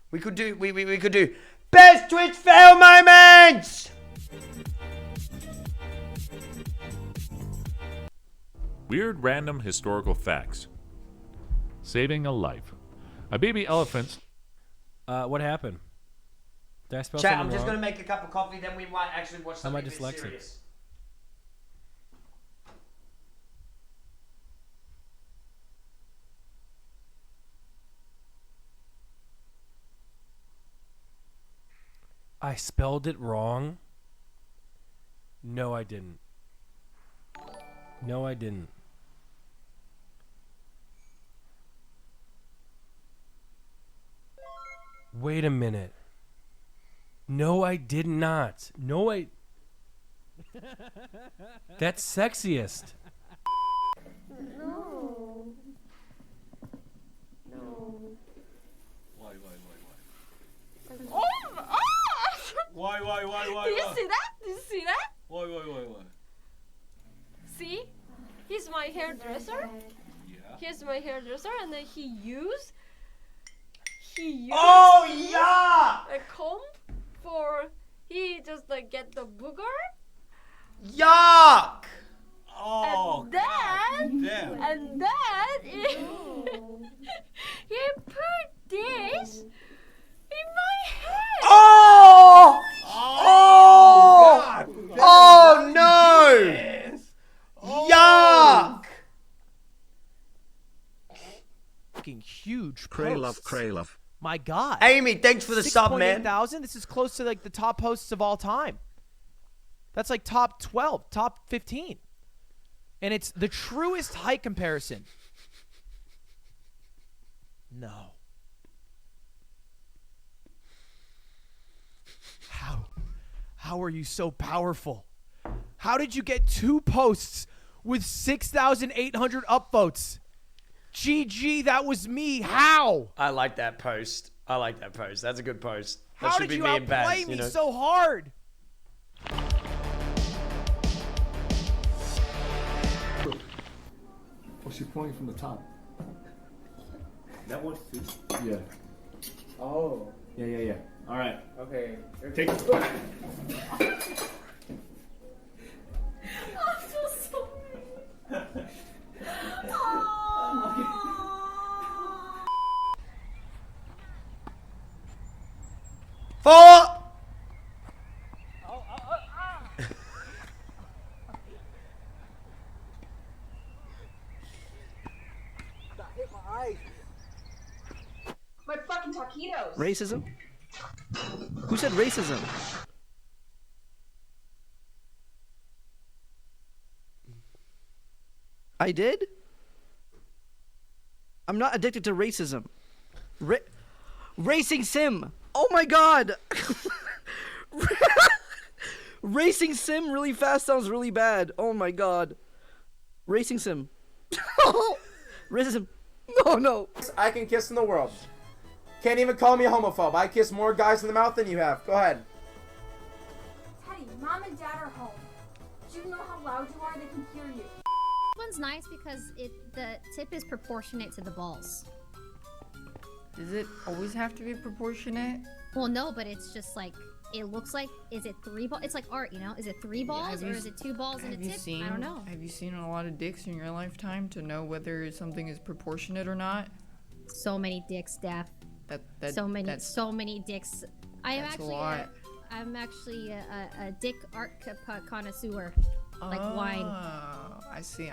We could do we could do best Twitch fail moments! Weird random historical facts. Saving a life. A baby elephant. What happened? Did I spell Chat, something I'm just wrong? going to make a cup of coffee, then we might actually watch How am I something a bit dyslexic? serious. I spelled it wrong? No, I didn't. No, I didn't. Wait a minute. No, I did not. No, I... That's sexiest. No. No. Why? Oh my gosh! Why? Did you see that? Did you see that? Why? See? He's my hairdresser. Yeah. He's my hairdresser, and then he used Oh, yeah! a comb for he just like get the booger. Yuck! Oh, and then damn. and then he put this in my head. Oh! God. Oh no! Yes. Yuck! Fucking huge Cray posts. love. My God. Amy, thanks for the sub, man. 6,800? This is close to like the top posts of all time. That's like top 12, top 15. And it's the truest height comparison. No. How are you so powerful? How did you get 2 posts with 6,800 upvotes? GG, that was me. How? I like that post. That's a good post. That How should did be you me and Baz, outplay me you know? so hard? She's pointing from the top. That one's too. Yeah. Oh. Yeah. All right. Okay. Take. I'm so sorry. Four. My fucking taquitos. Racism? Who said racism? I did? I'm not addicted to racism. Racing sim! Oh my god! Racing sim really fast sounds really bad. Oh my god. Racing sim. Racism. No. I can kiss in the world. Can't even call me a homophobe. I kiss more guys in the mouth than you have. Go ahead. Teddy, Mom and Dad are home. Do you know how loud you are? They can hear you. This one's nice because the tip is proportionate to the balls. Does it always have to be proportionate? Well, no, but it's just like, it looks like, is it 3 balls? It's like art, you know? Is it 3 balls or is it 2 balls and a tip? I don't know. Have you seen a lot of dicks in your lifetime to know whether something is proportionate or not? So many dicks, Steph. So many dicks. I'm actually a dick art connoisseur, like wine. I see.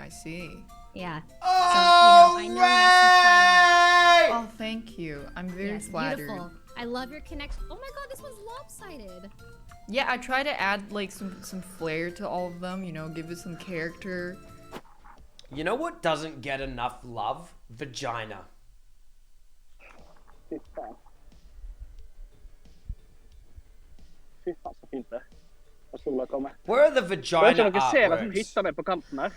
Yeah. Oh, so, I know I Oh, thank you. I'm very flattered. Beautiful. I love your connection. Oh my god, this one's lopsided. Yeah, I try to add like some flair to all of them. You know, give it some character. You know what doesn't get enough love? Vagina. Fy fan så fint det. Når sola kommer. Where are the vagina artworks? På kanten her.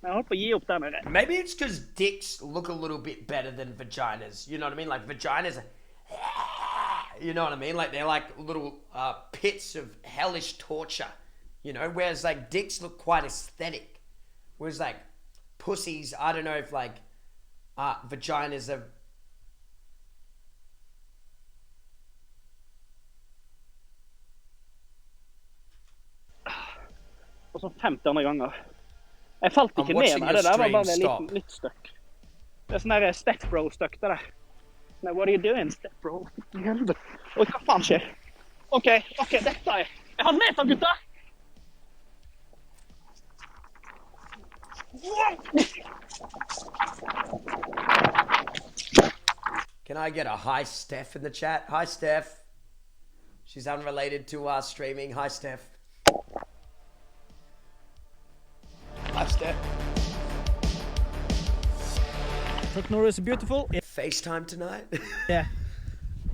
Men jeg holdt på å gi opp der nede. Maybe it's because dicks look a little bit better than vaginas. You know what I mean? Like vaginas, you know what I mean? Like they're like little pits of hellish torture. You know, whereas like dicks look quite aesthetic. Whereas like pussies, I don't know if like vaginas are. Og så 50 andre ganger. Jeg falt ikke ned der, det der var bare litt støkk. Det er sånn der step bro støkk det der. Nei, what are you doing, step bro? Oi, hva faen skjer? Ok, dette er... Jeg har med seg, gutta! Can I get a hi Steph in the chat? Hi Steph. She's unrelated to streaming. Hi Steph. Hi Steph. Technor is beautiful. FaceTime tonight? Yeah.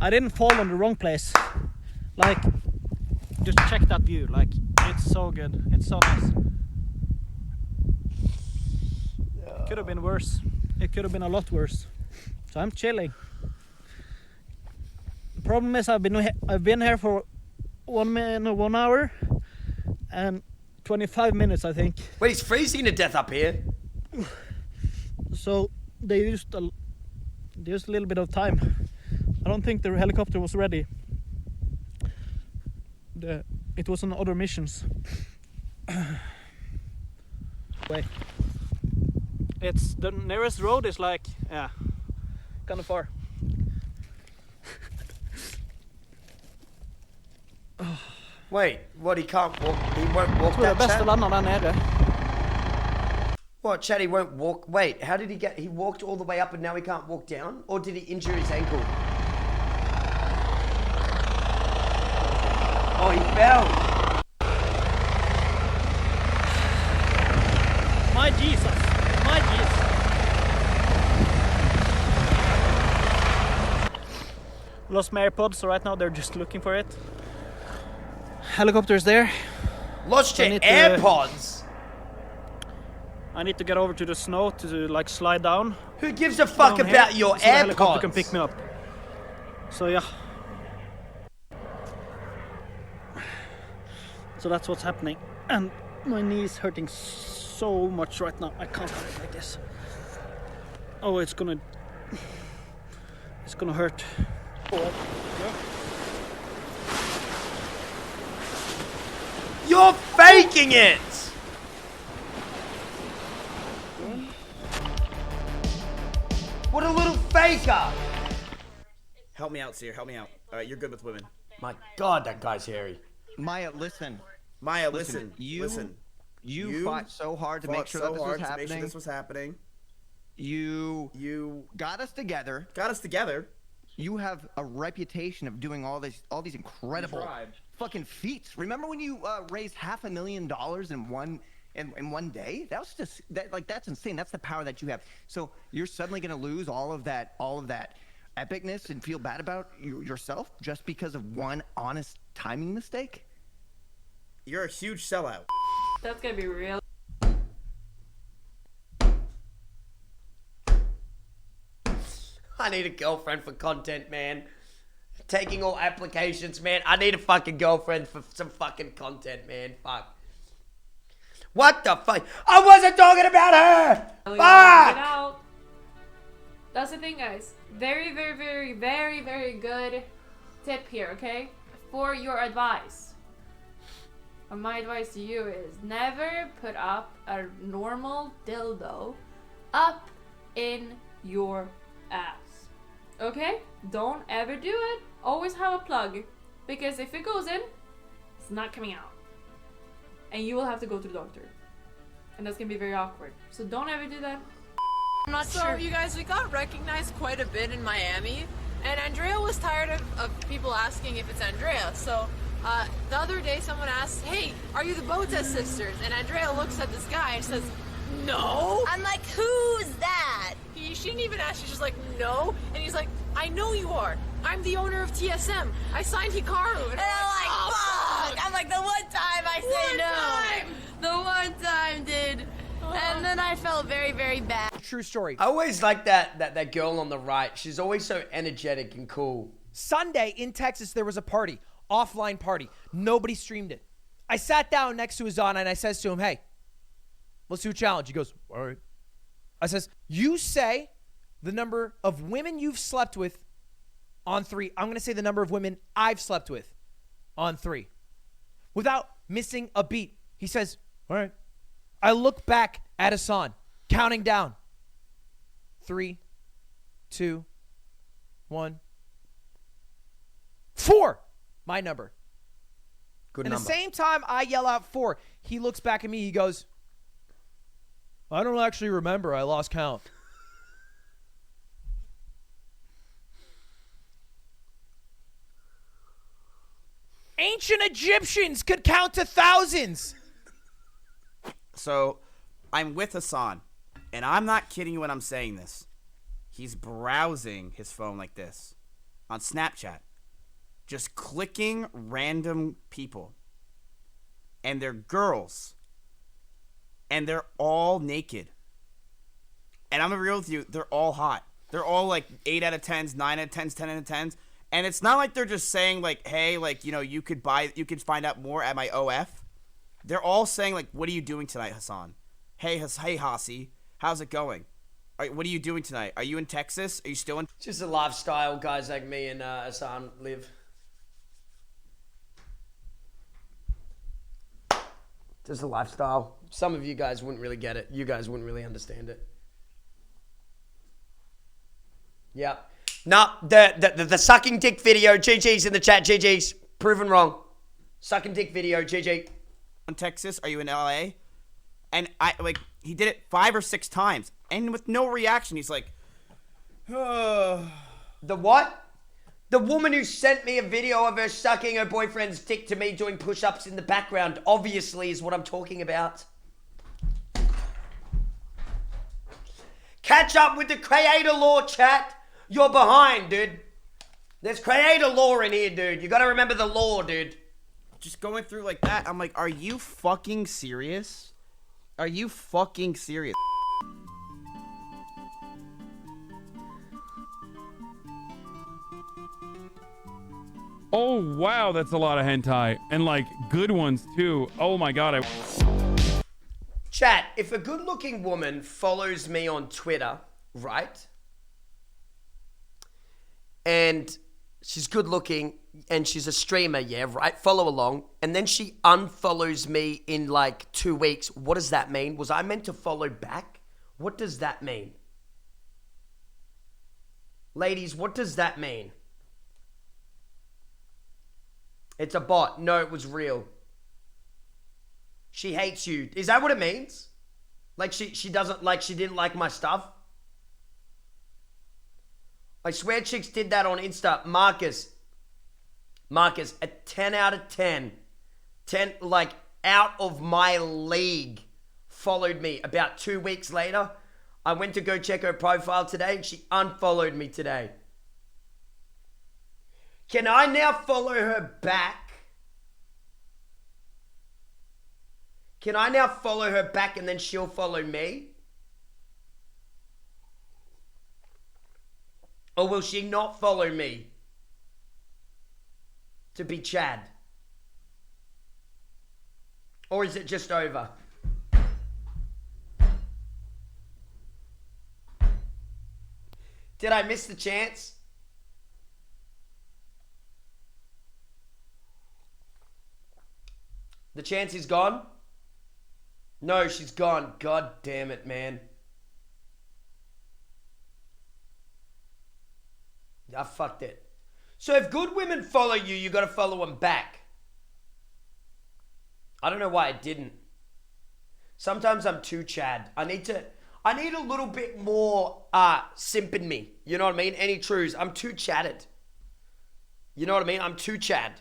I didn't fall on the wrong place. Like, just check that view. Like, it's so good. It's so nice. Could have been worse. It could have been a lot worse. So I'm chilling. The problem is I've been here for 1 hour and 25 minutes, I think. Wait, it's freezing to death up here. So they used a little bit of time. I don't think the helicopter was ready. It was on other missions. Wait. It's the nearest road is like, yeah, kind of far. Wait, what? He can't walk. He won't walk that chat? What, Chad? He won't walk. Wait, how did he get? He walked all the way up and now he can't walk down, or did he injure his ankle? Oh, he fell. My Jesus. My Jesus. Lost my AirPods, so right now they're just looking for it. Helicopter's there. Lost your AirPods? I need to get over to the snow to like slide down. Who gives a fuck about your AirPods? The helicopter can pick me up. So yeah. So that's what's happening. And my knee is hurting so much right now. I can't do it like this. Oh, it's gonna hurt. You're faking it! What a little faker! Help me out, Seer. Help me out. All right, you're good with women. My God, that guy's hairy. Maya, listen. Maya, listen. You fought so hard to make sure that this was happening. You got us together. You have a reputation of doing all these incredible fucking feats. Remember when you raised $500,000 in one day? That was just that's insane. That's the power that you have. So you're suddenly gonna lose all of that epicness and feel bad about yourself just because of one honest timing mistake? You're a huge sellout. That's gonna be real. I need a girlfriend for content, man. Taking all applications, man. I need a fucking girlfriend for some fucking content, man. Fuck. What the fuck? I wasn't talking about her! Fuck! That's the thing, guys. Very, very, very, very, very good tip here, okay? For your advice. And my advice to you is never put up a normal dildo up in your ass. Okay? Don't ever do it. Always have a plug. Because if it goes in, it's not coming out. And you will have to go to the doctor. And that's gonna be very awkward. So don't ever do that. I'm not sure. You guys, we got recognized quite a bit in Miami, and Andrea was tired of people asking if it's Andrea. So the other day someone asked, hey, are you the Vods sisters? And Andrea looks at this guy and says, no. I'm like, who's that? She didn't even ask, she's just like, no. And he's like, I know you are. I'm the owner of TSM. I signed Hikaru. And I'm like, oh, fuck. I'm like, the one time I say no. The one time, dude. And then I felt very, very bad. True story. I always like that girl on the right. She's always so energetic and cool. Sunday in Texas, there was a party. Offline party. Nobody streamed it. I sat down next to Azana and I says to him, hey, let's do a challenge. He goes, all right. I says, you say the number of women you've slept with on 3. I'm going to say the number of women I've slept with on 3. Without missing a beat. He says, all right. I look back at Hassan, counting down. 3, 2, 1, 4. My number. Good and number. At the same time I yell out 4, he looks back at me, he goes, I don't actually remember. I lost count. Ancient Egyptians could count to thousands. So, I'm with Hassan, and I'm not kidding you when I'm saying this. He's browsing his phone like this on Snapchat, just clicking random people, and they're girls, and they're all naked. And I'm gonna be real with you, they're all hot. They're all like 8 out of 10s, 9 out of 10s, 10 out of 10s. And it's not like they're just saying like, hey, like, you know, you could find out more at my OF. They're all saying like, what are you doing tonight, Hassan? Hey, Hasi, how's it going? What are you doing tonight? Are you in Texas? Are you still in? Just a lifestyle guys like me and Hassan live. Just a lifestyle. Some of you guys wouldn't really get it. You guys wouldn't really understand it. Yep. No, the sucking dick video, GG's in the chat, GG's. Proven wrong. Sucking dick video, GG. In Texas? Are you in LA? And he did it 5 or 6 times. And with no reaction, he's like, The what? The woman who sent me a video of her sucking her boyfriend's dick to me doing push-ups in the background, obviously, is what I'm talking about. Catch up with the Crayator law, chat. You're behind, dude. There's Crayator law in here, dude. You gotta remember the law, dude. Just going through like that, I'm like, are you fucking serious? Are you fucking serious? Oh, wow, that's a lot of hentai. And, like, good ones, too. Oh, my God. Chat, if a good-looking woman follows me on Twitter right? And she's good looking and she's a streamer, yeah, right? Follow along. And then she unfollows me in like 2 weeks. What does that mean? Was I meant to follow back? What does that mean? Ladies, what does that mean? It's a bot. No, it was real. She hates you. Is that what it means? Like she doesn't like, she didn't like my stuff? I swear chicks did that on Insta. Marcus, a 10 out of 10. 10, like, out of my league, followed me. About 2 weeks later, I went to go check her profile today and she unfollowed me today. Can I now follow her back? Can I now follow her back and then she'll follow me? Or will she not follow me to be Chad? Or is it just over? Did I miss the chance? The chance is gone? No, she's gone. God damn it, man. I fucked it. So if good women follow you, you got to follow them back. I don't know why I didn't. Sometimes I'm too Chad. I need a little bit more simp in me. You know what I mean? Any truths? I'm too chatted. You know what I mean? I'm too Chad.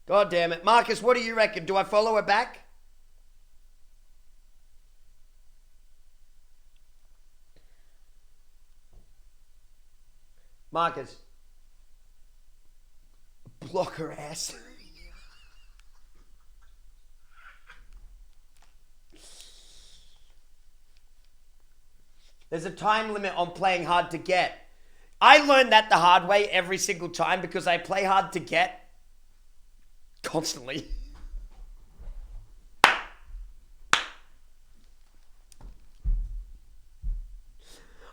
God damn it. Marcus, what do you reckon? Do I follow her back? Marcus. Block her ass. There's a time limit on playing hard to get. I learned that the hard way every single time because I play hard to get constantly.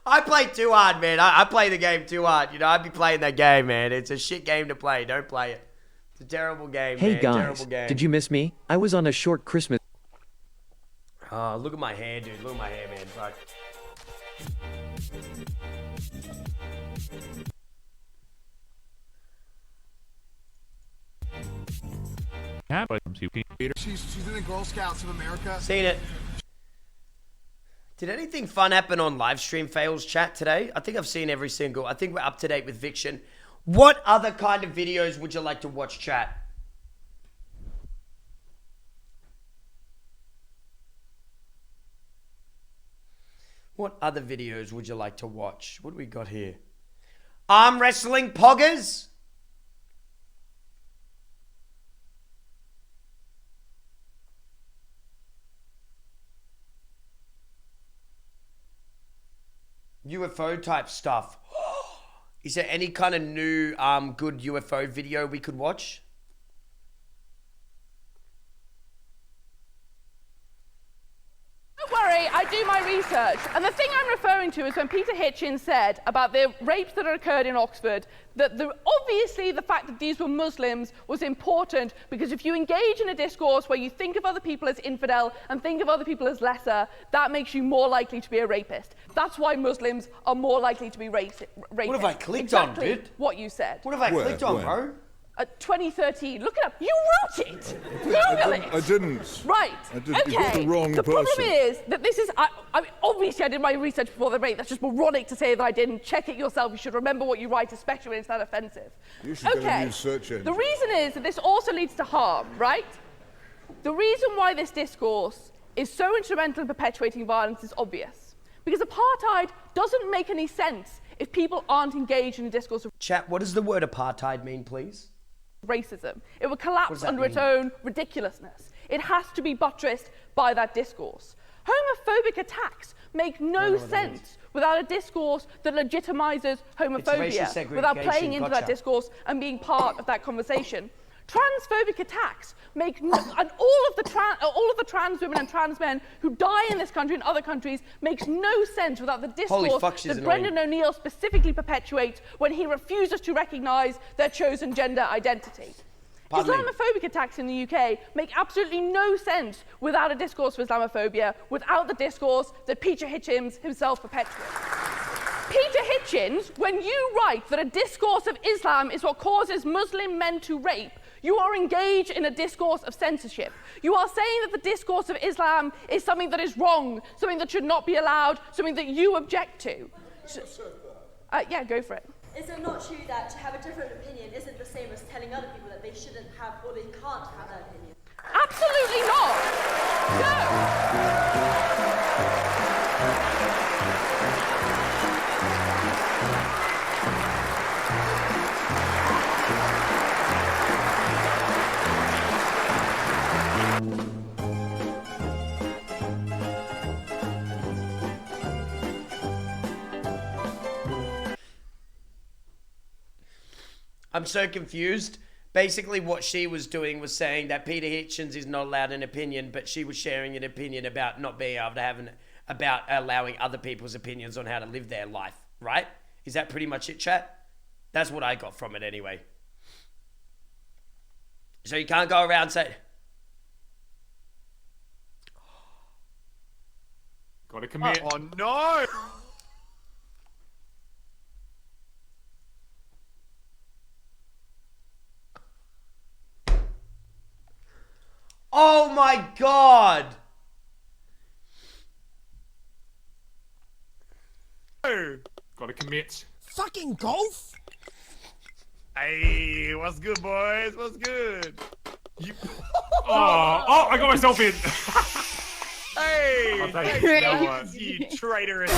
I play too hard, man. I play the game too hard. You know, I'd be playing that game, man. It's a shit game to play. Don't play it. It's a terrible game, Hey man. guys, Terrible game. did you miss me? I was on a short Christmas. Oh, look at my hair, dude. Look at my hair, man. Fuck. She's in the Girl Scouts of America. Seen it. Did anything fun happen on live stream fails chat today? I think I've seen every single. I think we're up to date with Viction. What other kind of videos would you like to watch, chat? What other videos would you like to watch? What do we got here? Arm wrestling poggers? UFO type stuff. Is there any kind of new good UFO video we could watch? Don't worry, I do my research. And the thing I'm referring to is when Peter Hitchens said about the rapes that had occurred in Oxford, that obviously the fact that these were Muslims was important, because if you engage in a discourse where you think of other people as infidel and think of other people as lesser, that makes you more likely to be a rapist. That's why Muslims are more likely to be rapists. What have I clicked exactly on, dude? What you said. What have I clicked on, bro? 2013. Look it up. You wrote it. Google it. I didn't. Right. I didn't. Okay. You got the wrong person. Problem is that this is. I mean, obviously, I did my research before the rape. That's just moronic to say that I didn't. Check it yourself. You should remember what you write, especially when it's that offensive. You should get a new search engine. The reason is that this also leads to harm, right? The reason why this discourse is so instrumental in perpetuating violence is obvious. Because apartheid doesn't make any sense if people aren't engaged in a discourse of Chat, what does the word apartheid mean, please? racism. It would collapse under its own ridiculousness. It has to be buttressed by that discourse. Homophobic attacks make no sense without a discourse that legitimizes homophobia, without playing into that discourse and being part of that conversation. Transphobic attacks make and all of the trans women and trans men who die in this country and other countries makes no sense without the discourse that Brendan O'Neill specifically perpetuates when he refuses to recognise their chosen gender identity. Islamophobic attacks in the UK make absolutely no sense without a discourse of Islamophobia, without the discourse that Peter Hitchens himself perpetuates. Peter Hitchens, when you write that a discourse of Islam is what causes Muslim men to rape, you are engaged in a discourse of censorship. You are saying that the discourse of Islam is something that is wrong, something that should not be allowed, something that you object to. Yeah, go for it. Is it not true that to have a different opinion isn't the same as telling other people that they shouldn't have or they can't have that opinion? Absolutely not! I'm so confused. Basically, what she was doing was saying that Peter Hitchens is not allowed an opinion, but she was sharing an opinion about not being able to have about allowing other people's opinions on how to live their life, right? Is that pretty much it, chat? That's what I got from it anyway. So you can't go around saying... Gotta commit. Oh, no! Oh my god! Gotta commit. Fucking golf? Hey, what's good, boys? What's good? Oh, I got myself in. Hey, I'll take hey, it. you know what? You traitorous.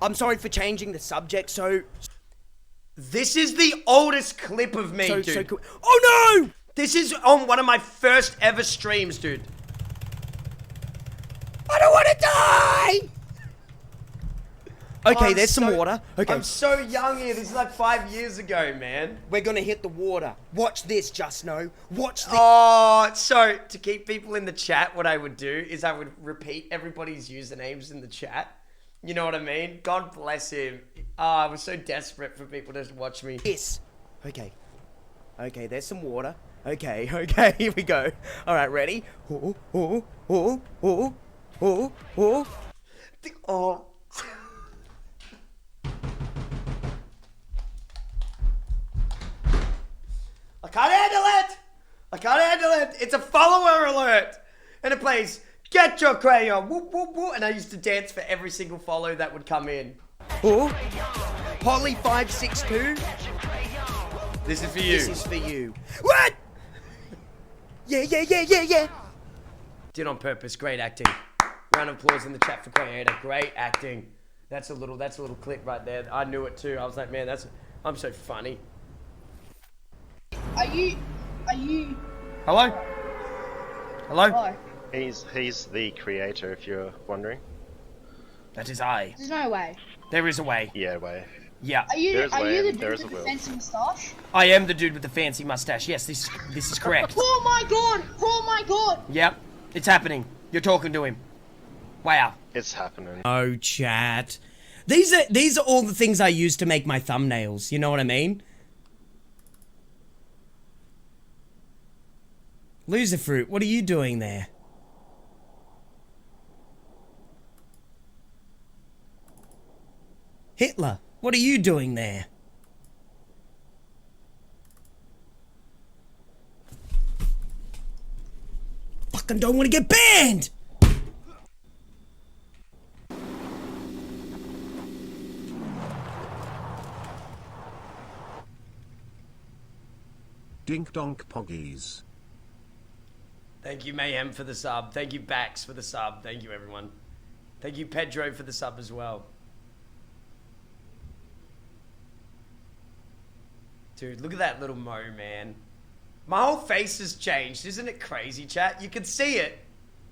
I'm sorry for changing the subject, so... This is the oldest clip of me, dude. So cool. Oh no! This is on one of my first ever streams, dude. I don't want to die! Okay, there's some water. Okay. I'm so young here. This is like 5 years ago, man. We're gonna hit the water. Watch this, Just Know. Watch this. Oh, so to keep people in the chat, what I would do is I would repeat everybody's usernames in the chat. You know what I mean? God bless him. I was so desperate for people to watch me. Yes. Okay. Okay, there's some water. Okay, here we go. All right, ready? Oh. I can't handle it! I can't handle it! It's a follower alert! And it plays, get your crayon, whoop, whoop, whoop. And I used to dance for every single follow that would come in. Oh, Polly 562. This is for you. This is for you. What? Yeah. Did on purpose, great acting. Round of applause in the chat for Crayator, great acting. That's a little clip right there. I knew it too. I was like, man, I'm so funny. Are you? Hello? Hello? He's the creator, if you're wondering. That is I. There's no way. There is a way. Yeah, way. Yeah. Are you the dude there's with a the will. fancy moustache? I am the dude with the fancy mustache. Yes, this is correct. Oh my god! Oh my god! Yep, it's happening. You're talking to him. Wow. It's happening. Oh, chat. These are all the things I use to make my thumbnails. You know what I mean? Loser Fruit, what are you doing there? Hitler, what are you doing there? Fucking don't want to get banned! Dink donk poggies. Thank you, Mayhem, for the sub. Thank you, Bax, for the sub. Thank you, everyone. Thank you, Pedro, for the sub as well. Dude, look at that little Mo, man. My whole face has changed. Isn't it crazy, chat? You can see it,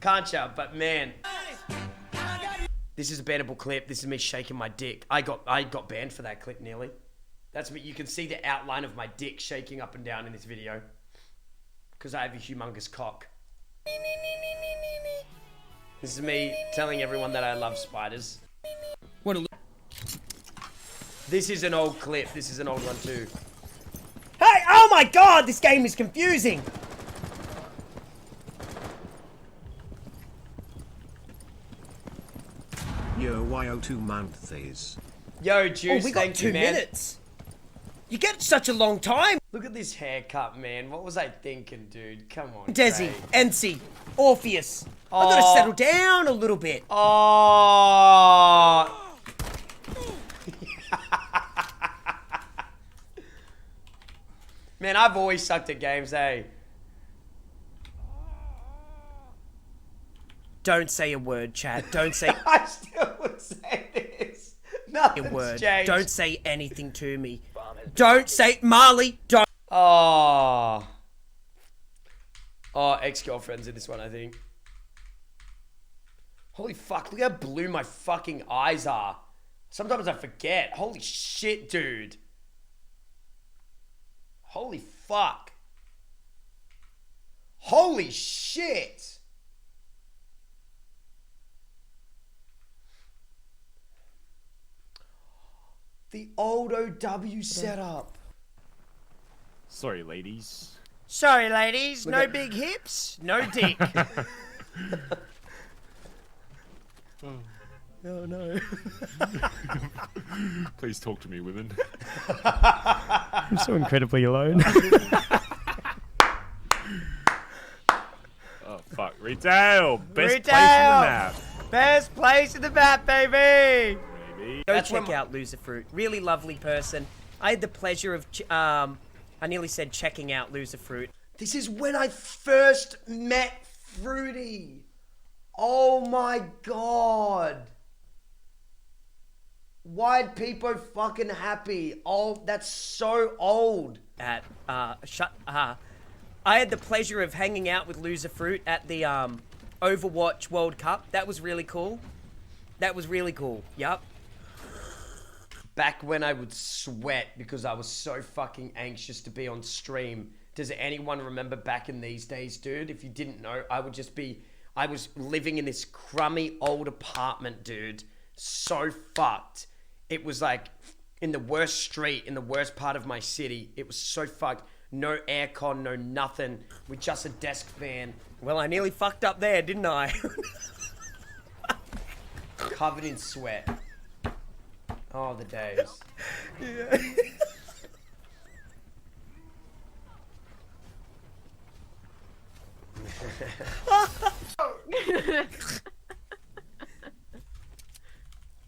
can't you? But, man. This is a bannable clip. This is me shaking my dick. I got banned for that clip, nearly. That's me. You can see the outline of my dick shaking up and down in this video. Because I have a humongous cock. This is me telling everyone that I love spiders. What a... This is an old clip. This is an old one too. Hey, oh my god, this game is confusing. Yo, YO2 months. Yo, Juice, oh, we got thank 2 you, man. minutes. You get such a long time. Look at this haircut, man. What was I thinking, dude? Come on, Desi, Cray. NC, Orpheus. I've got to settle down a little bit. Oh. Man, I've always sucked at games, eh? Don't say a word, Chad. Don't say I still would say this. Nothing's a word. changed. Don't say anything to me. Don't say Marley. Don't. Oh. Oh, ex-girlfriend's in this one, I think. Holy fuck, look how blue my fucking eyes are. Sometimes I forget. Holy shit, dude. Holy fuck. Holy shit. The old OW setup. Sorry, ladies. Sorry, ladies. Look No at- big hips. No dick. Oh no. Please talk to me, women. I'm so incredibly alone. Oh, fuck. Retail! Best Retail! place in the map. Best place in the map, baby. Maybe. Go That's check when- out Loser Fruit. Really lovely person. I had the pleasure of, I nearly said checking out Loser Fruit. This is when I first met Fruity. Oh my god. Why'd people fucking happy? Oh, that's so old. At, I had the pleasure of hanging out with Loser Fruit at the, Overwatch World Cup. That was really cool. That was really cool. Yup. Back when I would sweat because I was so fucking anxious to be on stream. Does anyone remember back in these days, dude? If you didn't know, I was living in this crummy old apartment, dude. So fucked. It was like in the worst street, in the worst part of my city. It was so fucked. No aircon, no nothing. With just a desk fan. Well, I nearly fucked up there, didn't I? Covered in sweat. Oh, the days. Yeah.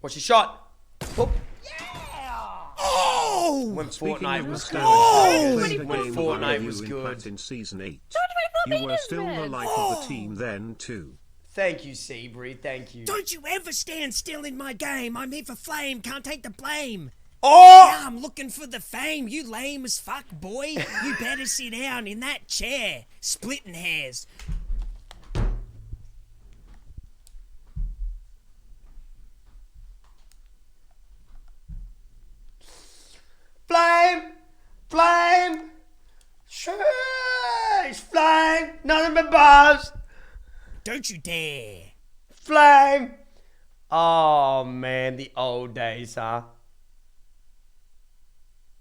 What's your shot? Oh! Oh! When Speaking Fortnite of was nostalgia, good. when When Fortnite was in good. in season 8. You were still the life of the team then too. Thank you, Seabury. Thank you. Don't you ever stand still in my game. I'm here for flame, can't take the blame. Oh! Yeah, I'm looking for the fame. You lame as fuck, boy. You better sit down in that chair. Splitting hairs. Flame! Flame! Sheesh! Flame! Nothing but bars! Don't you dare. Flame! Oh, man. The old days, huh?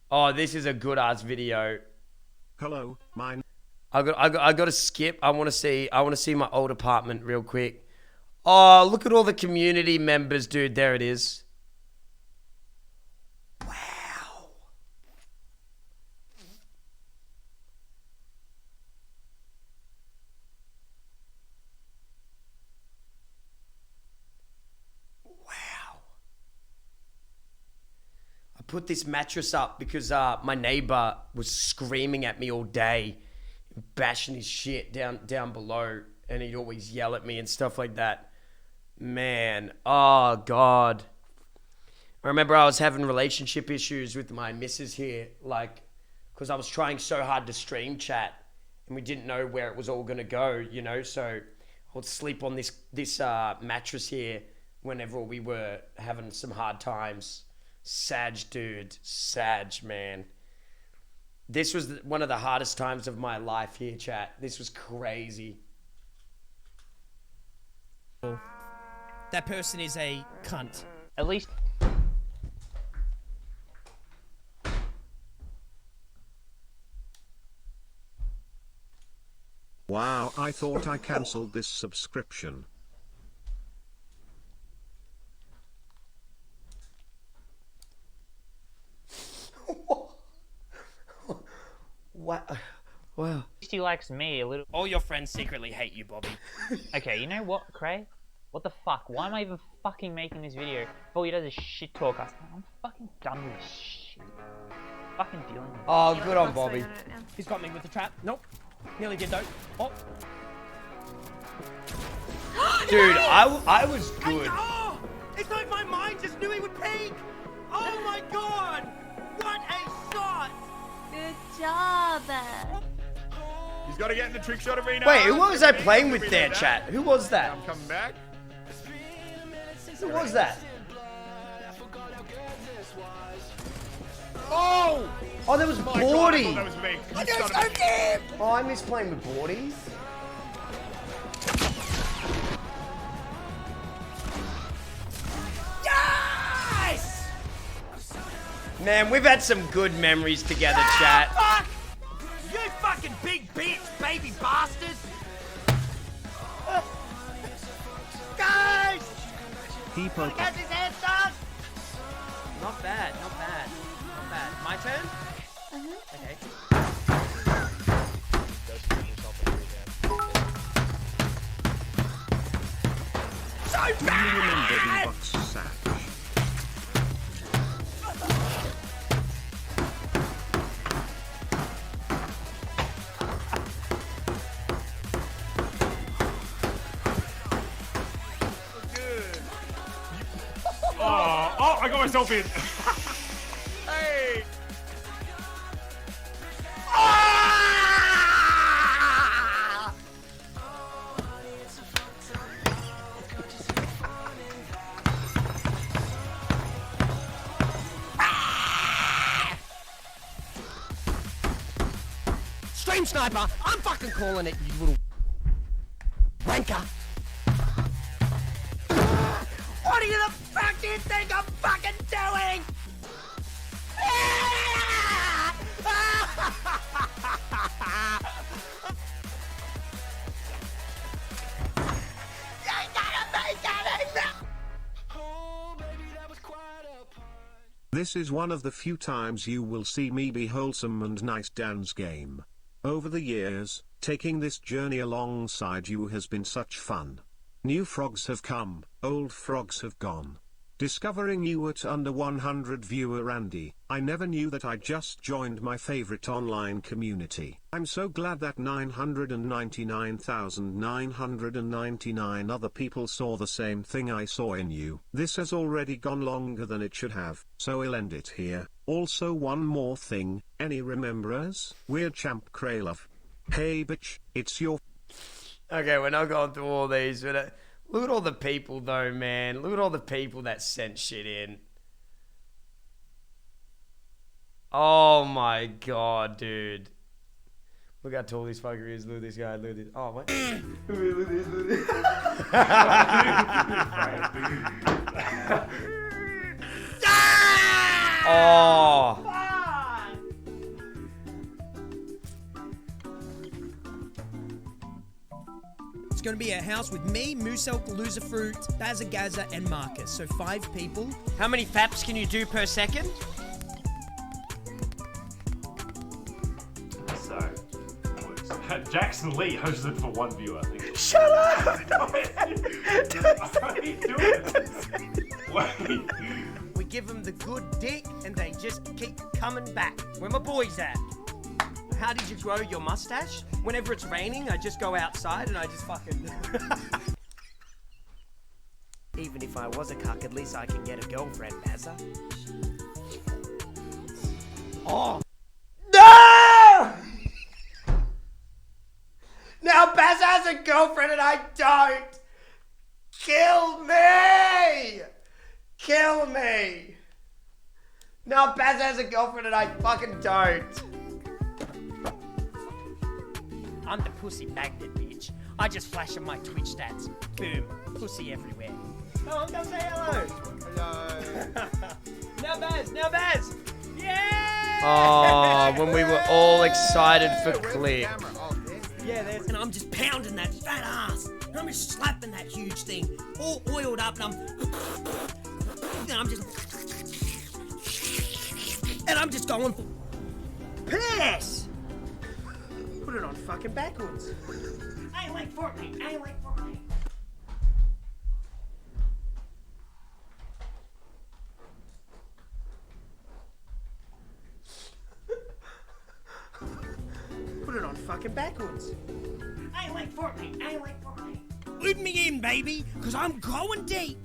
Oh, this is a good ass video. Hello, mine. I got to skip. I want to see my old apartment real quick. Oh, look at all the community members, dude. There it is. Wow. Wow. I put this mattress up because my neighbor was screaming at me all day, bashing his shit down below, and he'd always yell at me and stuff like that. Man, oh God. I remember I was having relationship issues with my missus here, like, because I was trying so hard to stream chat, and we didn't know where it was all gonna go, you know. So I would sleep on this mattress here whenever we were having some hard times. Sag, dude. Sag, man. This was one of the hardest times of my life here, chat. This was crazy. That person is a cunt. At least. Wow, I thought I cancelled this subscription. What? Wow. He likes me a little. All your friends secretly hate you, Bobby. Okay, you know what, Cray? What the fuck? Why am I even fucking making this video? All he does is shit talk us. I'm fucking done with this shit. Fucking dealing with it. Oh, good on Bobby. He's got me with the trap. Nope. Nearly did though. Oh. Dude, I was good. Oh, it's like my mind just knew he would peak. Oh my god! What a shot! Good job. He's got to get in the trick shot arena. Wait, who was I playing with there, chat? Who was that? I'm coming back. Who was that? Oh! Oh, that was My God, I Bordy. thought that was me. I You know, son so of a- deep. Oh, I miss playing with Bordy. Yes! Man, we've had some good memories together, chat. Fuck! You fucking big bitch, baby bastards! Guys! Keep up. Gets his hands up! Not bad, not bad, not bad. My turn? Okay. So Do you remember the bad! Vods Sag? Oh, I got myself in. Hey! Stream sniper! I'm fucking calling it, you little wanker! What do you the fuck do you think I'm fucking doing? This is one of the few times you will see me be wholesome and nice Dan's game. Over the years, taking this journey alongside you has been such fun. New frogs have come, old frogs have gone. Discovering you at under 100 viewer Andy, I never knew that I just joined my favorite online community. I'm so glad that 999,999 other people saw the same thing I saw in you. This has already gone longer than it should have, so I'll end it here. Also one more thing, any rememberers? We're Champ Cray love. Hey bitch, it's your... Okay, we're not going through all these, but look at all the people though, man. Look at all the people that sent shit in. Oh my god, dude. Look how tall this fucker is. Look at this guy. Look at this. Oh, what? Look at this. Look at this. Oh. It's going to be a house with me, Mooselk, Loserfruit, Bazagaza, and Marcus. So 5 people. How many faps can you do per second? So, Jackson Lee hosted for 1 viewer. Shut up! What are you doing? Wait. We give them the good dick, and they just keep coming back. Where my boys at? How did you grow your mustache? Whenever it's raining, I just go outside and I just fucking... Even if I was a cuck, at least I can get a girlfriend, Bazza. Oh! No! Now Baz has a girlfriend and I don't. Kill me! Kill me! No, Baz has a girlfriend and I fucking don't. I'm the pussy magnet, bitch. I just flash on my Twitch stats. Boom. Pussy everywhere. Oh, come say hello. Hello. Now Baz, now Baz. Yeah! Oh, when we were all excited for Click. Yeah, there's... And I'm just pounding that fat ass. And I'm just slapping that huge thing. All oiled up and I'm just going... Piss! Put it on fucking backwards. I like Fortnite. I like Fortnite. Put it on fucking backwards. I like Fortnite. I like Fortnite. Loop me in, baby, because I'm going deep.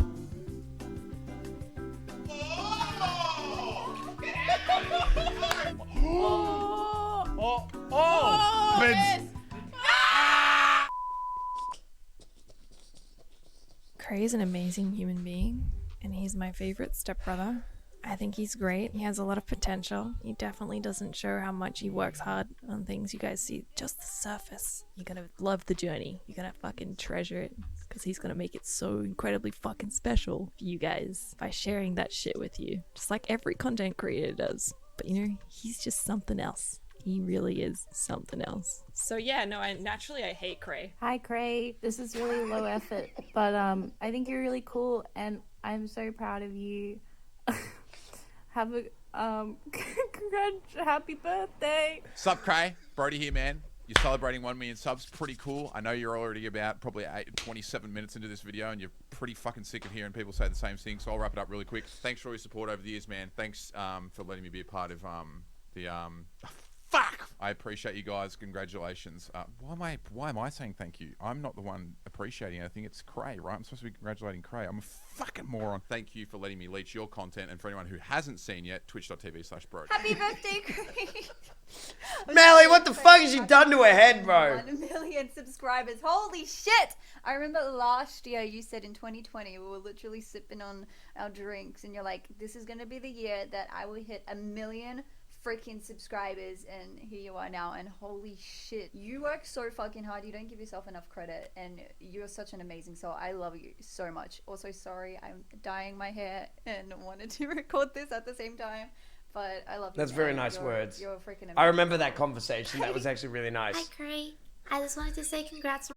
Cray is an amazing human being, and he's my favorite stepbrother. I think he's great. He has a lot of potential. He definitely doesn't show how much he works hard on things. You guys see just the surface. You're gonna love the journey. You're gonna fucking treasure it, because he's gonna make it so incredibly fucking special for you guys by sharing that shit with you, just like every content creator does. But you know, he's just something else. He really is something else. So yeah, no, I hate Cray. Hi Cray, this is really low effort, but I think you're really cool and I'm so proud of you. Have a happy birthday. Sup, Cray? Brody here, man. You're celebrating 1 million subs. Pretty cool. I know you're already about probably 27 minutes into this video, and you're pretty fucking sick of hearing people say the same thing. So I'll wrap it up really quick. Thanks for all your support over the years, man. Thanks for letting me be a part of fuck! I appreciate you guys. Congratulations. Why am I saying thank you? I'm not the one appreciating it. I think it's Cray, right? I'm supposed to be congratulating Cray. I'm a fucking moron. Thank you for letting me leech your content. And for anyone who hasn't seen yet, twitch.tv/Brody. Happy birthday, Cray. Melly, what the fuck has you done to her head, bro? 1 million subscribers. Holy shit! I remember last year you said in 2020 we were literally sipping on our drinks and you're like, this is gonna be the year that I will hit 1 million freaking subscribers, and here you are now, and holy shit, you work so fucking hard. You don't give yourself enough credit, and you're such an amazing soul. I love you so much. Also, sorry, I'm dyeing my hair and wanted to record this at the same time, but I love you. That's very nice you're, words. You're freaking amazing. I remember that conversation. That was actually really nice. Hi, Cray. I just wanted to say congrats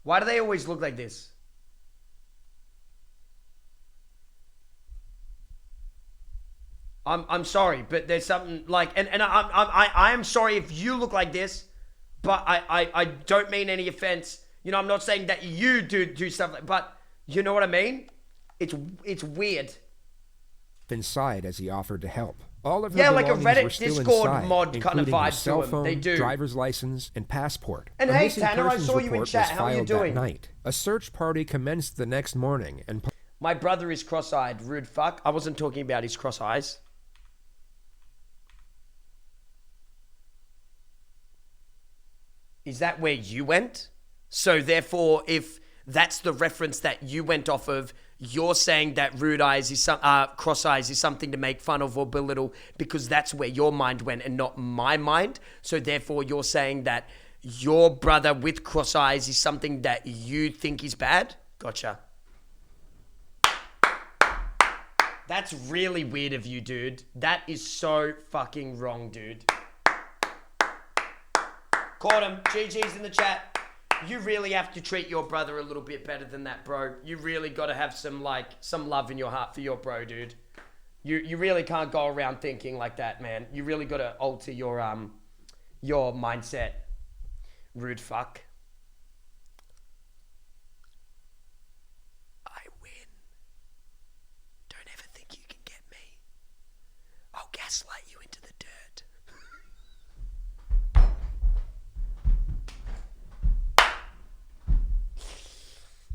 Why do they always look like this? I'm sorry, but there's something like, and I am sorry if you look like this, but I don't mean any offense. You know, I'm not saying that you do stuff like, but you know what I mean? It's weird. Inside as he offered to help. All of her Yeah, like a belongings Reddit were still Discord inside, mod kind of including her vibe cell to 'em. phone, They do. driver's license, and passport. And A hey, missing Tanner, I persons saw you in report chat. was How are you filed that doing? night. A search party commenced the next morning, and My brother is cross-eyed. Rude fuck. I wasn't talking about his cross eyes. Is that where you went? So therefore, if that's the reference that you went off of, you're saying that rude eyes is cross eyes is something to make fun of or belittle because that's where your mind went and not my mind. So therefore, you're saying that your brother with cross eyes is something that you think is bad? Gotcha. That's really weird of you, dude. That is so fucking wrong, dude. Caught him. GG's in the chat. You really have to treat your brother a little bit better than that, bro. You really got to have some love in your heart for your bro, dude. You really can't go around thinking like that, man. You really got to alter your mindset. Rude fuck. I win. Don't ever think you can get me. I'll gaslight you into the dirt.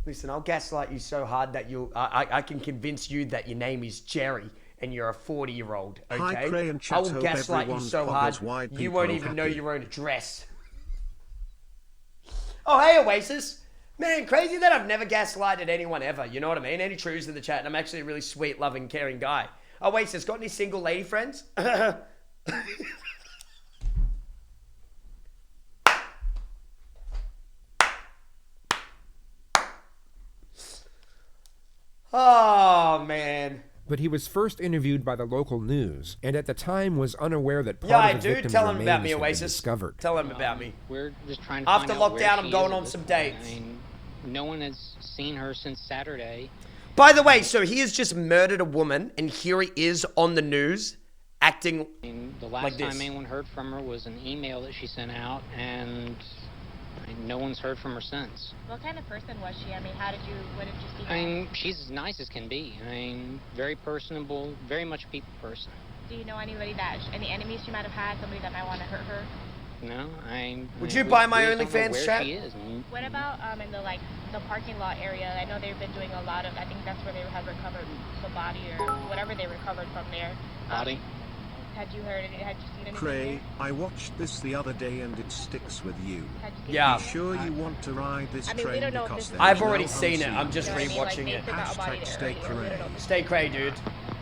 Listen, I'll gaslight you so hard that I can convince you that your name is Jerry and you're a 40-year-old, okay? Hi, Cray and chat. I will Hope gaslight you everyone so hard, poggers wide you won't people even know happy. your own address. Oh, hey, Oasis. Man, crazy that I've never gaslighted anyone ever, you know what I mean? Any truths in the chat, and I'm actually a really sweet, loving, caring guy. Oasis, got any single lady friends? Oh, man. but he was first interviewed by the local news, and at the time was unaware that part Yeah, I of the do. victim's Tell him about remains me, had been Oasis. discovered. Tell him about me. We're just trying to After find out where lockdown, I'm she going is at on this some point. dates. I mean, no one has seen her since Saturday. By the way, so he has just murdered a woman, and here he is on the news acting I mean, the last like this. time anyone heard from her was an email that she sent out, and I mean, no one's heard from her since. What kind of person was she? I mean, what did you see her? I mean, she's as nice as can be. I mean, very personable, very much a people person. Do you know anybody any enemies she might have had, somebody that might want to hurt her? No, Would you buy my OnlyFans where chat? she is. What about in the parking lot area? I know they've been doing a lot of, I think that's where they had recovered the body or whatever they recovered from there. Body? Had you seen anything Cray, there? I watched this the other day and it sticks with you. Yeah. Be sure you want to ride this I mean, we train don't know if because this is- there's I've no already seen it. unseen. I'm just You know what I mean? Like, rewatching they it. took out a body Hashtag there, stay you know, we don't know. Cray. Stay cray, dude.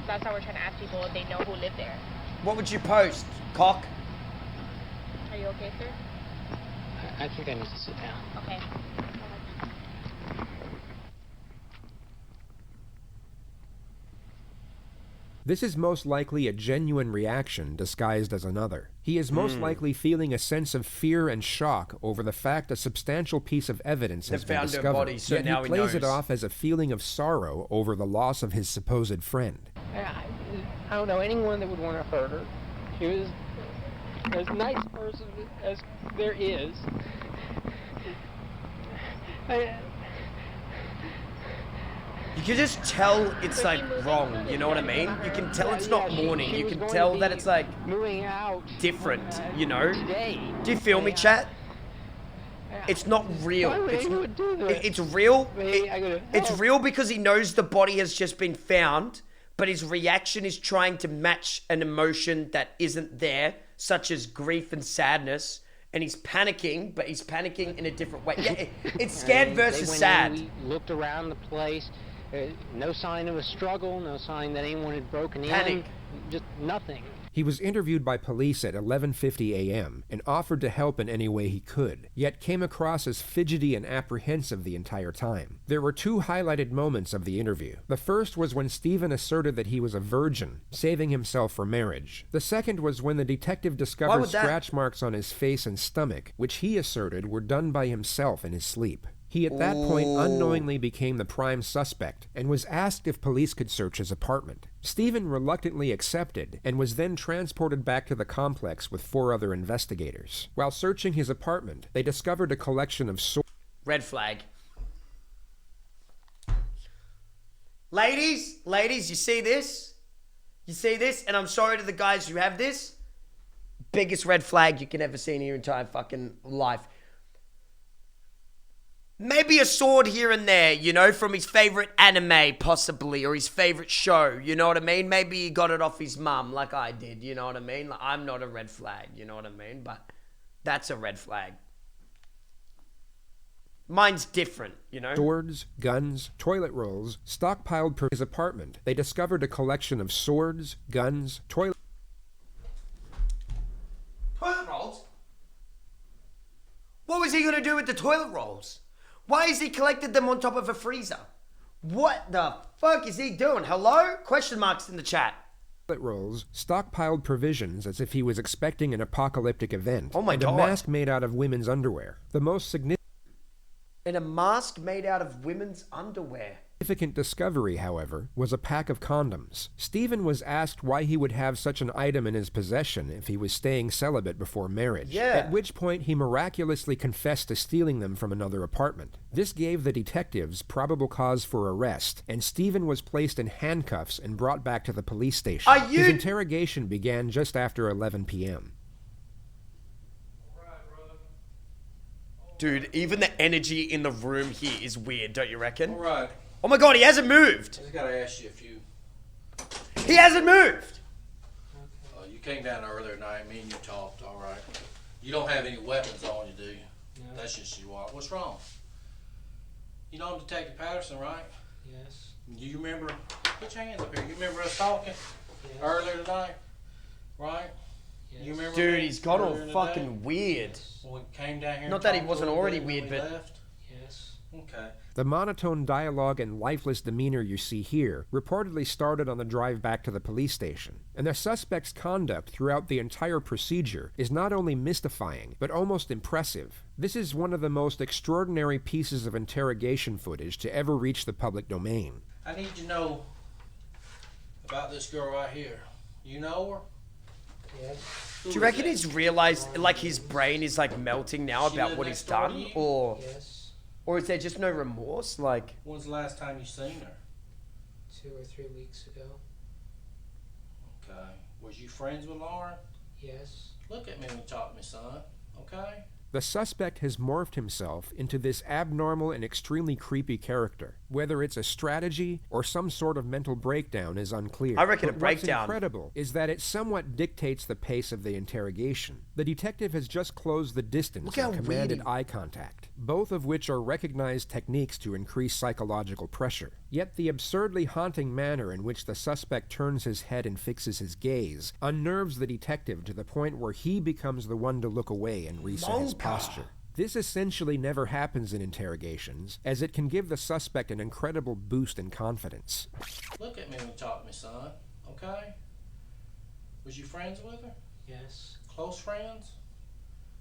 That's how we're trying to ask people if they know who lived there. What would you post, cock? Are you okay, sir? I think I need to sit down. Okay. This is most likely a genuine reaction disguised as another. He is most likely feeling a sense of fear and shock over the fact a substantial piece of evidence has They been found her discovered. body, so Yet now he he plays it knows. off as a feeling of sorrow over the loss of his supposed friend. I don't know anyone that would want to hurt her. She was as nice a person as there is. You can just tell it's like wrong, you know what I mean? You can tell it's not morning. You can tell that it's like moving out different, you know? today. Do you feel me, chat? It's not real. Why would anyone do this? It's real. Maybe I gotta It's help. real because he knows the body has just been found, but his reaction is trying to match an emotion that isn't there, such as grief and sadness. And he's panicking, but he's panicking in a different way. Yeah, it's scared versus They went sad. in, we looked around the place. No sign of a struggle. No sign that anyone had broken in. Panic. Just nothing. He was interviewed by police at 11:50 a.m. and offered to help in any way he could, yet came across as fidgety and apprehensive the entire time. There were two highlighted moments of the interview. The first was when Stephen asserted that he was a virgin, saving himself for marriage. The second was when the detective discovered would that- scratch marks on his face and stomach, which he asserted were done by himself in his sleep. He at that point unknowingly became the prime suspect and was asked if police could search his apartment. Stephen reluctantly accepted and was then transported back to the complex with 4 other investigators. While searching his apartment, they discovered a collection of swords. Red flag. Ladies, you see this? You see this? And I'm sorry to the guys who have this. Biggest red flag you can ever see in your entire fucking life. Maybe a sword here and there, you know, from his favorite anime, possibly, or his favorite show, you know what I mean? Maybe he got it off his mum, like I did, you know what I mean? Like, I'm not a red flag, you know what I mean? But that's a red flag. Mine's different, you know? Swords, guns, toilet rolls, stockpiled per his apartment. They discovered a collection of swords, guns, toilet rolls? What was he going to do with the toilet rolls? Why has he collected them on top of a freezer? What the fuck is he doing? Hello? Question marks in the chat. rolls, stockpiled provisions as if he was expecting an apocalyptic event, Oh my and God. a mask made out of women's underwear. The most significant And a mask made out of women's underwear. discovery, however, was a pack of condoms. Stephen was asked why he would have such an item in his possession if he was staying celibate before marriage, at which point he miraculously confessed to stealing them from another apartment. This gave the detectives probable cause for arrest, and Stephen was placed in handcuffs and brought back to the police station. His interrogation began just after 11 p.m. Dude, even the energy in the room here is weird, don't you reckon? All right. Oh my God, he hasn't moved. I just gotta ask you a few. He hasn't moved. You came down earlier tonight. Me and you talked. All right. You don't have any weapons on you, do you? No. That's just you are. What's wrong? You know Detective Patterson, right? Yes. Do you remember? Put your hands up here. You remember us talking earlier tonight, right? Yes. You remember? Dude, me he's got all earlier in the fucking day? weird. Well, we came down here. Not and that he talked wasn't a little already bit, weird, and we but... left. Yes. Okay. The monotone dialogue and lifeless demeanor you see here reportedly started on the drive back to the police station, and the suspect's conduct throughout the entire procedure is not only mystifying, but almost impressive. This is one of the most extraordinary pieces of interrogation footage to ever reach the public domain. I need to know about this girl right here. You know her? Yes. Do you reckon he's realized, like, his brain is, like, melting now She about live what next he's door to done? you? Or... Yes. Or is there just no remorse? Like... When's the last time you seen her? 2 or 3 weeks ago. Okay. Was you friends with Lauren? Yes. Look at me when you talk to me, son. Okay? The suspect has morphed himself into this abnormal and extremely creepy character. Whether it's a strategy or some sort of mental breakdown is unclear. I reckon a But breakdown. What's incredible is that it somewhat dictates the pace of the interrogation. The detective has just closed the distance Look how and commanded weird eye contact, both of which are recognized techniques to increase psychological pressure. Yet the absurdly haunting manner in which the suspect turns his head and fixes his gaze unnerves the detective to the point where he becomes the one to look away and reset his posture. This essentially never happens in interrogations, as it can give the suspect an incredible boost in confidence. Look at me when you talk to me, son. Okay? Was you friends with her? Yes. Close friends?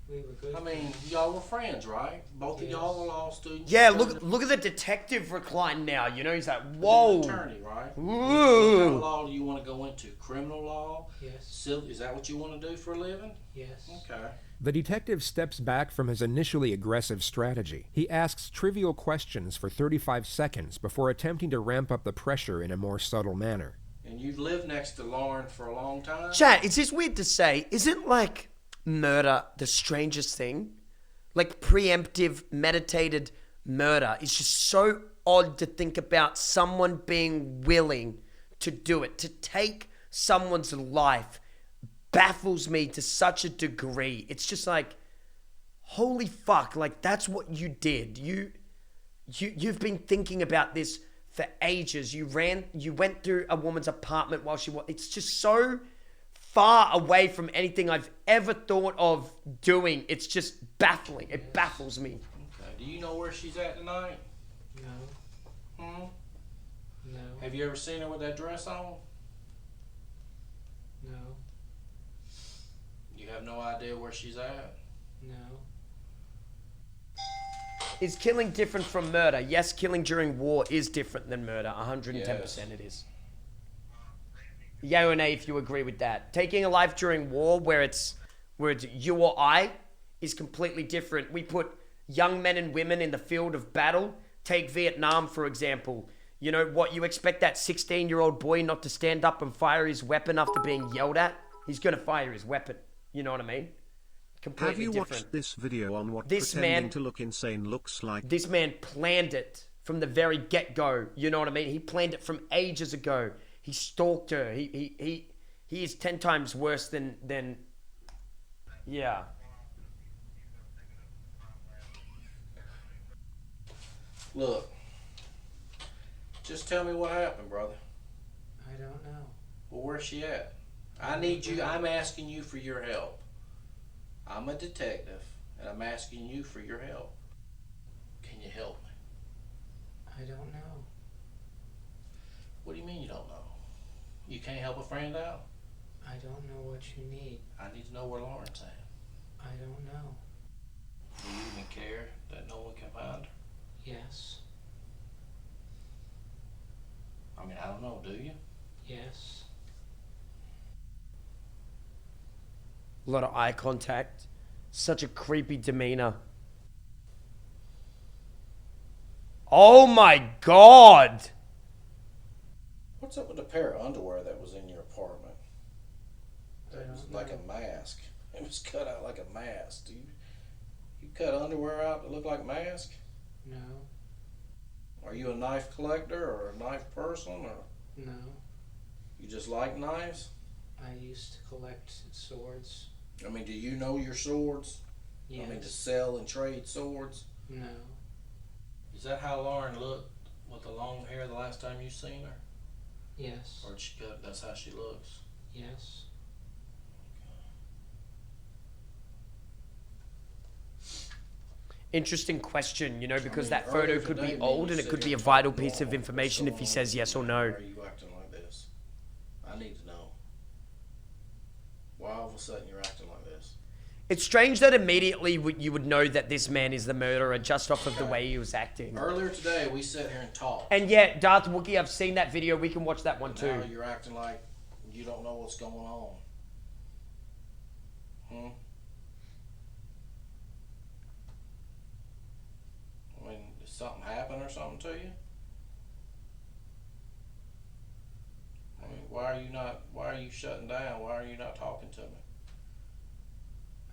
We were good. I mean, y'all were friends, right? Both of y'all were law students. Yeah, look at the detective recline now. You know, he's like, whoa. You're an attorney, right? Ooh. What kind of law do you want to go into? Criminal law? Yes. Is that what you want to do for a living? Yes. Okay. The detective steps back from his initially aggressive strategy. He asks trivial questions for 35 seconds before attempting to ramp up the pressure in a more subtle manner. And you've lived next to Lauren for a long time? Chat, it's just weird to say, isn't, like, murder the strangest thing? Like, preemptive, meditated murder is just so odd to think about someone being willing to do it, to take someone's life. Baffles me to such a degree. It's just like, holy fuck, like that's what you did. You've been thinking about this for ages. You went through a woman's apartment while she was, it's just so far away from anything I've ever thought of doing. It's just baffling. It baffles me. Okay. Do you know where she's at tonight? No. Hmm? No. Have you ever seen her with that dress on? No. You have no idea where she's at? No. Is killing different from murder? Yes, killing during war is different than murder. 110% it is. Yay or nay if you agree with that. Taking a life during war where it's you or I is completely different. We put young men and women in the field of battle. Take Vietnam, for example. You know what? You expect that 16-year-old boy not to stand up and fire his weapon after being yelled at? He's going to fire his weapon. You know what I mean? Completely Have you different. watched this video on what This pretending man- to look insane looks like? This man planned it from the very get-go. You know what I mean? He planned it from ages ago. He stalked her. He is 10 times worse than yeah. Look, just tell me what happened, brother. I don't know. Well, where's she at? I need you. I'm asking you for your help. I'm a detective, and I'm asking you for your help. Can you help me? I don't know. What do you mean you don't know? You can't help a friend out? I don't know what you need. I need to know where Lauren's at. I don't know. Do you even care that no one can find her? Yes. I mean, I don't know, do you? Yes. A lot of eye contact. Such a creepy demeanor. Oh my god! What's up with the pair of underwear that was in your apartment? I It was don't like know. a mask. It was cut out like a mask. Do you cut underwear out to look like a mask? No. Are you a knife collector or a knife person, or No. you just like knives? I used to collect swords. I mean, do you know your swords? Yes. I mean, to sell and trade swords? No. Is that how Lauren looked with the long hair the last time you seen her? Yes. Or did she cut? That's how she looks. Yes. Interesting question, you know, because I mean, that photo earlier could today, be me old you and it said could be you're a vital talking piece of normal. information What's if he going says on? yes or no. Why are you acting like this? I need to know. Why all of a sudden you're acting like this? It's strange that immediately you would know that this man is the murderer just off of the way he was acting. Earlier today, we sat here and talked. And yeah, Darth Wookie, I've seen that video. We can watch that one too. Now you're acting like you don't know what's going on. I mean, did something happen or something to you? I mean, why are you shutting down? Why are you not talking to me?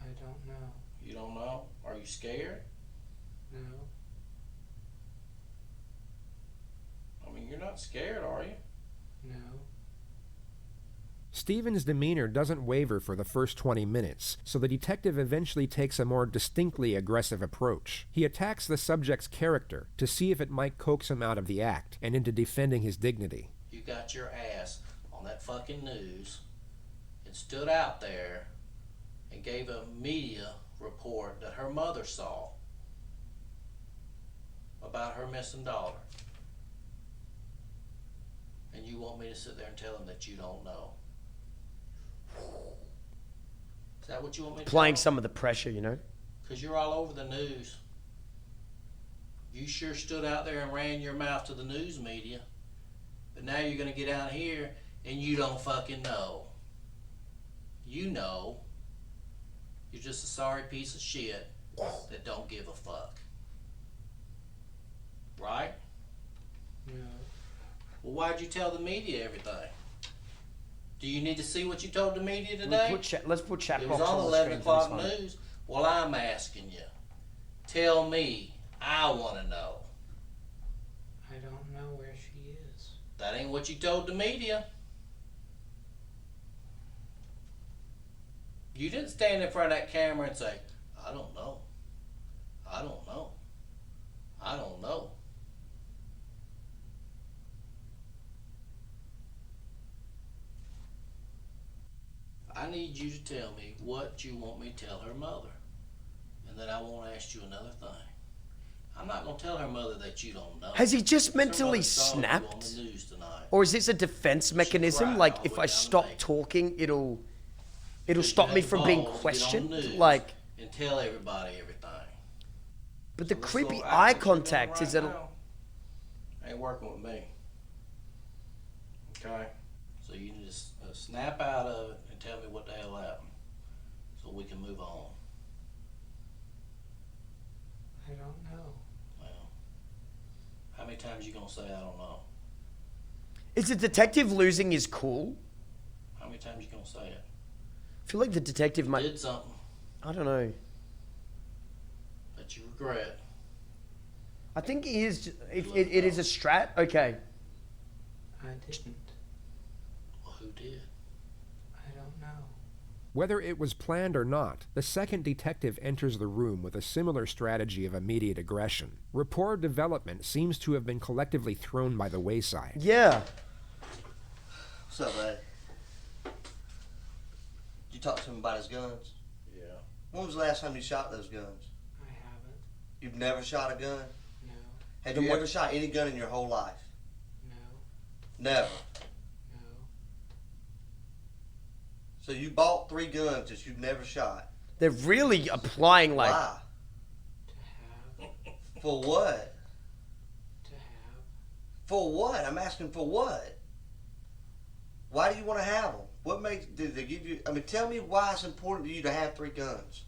I don't know. You don't know? Are you scared? No. I mean, you're not scared, are you? No. Stephen's demeanor doesn't waver for the first 20 minutes, so the detective eventually takes a more distinctly aggressive approach. He attacks the subject's character to see if it might coax him out of the act and into defending his dignity. You got your ass on that fucking news and stood out there and gave a media report that her mother saw about her missing daughter. And you want me to sit there and tell him that you don't know? Is that what you want me to Applying tell him? some of the pressure, you know. Because you're all over the news. You sure stood out there and ran your mouth to the news media. But now you're going to get out here and you don't fucking know. You know. You're just a sorry piece of shit that don't give a fuck. Right? No. Well, why'd you tell the media everything? Do you need to see what you told the media today? Let's put chat It box was on the 11 screen for this o'clock one. news. Well, I'm asking you. Tell me. I want to know. I don't know where she is. That ain't what you told the media. You didn't stand in front of that camera and say, I don't know. I don't know. I don't know. I need you to tell me what you want me to tell her mother. And then I won't ask you another thing. I'm not going to tell her mother that you don't know. Has he just Her mentally mother saw you on snapped? the news tonight. Or is this a defense mechanism? cried Like all the if way I down stop the talking, it'll You stop me had from being balls to get on the questioned? news Like and tell everybody everything. But the So this creepy little eye act that you're doing contact is right a... now ain't working with me. Okay? So you need to snap out of it and tell me what the hell happened so we can move on. I don't know. Well, how many times you gonna say I don't know? Is the detective losing his cool? How many times you gonna say it? I feel like the detective might... Did something I don't know. that you regret. I think he is... It is a strat? Okay. I didn't. Well, who did? I don't know. Whether it was planned or not, the second detective enters the room with a similar strategy of immediate aggression. Rapport development seems to have been collectively thrown by the wayside. Yeah. What's up, buddy? Did you talk to him about his guns? Yeah. When was the last time you shot those guns? I haven't. You've never shot a gun? No. Have you ever shot any gun in your whole life? No. Never. No. So you bought 3 guns that you've never shot? They're really applying like... Why? For what? To have. For what? I'm asking for what? Why do you want to have them? What makes... Did they give you... I mean, tell me why it's important to you to have 3 guns.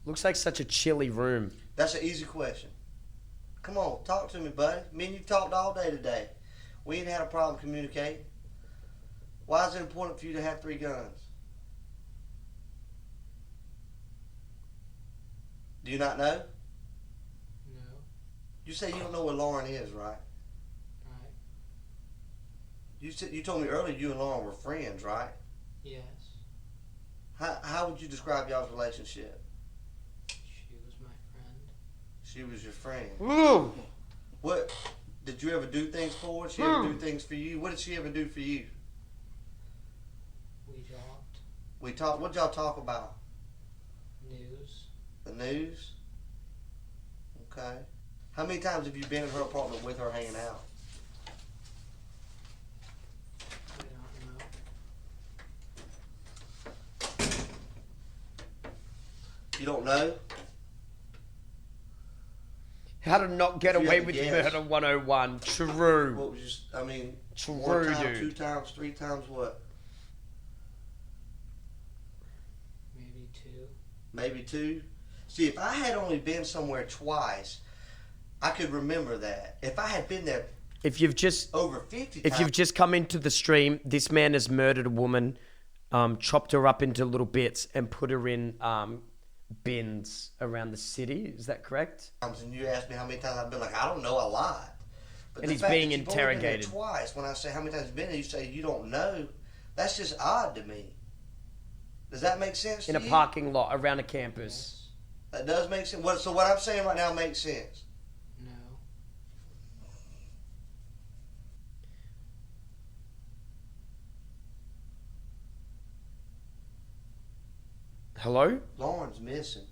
Looks like such a chilly room. That's an easy question. Come on, talk to me, buddy. Me and you talked all day today. We ain't had a problem communicating. Why is it important for you to have 3 guns? Do you not know? No. You say you don't know where Lauren is, right? Right. You told me earlier you and Lauren were friends, right? Yes. How would you describe y'all's relationship? She was my friend. She was your friend. Ooh. What did you ever do things for her? Did she ever do things for you? What did she ever do for you? We talked. We talked. What y'all talk about? News. The news? Okay. How many times have you been in her apartment with her hanging out? I don't know. You don't know? How to not get You away have to with guess. murder 101. True. What was just, I mean, True, 1 time, dude. 2 times, 3 times what? Maybe 2. Maybe 2? See, if I had only been somewhere twice, I could remember that. If I had been there If you've just... over 50 If times... you've just come into the stream, this man has murdered a woman, chopped her up into little bits, and put her in bins around the city. Is that correct? And you asked me how many times I've been like, I don't know, a lot. But And the he's fact being that you've only been there interrogated. twice. When I say how many times you've been there, you say you don't know. That's just odd to me. Does that make sense In to a you? parking lot around a campus. That does make sense. So what I'm saying right now makes sense. No. Hello? Lauren's missing.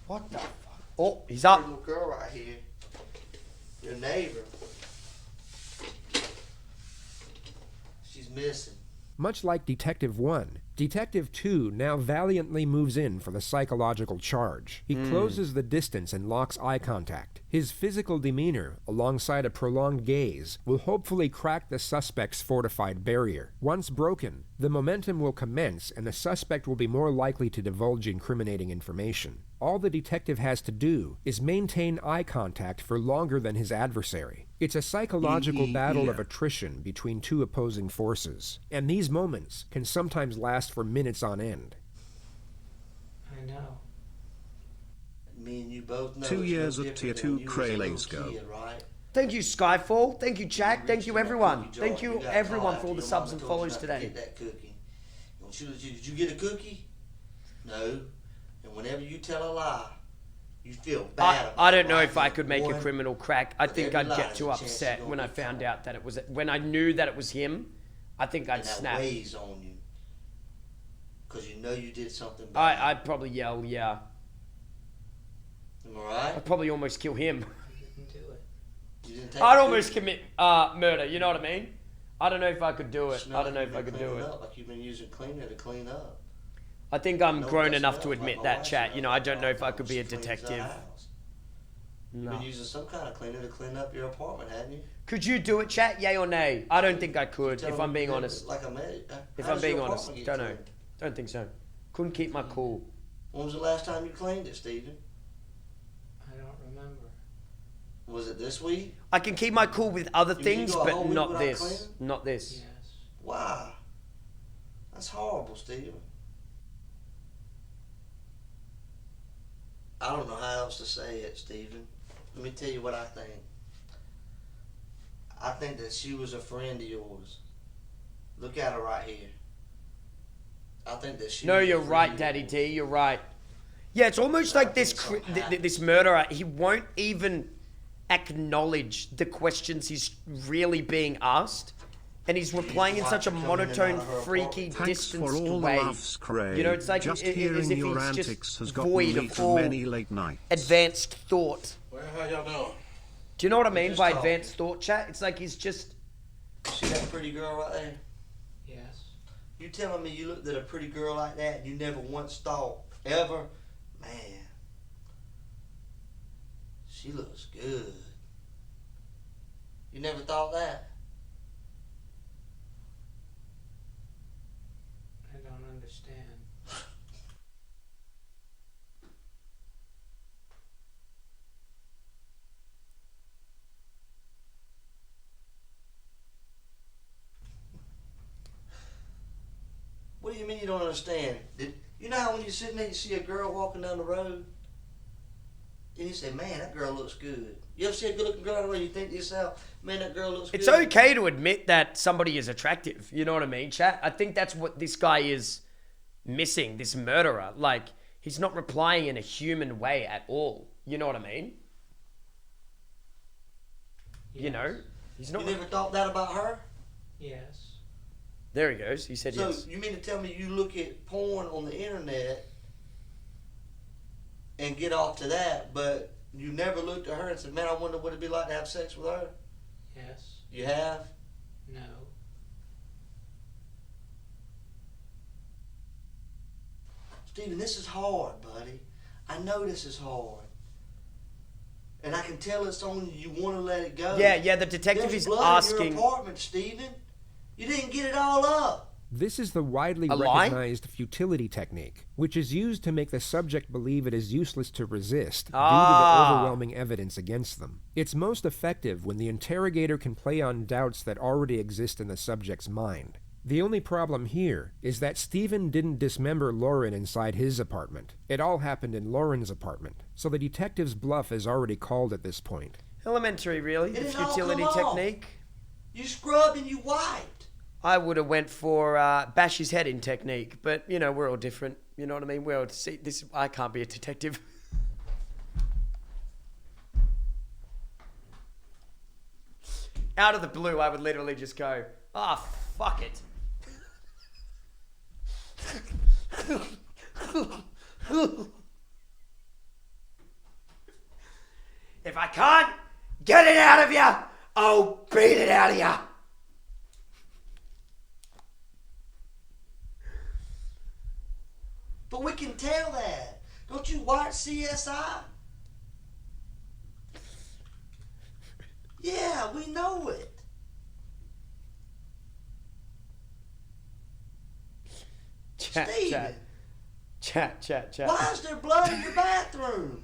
What the fuck? Oh, he's up. Little girl right here. Your neighbor. She's missing. Much like Detective 1, Detective 2 now valiantly moves in for the psychological charge. He closes the distance and locks eye contact. His physical demeanor, alongside a prolonged gaze, will hopefully crack the suspect's fortified barrier. Once broken, the momentum will commence and the suspect will be more likely to divulge incriminating information. All the detective has to do is maintain eye contact for longer than his adversary. It's a psychological battle of attrition between 2 opposing forces, and these moments can sometimes last for minutes on end. I know. Me and you both know. 2 it's years no at Tier different 2 than when you was a Cray little Lays Go. kid, right? Thank you, Skyfall. Thank you, Jack. Thank you, everyone. Cookie jar. Thank you, got everyone, caught for all the after subs your and mama told you follows not to today. Get that cookie. When she was, did you get a cookie? No. And whenever you tell a lie, you feel bad. I don't about know it, if I could make a One, criminal crack. I but think every I'd lie get is too a chance upset you're when I gonna get found caught. out that it was... When I knew that it was him, I think I'd And that snap. weighs on you. Because you know you did something bad. I'd probably yell, yeah. Am I right? I'd probably almost kill him. Didn't do it. You didn't take I'd the almost cookie? commit murder, you know what I mean? I don't know if I could do it. Smell I don't know like if I you've could been do cleaning it. Up, like you've been using cleaner to clean up. I think I'm No, grown that's enough enough. to Like admit my that, wife chat. said, You know, I don't know if I could be a she cleans the detective. house. You've No. been using some kind of cleaner to clean up your apartment, hadn't you? Could you do it, chat? Yay or nay? I don't think I could, Tell if me I'm you being did it honest. Like a maid. If How I'm does being your honest, apartment don't get know. cleaned? Don't think so. Couldn't keep my cool. When was the last time you cleaned it, Stephen? I don't remember. Was it this week? I can keep my cool with other You mean things, you go a whole but week not without this. cleaning? Not this. Yes. Why? That's horrible, Stephen. I don't know how else to say it, Stephen. Let me tell you what I think. I think that she was a friend of yours. Look at her right here. I think that she. No, was a you're friend right, of Daddy yours. D. You're right. Yeah, it's almost like this this murderer. He won't even acknowledge the questions he's really being asked, and he's replying in such a monotone, freaky, Thanks distanced for all way. the laughs, Cray. You know, it's like just as hearing if your he's antics just has gotten void me of through all many late nights. advanced thought. Well, how y'all doing? Do you know what I mean just by talking. advanced thought, chat? It's like he's just. See that pretty girl right there? Yes. You telling me you looked at a pretty girl like that and you never once thought, ever, man, she looks good. You never thought that? I don't understand. What do you mean you don't understand? You know how when you're sitting there you see a girl walking down the road and you say, man, that girl looks good. You ever see a good looking girl down the road and you think to yourself, man, that girl looks It's good? okay to admit that somebody is attractive. You know what I mean, chat? I think that's what this guy is missing, this murderer. Like, he's not replying in a human way at all. You know what I mean? You know? He's not. You never thought that about her? Yes. There he goes. He said So yes. you mean to tell me you look at porn on the internet and get off to that, but you never looked at her and said, man, I wonder what it'd be like to have sex with her? Yes. You have? No. Stephen, this is hard, buddy. I know this is hard. And I can tell it's on you. You want to let it go. Yeah, the detective There's is blood asking. in your apartment, Stephen. You didn't get it all up. This is the widely A lie? recognized futility technique, which is used to make the subject believe it is useless to resist due to Ah. the overwhelming evidence against them. It's most effective when the interrogator can play on doubts that already exist in the subject's mind. The only problem here is that Stephen didn't dismember Lauren inside his apartment. It all happened in Lauren's apartment, so the detective's bluff is already called at this point. Elementary, really. It The didn't all futility come off. technique. You scrubbed and you wiped. I would have went for bash his head in technique, but you know we're all different. You know what I mean? We're all see this. I can't be a detective. Out of the blue, I would literally just go, "Ah, fuck it." If I can't get it out of you, I'll beat it out of you. But we can tell that. Don't you watch CSI? Yeah, we know it. Stephen, Chat. why is there blood in your bathroom?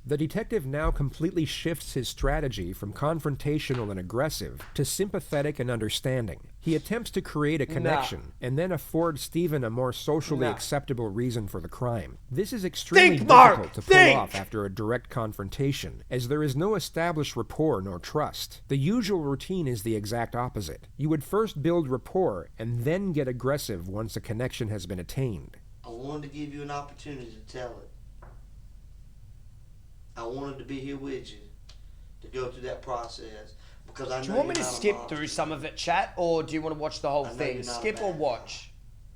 The detective now completely shifts his strategy from confrontational and aggressive to sympathetic and understanding. He attempts to create a connection and then afford Stephen a more socially acceptable reason for the crime. This is extremely difficult to pull off after a direct confrontation, as there is no established rapport nor trust. The usual routine is the exact opposite. You would first build rapport and then get aggressive once a connection has been attained. I wanted to give you an opportunity to tell it. I wanted to be here with you to go through that process because I know Do you want me you're to not a skip monster. through some of it, chat, or do you want to watch the whole I know thing? you're not a Skip or bad watch?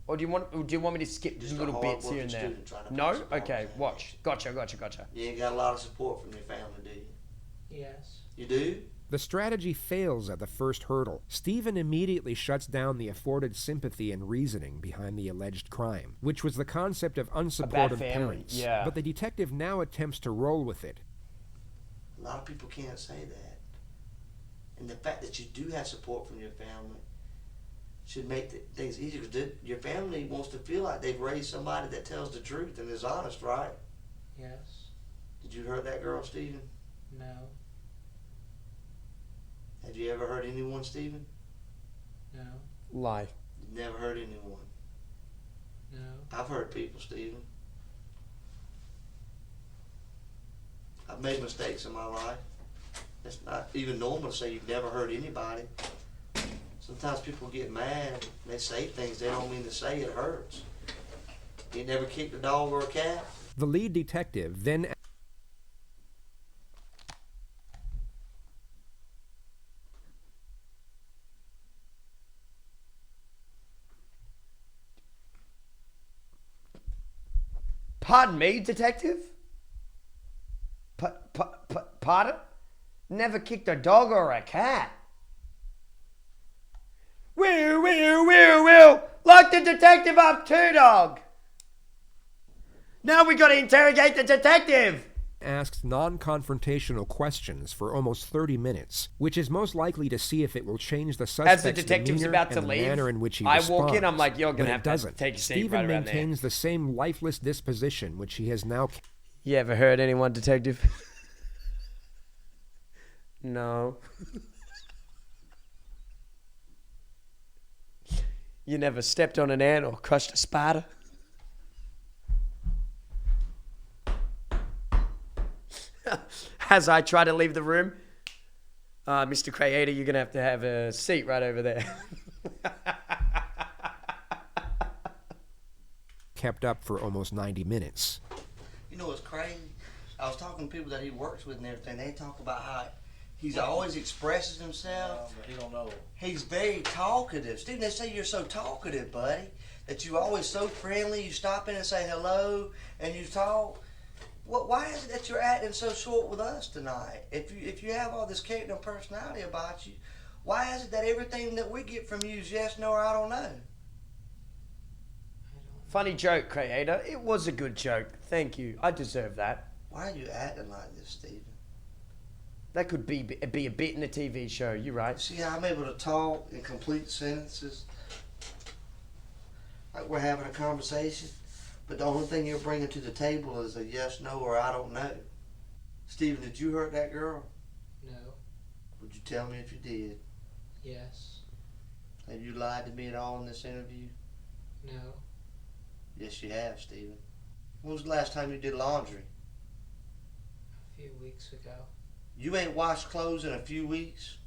Or do you want me to skip Just a little bits here and there? hard-working student trying to No? pass a Okay, watch. Gotcha. You ain't got a lot of support from your family, do you? Yes. You do? The strategy fails at the first hurdle. Stephen immediately shuts down the afforded sympathy and reasoning behind the alleged crime, which was the concept of unsupportive parents. Yeah. But the detective now attempts to roll with it. A lot of people can't say that. And the fact that you do have support from your family should make things easier. Because your family wants to feel like they've raised somebody that tells the truth and is honest, right? Yes. Did you hurt that girl, Stephen? No. Have you ever hurt anyone, Stephen? No. Lie. You've never hurt anyone. No. I've hurt people, Stephen. I've made mistakes in my life. It's not even normal to say you've never hurt anybody. Sometimes people get mad and they say things they don't mean to say. It hurts. You never kicked a dog or a cat? The lead detective then... Pardon me, detective? Pardon? Never kicked a dog or a cat. Will. Lock the detective up too, dog. Now we gotta interrogate the detective. Asks non-confrontational questions for almost 30 minutes, which is most likely to see if it will change the suspect's As the detective's demeanor about to and the leave, manner in which he I responds. walk in, I'm like, you're gonna But have it to doesn't. take a seat Stephen right around there. maintains the same lifeless disposition which he has now... You ever hurt anyone, detective? No. You never stepped on an ant or crushed a spider? As I try to leave the room, Mr. Crayator, you're going to have a seat right over there. kept up for almost 90 minutes. You know what's crazy? I was talking to people that he works with and everything. They talk about how he's always expresses himself. But he don't know. He's very talkative. Stephen, they say you're so talkative, buddy, that you're always so friendly. You stop in and say hello, and you talk. Why is it that you're acting so short with us tonight? If you have all this character and personality about you, why is it that everything that we get from you is yes, no, or I don't know? Funny joke, Crayator. It was a good joke. Thank you. I deserve that. Why are you acting like this, Stephen? That could be a bit in a TV show. You're right. See how I'm able to talk in complete sentences? Like we're having a conversation, but the only thing you're bringing to the table is a yes, no, or I don't know. Stephen, did you hurt that girl? No. Would you tell me if you did? Yes. Have you lied to me at all in this interview? No. Yes, you have, Stephen. When was the last time you did laundry? A few weeks ago. You ain't washed clothes in a few weeks?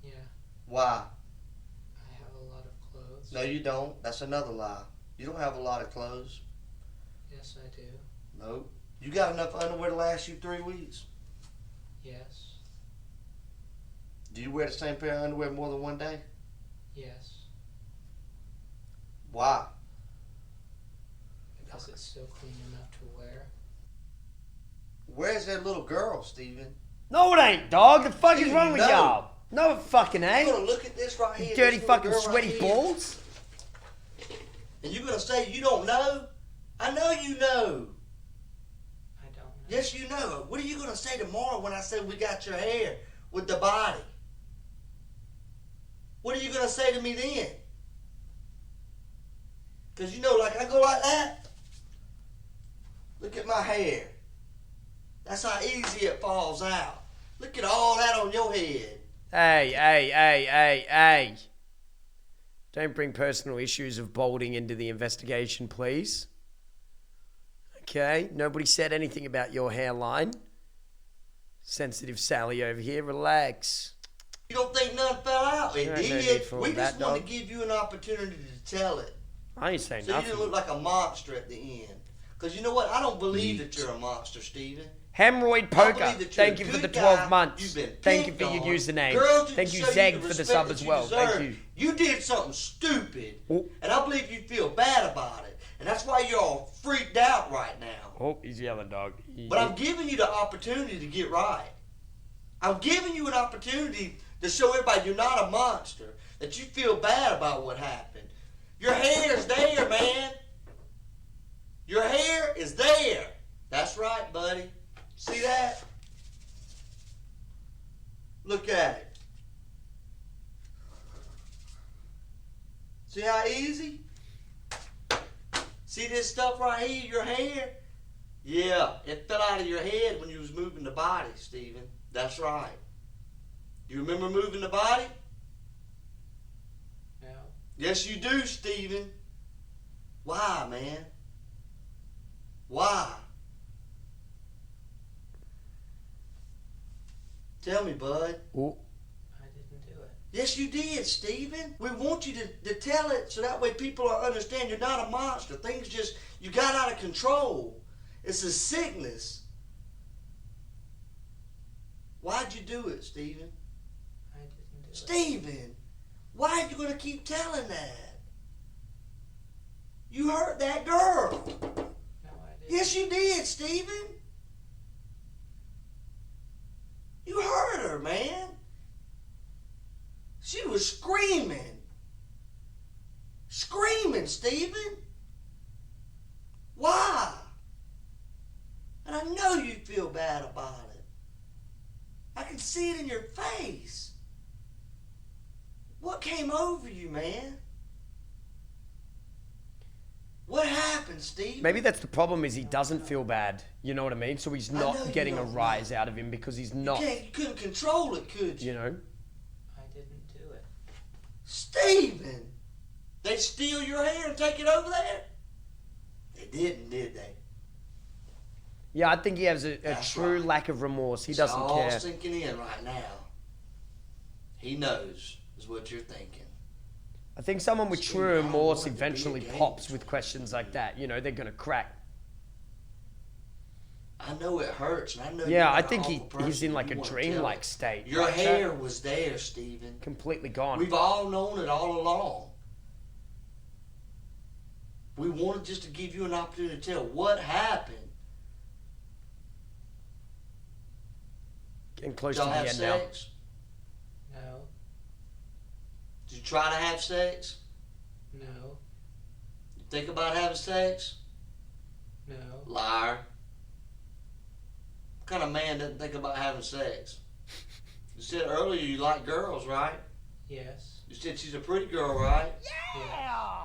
Yeah. Why? I have a lot of clothes. No, you don't. That's another lie. You don't have a lot of clothes. Yes, I do. Nope. You got enough underwear to last you 3 weeks? Yes. Do you wear the same pair of underwear more than one day? Yes. Why? Because it's still clean enough to wear. Where's that little girl, Stephen? No, it ain't, dog. The fuck is Stephen, wrong with no. y'all? No, it fucking ain't. You're gonna look at this right here. You dirty this little fucking girl right sweaty here, balls. And you're gonna say you don't know? I know you know. I don't know. Yes, you know. What are you gonna say tomorrow when I say we got your hair with the body? What are you gonna say to me then? Because you know, like I go like that. Look at my hair. That's how easy it falls out. Look at all that on your head. Hey. Don't bring personal issues of balding into the investigation, please. Okay? Nobody said anything about your hairline. Sensitive Sally over here, relax. You don't think none fell out? It No did. need for We that, just wanted dog. to give you an opportunity to tell it. I ain't saying So you nothing. didn't look like a monster at the end. Because you know what? I don't believe that you're a monster, Stephen. Hemorrhoid I Poker, believe that you're thank a you for the good 12 guy. months. You've been Thank you for picked your on. username. Girls Thank you, didn't show Zeg, the for the respect sub that as you well. Thank deserve. you. You did something stupid, and I believe you feel bad about it. And that's why you're all freaked out right now. Oh, he's yelling, dog. But I'm giving you the opportunity to get right. I'm giving you an opportunity to show everybody you're not a monster, that you feel bad about what happened. Your hair is there, man. Your hair is there. That's right, buddy. See that? Look at it. See how easy? See this stuff right here, your hair? Yeah, it fell out of your head when you was moving the body, Stephen. That's right. You remember moving the body? No. Yes, you do, Stephen. Why, man? Why? Tell me, bud. Ooh. I didn't do it. Yes, you did, Stephen. We want you to tell it so that way people will understand you're not a monster. Things just, you got out of control. It's a sickness. Why'd you do it, Stephen? I didn't do it. Stephen, why are you going to keep telling that? You hurt that girl. No, I didn't. Yes, you did, Stephen. You hurt her, man. She was screaming. Screaming, Stephen. Why? And I know you feel bad about it. I can see it in your face. What came over you, man? What happened, Steve? Maybe that's the problem, is he doesn't feel bad. You know what I mean? So he's not getting a rise out of him because he's not. You couldn't control it, could you? You know? I didn't do it. Stephen! They steal your hair and take it over there? They didn't, did they? Yeah, I think he has a true lack of remorse. He doesn't it's all care. sinking in right now. He knows is what you're thinking. I think someone with true remorse eventually pops with questions like that. You know, they're gonna crack. I know it hurts, and I know. Yeah, you're I not think an awful person, he's in like you a wanna dreamlike tell it. state. Your right, hair Chad? was there, Stephen. Completely gone. We've all known it all along. We wanted just to give you an opportunity to tell what happened. Getting close Did to y'all the have end now. sex? No. Did you try to have sex? No. You think about having sex? No. Liar. What kind of man doesn't think about having sex? You said earlier you like girls, right? Yes. You said she's a pretty girl, right? Yeah.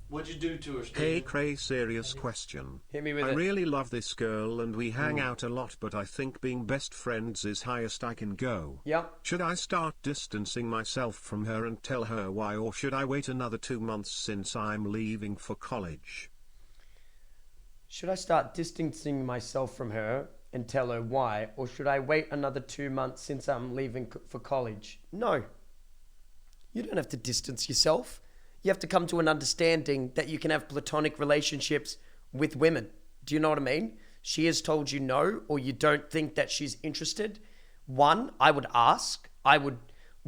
What'd you do to her, Steve? Hey Cray, serious question. Hit me with I it. really love this girl and we hang out a lot, but I think being best friends is highest I can go. Yep. Should I start distancing myself from her and tell her why, or should I wait another 2 months since I'm leaving for college? Should I start distancing myself from her and tell her why, or should I wait another 2 months since I'm leaving for college? No. You don't have to distance yourself. You have to come to an understanding that you can have platonic relationships with women. Do you know what I mean? She has told you no, or you don't think that she's interested. One, I would ask. I would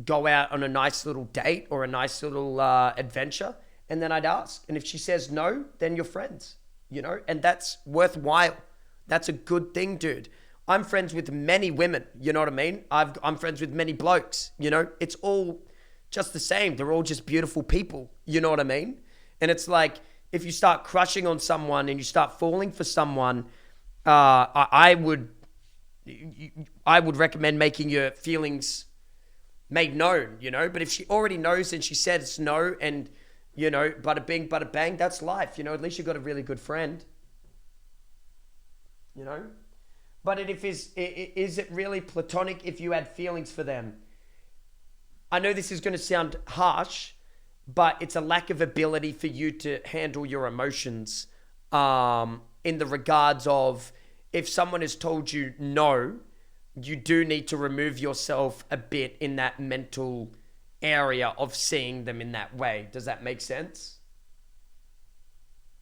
go out on a nice little date or a nice little adventure, and then I'd ask. And if she says no, then you're friends, you know? And that's worthwhile. That's a good thing, dude. I'm friends with many women, you know what I mean? I'm friends with many blokes, you know? It's all just the same. They're all just beautiful people. You know what I mean? And it's like, if you start crushing on someone and you start falling for someone, I would recommend making your feelings made known, you know? But if she already knows and she says no and, you know, bada bing, bada bang, that's life, you know? At least you got a really good friend, you know? But is it really platonic if you had feelings for them? I know this is going to sound harsh, but it's a lack of ability for you to handle your emotions in the regards of, if someone has told you no, you do need to remove yourself a bit in that mental area of seeing them in that way. Does that make sense?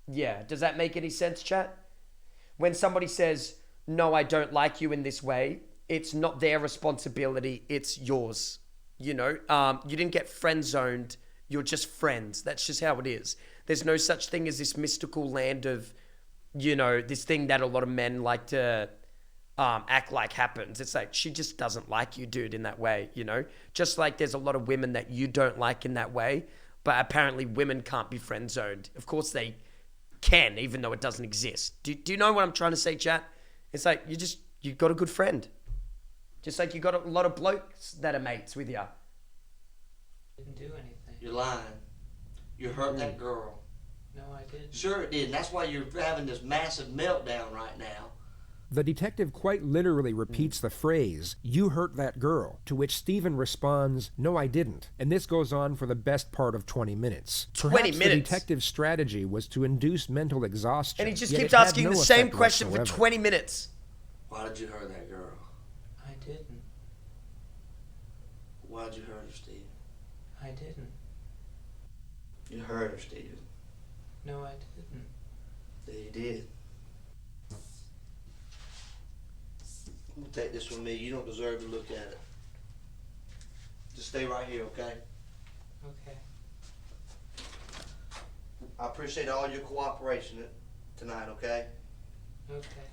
Yeah. Does that make any sense, chat? When somebody says, no, I don't like you in this way, it's not their responsibility, it's yours. You know, you didn't get friend zoned. You're just friends. That's just how it is. There's no such thing as this mystical land of, you know, this thing that a lot of men like to act like happens. It's like, she just doesn't like you, dude, in that way, you know? Just like there's a lot of women that you don't like in that way, but apparently women can't be friend zoned. Of course they can, even though it doesn't exist. Do you know what I'm trying to say, chat? It's like, you got a good friend. Just like you got a lot of blokes that are mates with you. Didn't do anything. You're lying. You hurt that girl. No, I didn't. Sure it did. And that's why you're having this massive meltdown right now. The detective quite literally repeats the phrase, "You hurt that girl," to which Stephen responds, "No, I didn't." And this goes on for the best part of 20 minutes. 20 Perhaps minutes? the detective's strategy was to induce mental exhaustion. And he just yet keeps it had asking no the same effect question whatsoever. for 20 minutes. Why did you hurt that girl? I didn't. Why'd you hurt her, Steve? I didn't. You hurt her, Steven. No, I didn't. Yeah, you did. I'm gonna take this from me. You don't deserve to look at it. Just stay right here, okay? Okay. I appreciate all your cooperation tonight, okay? Okay.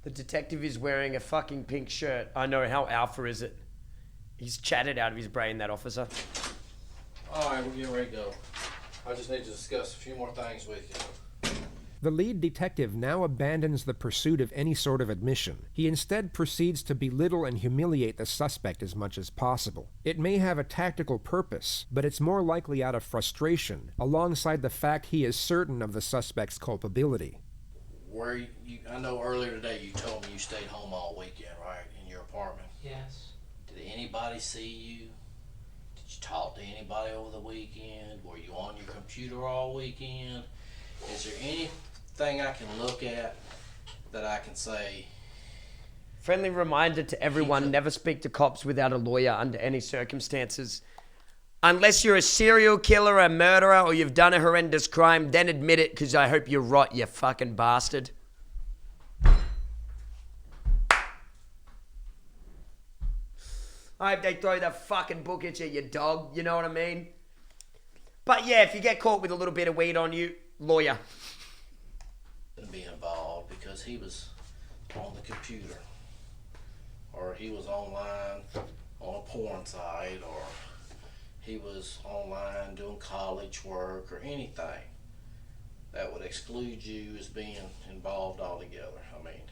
The detective is wearing a fucking pink shirt. I know, how alpha is it? He's chatted out of his brain, that officer. Alright, we're getting ready to go. I just need to discuss a few more things with you. The lead detective now abandons the pursuit of any sort of admission. He instead proceeds to belittle and humiliate the suspect as much as possible. It may have a tactical purpose, but it's more likely out of frustration, alongside the fact he is certain of the suspect's culpability. I know earlier today you told me you stayed home all weekend, right? In your apartment. Yes. Did anybody see you? Did you talk to anybody over the weekend? Were you on your computer all weekend? Is there anything I can look at that I can say? Friendly reminder to everyone, never speak to cops without a lawyer under any circumstances. Unless you're a serial killer, a murderer, or you've done a horrendous crime, then admit it, because I hope you rot, you fucking bastard. I hope they throw the fucking book at you, you dog. You know what I mean? But yeah, if you get caught with a little bit of weed on you, lawyer. Be involved because he was on the computer, or he was online on a porn site, or he was online doing college work, or anything that would exclude you as being involved altogether. I mean,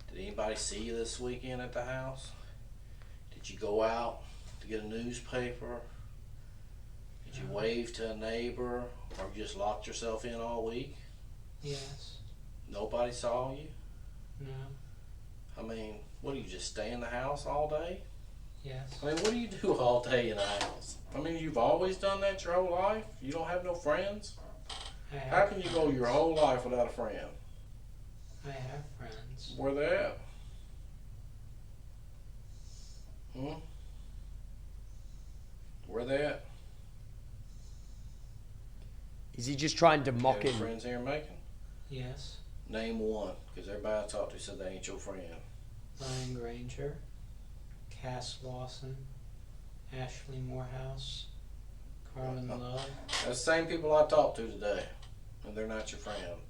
did anybody see you this weekend at the house? Did you go out to get a newspaper? Did you wave to a neighbor, or you just locked yourself in all week? Yes. Nobody saw you? No. I mean, what do you just stay in the house all day? Yes. I mean, what do you do all day in the house? I mean, you've always done that your whole life? You don't have no friends? How can you go your whole life without a friend? I have friends. Where they at? Where they at? Is he just trying to mock You him? have friends here in Macon? Yes. Name one, because everybody I talked to said they ain't your friend. Ryan Granger, Cass Lawson, Ashley Morehouse, Carmen Love. That's the same people I talked to today, and they're not your friend.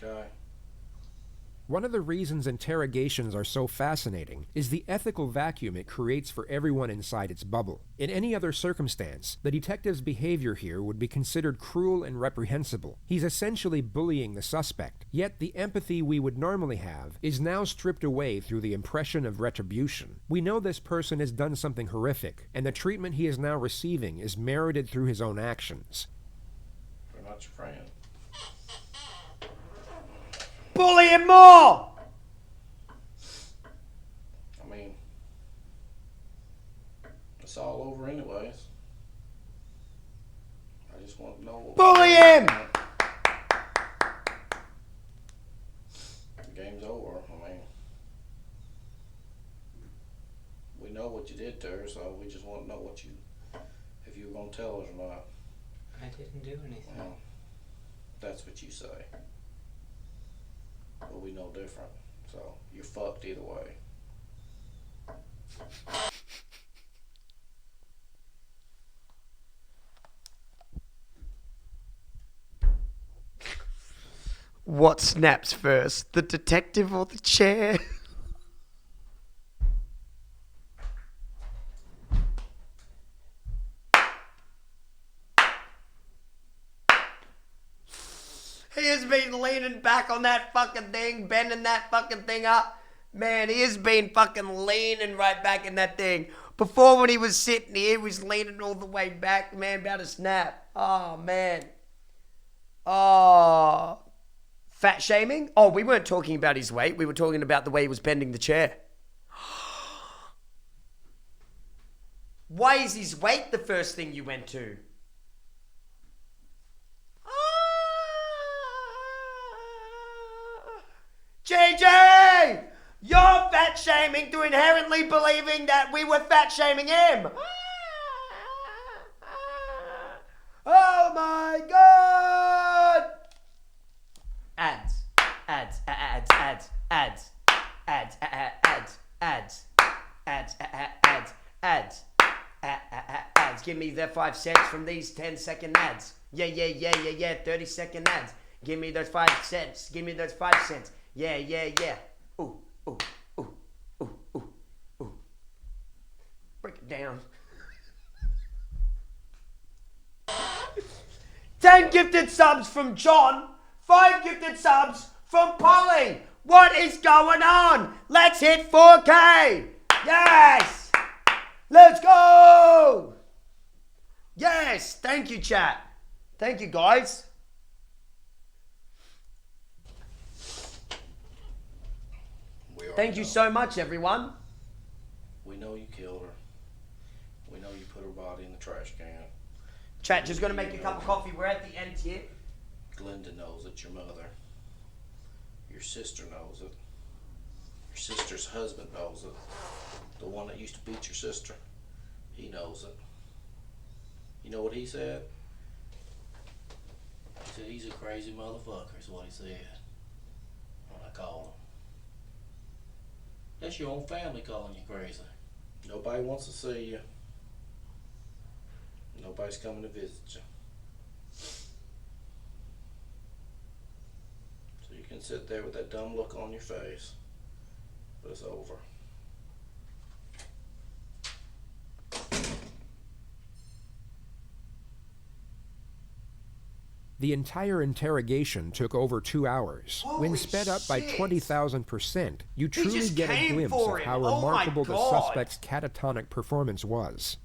Okay? One of the reasons interrogations are so fascinating is the ethical vacuum it creates for everyone inside its bubble. In any other circumstance, the detective's behavior here would be considered cruel and reprehensible. He's essentially bullying the suspect, yet the empathy we would normally have is now stripped away through the impression of retribution. We know this person has done something horrific, and the treatment he is now receiving is merited through his own actions. They're not your friend. Bully him more! I mean, it's all over anyways. I just want to know. Bully him! The game's over. I mean, we know what you did to her, so we just want to know what you, if you were going to tell us or not. I didn't do anything. Well, that's what you say. But we know different. So you're fucked either way. What snaps first, the detective or the chair? He has been leaning back on that fucking thing, bending that fucking thing up. Man, he has been fucking leaning right back in that thing. Before, when he was sitting here, he was leaning all the way back, man, about to snap. Oh, man. Oh. Fat shaming? Oh, we weren't talking about his weight. We were talking about the way he was bending the chair. Why is his weight the first thing you went to? JJ! You're fat shaming to inherently believing that we were fat shaming him. Oh my god! Ads. Ads. Ads. Ads. Ads. Ads. Ads. Ads. Ads. Ads. Ads. Ads. Give me the 5 cents from these 10-second ads. Yeah. 30-second ads. Give me those 5 cents. Give me those 5 cents. Yeah. Ooh. Break it down. 10 gifted subs from John. 5 gifted subs from Polly. What is going on? Let's hit 4K. Yes. Let's go. Yes. Thank you, chat. Thank you, guys. Thank you so much, everyone. We know you killed her. We know you put her body in the trash can. Chat, just gonna make a cup of coffee. We're at the end here. Glenda knows it, your mother. Your sister knows it. Your sister's husband knows it. The one that used to beat your sister. He knows it. You know what he said? He said he's a crazy motherfucker, is what he said. When I called him. That's your own family calling you crazy. Nobody wants to see you. Nobody's coming to visit you. So you can sit there with that dumb look on your face. But it's over. The entire interrogation took over 2 hours. When Holy sped up by shit. 20,000%, you He truly just get a came glimpse for of him. how Oh my remarkable the God. suspect's catatonic performance was.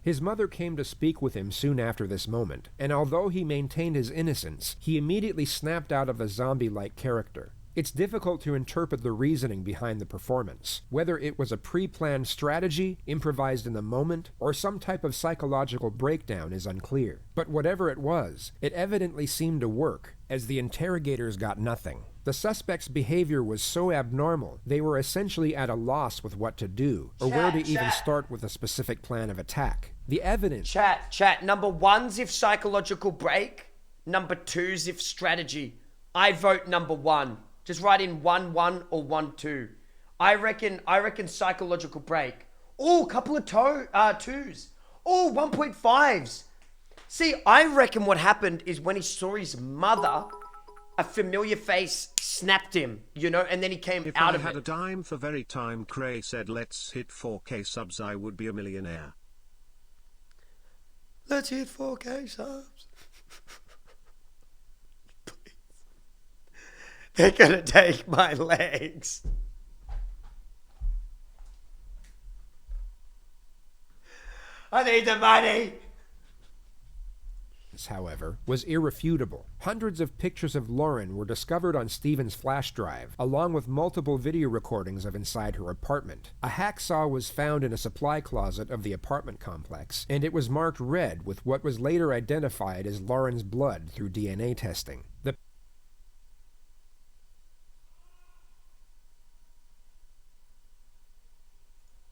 His mother came to speak with him soon after this moment, and although he maintained his innocence, he immediately snapped out of the zombie-like character. It's difficult to interpret the reasoning behind the performance, whether it was a pre-planned strategy, improvised in the moment, or some type of psychological breakdown is unclear. But whatever it was, it evidently seemed to work, as the interrogators got nothing. The suspect's behavior was so abnormal, they were essentially at a loss with what to do, or where to even start with a specific plan of attack. The evidence... Chat. Number 1's if psychological break. Number 2's if strategy. I vote number 1. Just write in 1-1 or 1-2. I reckon psychological break. Oh, couple of 2s. Oh, 1.5s. See, I reckon what happened is when he saw his mother, a familiar face snapped him, you know, and then he came If out I of had it. a dime for very time Cray said let's hit 4K subs I would be a millionaire. Let's hit 4K subs. Please. They're gonna take my legs. I need the money. However, was irrefutable. Hundreds of pictures of Lauren were discovered on Stephen's flash drive, along with multiple video recordings of inside her apartment. A hacksaw was found in a supply closet of the apartment complex, and it was marked red with what was later identified as Lauren's blood through DNA testing.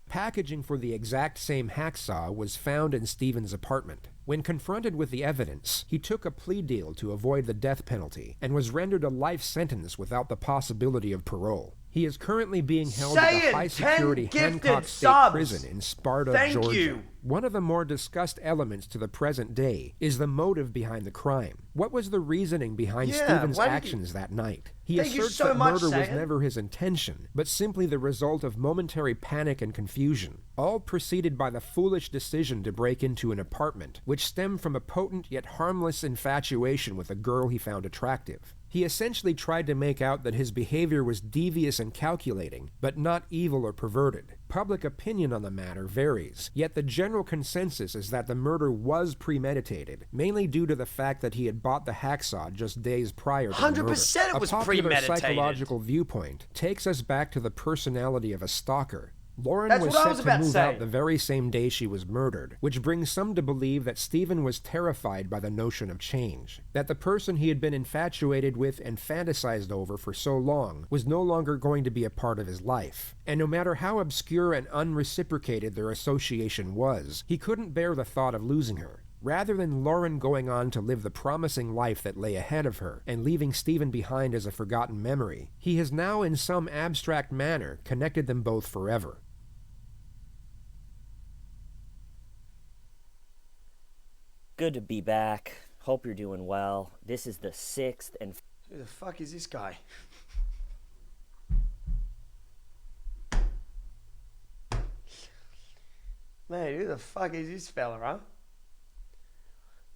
Packaging for the exact same hacksaw was found in Stephen's apartment. When confronted with the evidence, he took a plea deal to avoid the death penalty and was rendered a life sentence without the possibility of parole. He is currently being held at the high-security Hancock State Prison in Sparta, Georgia. One of the more discussed elements to the present day is the motive behind the crime. What was the reasoning behind Stephen's actions that night? He asserts that murder was never his intention, but simply the result of momentary panic and confusion, all preceded by the foolish decision to break into an apartment, which stemmed from a potent yet harmless infatuation with a girl he found attractive. He essentially tried to make out that his behavior was devious and calculating, but not evil or perverted. Public opinion on the matter varies, yet the general consensus is that the murder was premeditated, mainly due to the fact that he had bought the hacksaw just days prior to the murder. 100% it was premeditated. A popular premeditated. psychological viewpoint takes us back to the personality of a stalker. Lauren That's was what I set was to about to move say. out the very same day she was murdered, which brings some to believe that Stephen was terrified by the notion of change, that the person he had been infatuated with and fantasized over for so long was no longer going to be a part of his life. And no matter how obscure and unreciprocated their association was, he couldn't bear the thought of losing her. Rather than Lauren going on to live the promising life that lay ahead of her and leaving Stephen behind as a forgotten memory, he has now in some abstract manner connected them both forever. Good to be back. Hope you're doing well. This is the 6th and... Who the fuck is this guy? Man, who the fuck is this fella, huh?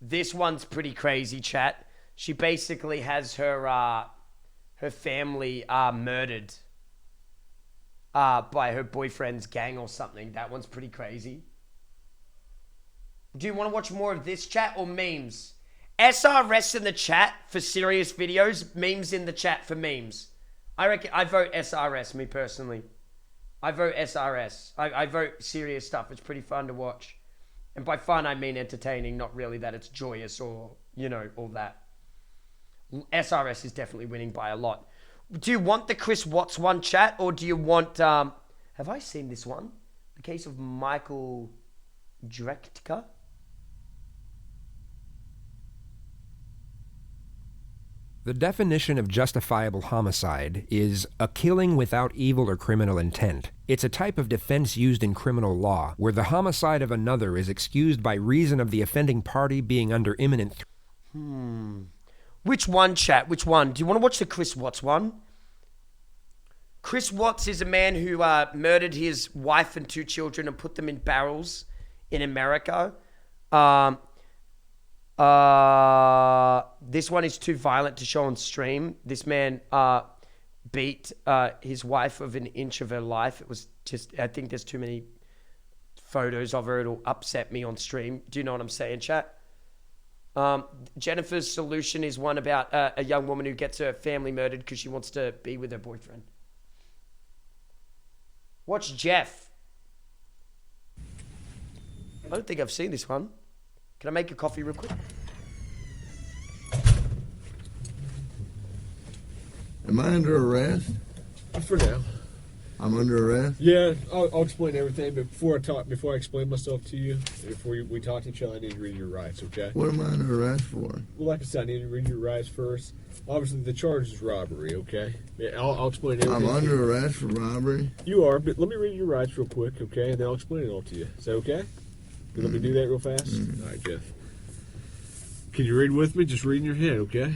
This one's pretty crazy, chat. She basically has her family murdered by her boyfriend's gang or something. That one's pretty crazy. Do you want to watch more of this, chat, or memes? SRS in the chat for serious videos, memes in the chat for memes. I reckon I vote SRS, me personally. I vote SRS. I vote serious stuff. It's pretty fun to watch. And by fun, I mean entertaining, not really that it's joyous or, you know, all that. SRS is definitely winning by a lot. Do you want the Chris Watts one, chat, or do you want... have I seen this one? The case of Michael Drektka? The definition of justifiable homicide is a killing without evil or criminal intent. It's a type of defense used in criminal law, where the homicide of another is excused by reason of the offending party being under imminent threat. Which one, chat? Which one? Do you want to watch the Chris Watts one? Chris Watts is a man who murdered his wife and 2 children and put them in barrels in America. This one is too violent to show on stream. This man beat his wife of an inch of her life. It was just, I think there's too many photos of her. It'll upset me on stream. Do you know what I'm saying, chat? Jennifer's solution is one about a young woman who gets her family murdered because she wants to be with her boyfriend. Watch Jeff. I don't think I've seen this one. Can I make a coffee real quick? Am I under arrest? For now. I'm under arrest? Yeah, I'll explain everything, but before I explain myself to you, before we talk to each other, I need to read your rights, okay? What am I under arrest for? Well, like I said, I need to read your rights first. Obviously, the charge is robbery, okay? Yeah, I'll explain everything. I'm under arrest for robbery? You are, but let me read your rights real quick, okay? And then I'll explain it all to you. Is that okay? Let me do that real fast? All right, Jeff. Can you read with me? Just read in your head, okay?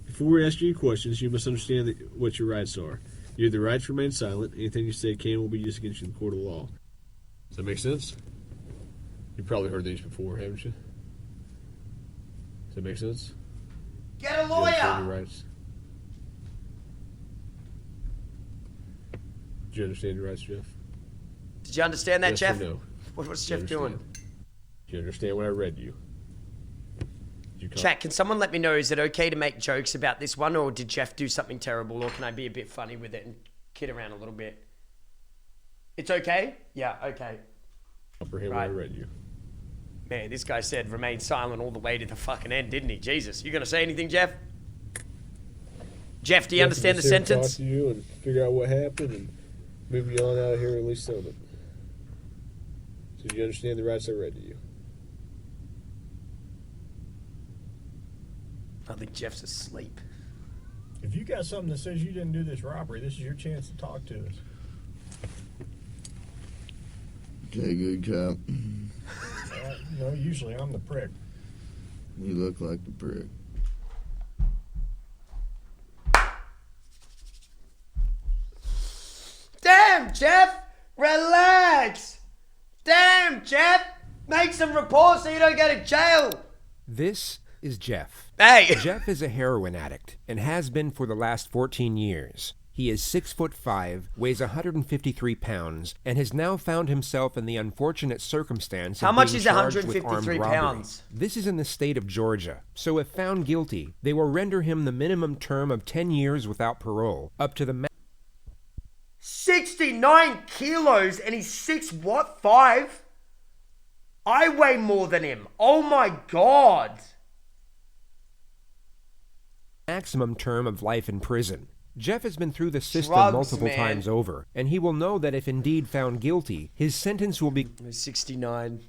Before we ask you any questions, you must understand what your rights are. You have the right to remain silent. Anything you say can and will be used against you in the court of law. Does that make sense? You've probably heard these before, haven't you? Does that make sense? Get a Do you understand lawyer! your rights? Do you understand your rights, Jeff? Did you understand that, Yes Jeff? or no? What's Do you Jeff doing? understand? Do you understand what I read you? Chat, can someone let me know, is it okay to make jokes about this one, or did Jeff do something terrible, or can I be a bit funny with it and kid around a little bit? It's okay? Yeah, okay. Comprehend what I read you. Man, this guy said remain silent all the way to the fucking end, didn't he? Jesus. You gonna say anything, Jeff? Jeff, do you understand the sentence? Talk to you and figure out what happened and move you on out of here, at least so that. Did you understand the rights I read to you? I think Jeff's asleep. If you got something that says you didn't do this robbery, this is your chance to talk to us. Okay, good cop. Usually I'm the prick. You look like the prick. Damn, Jeff! Relax! Damn, Jeff! Make some reports so you don't go to jail! This is Jeff. Hey! Jeff is a heroin addict and has been for the last 14 years. He is 6'5", weighs 153 pounds, and has now found himself in the unfortunate circumstance of How much being is charged with 153 armed robbery. pounds? This is in the state of Georgia, so if found guilty, they will render him the minimum term of 10 years without parole, up to the 69 kilos and he's 6'5"? I weigh more than him. Oh my god. maximum term of life in prison. Jeff has been through the system Drugs, multiple man. times over, and he will know that if indeed found guilty, his sentence will be 69.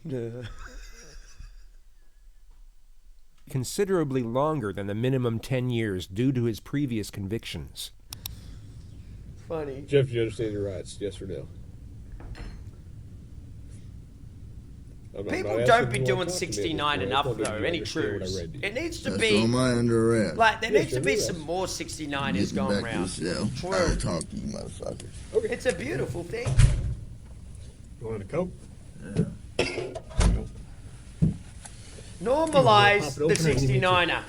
considerably longer than the minimum 10 years due to his previous convictions. Funny. Jeff, do you understand your rights? Yes or no? People don't be doing 69 enough though, any truths. It needs to be, Somebody under arrest. like, there needs to be some more 69ers Get going back around. to yourself. True. I'll talk to you, motherfucker. It's a beautiful thing. You want a Coke? Normalize the 69er.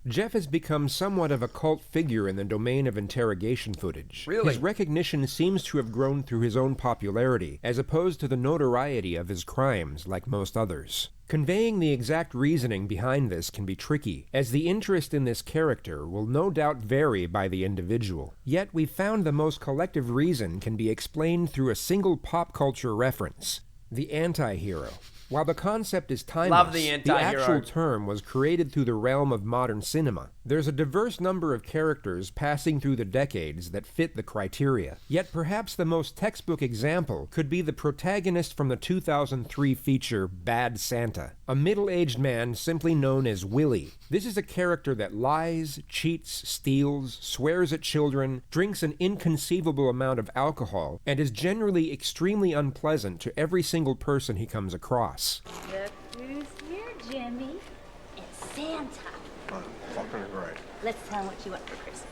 Jeff has become somewhat of a cult figure in the domain of interrogation footage. Really? His recognition seems to have grown through his own popularity, as opposed to the notoriety of his crimes, like most others. Conveying the exact reasoning behind this can be tricky, as the interest in this character will no doubt vary by the individual. Yet we've found the most collective reason can be explained through a single pop culture reference: the anti-hero. While the concept is timeless, Love the anti-hero. actual term was created through the realm of modern cinema. There's a diverse number of characters passing through the decades that fit the criteria. Yet perhaps the most textbook example could be the protagonist from the 2003 feature Bad Santa, a middle-aged man simply known as Willie. This is a character that lies, cheats, steals, swears at children, drinks an inconceivable amount of alcohol, and is generally extremely unpleasant to every single person he comes across. Look who's here, Jimmy. It's Santa. Oh, fucking great. Let's tell him what you want for Christmas.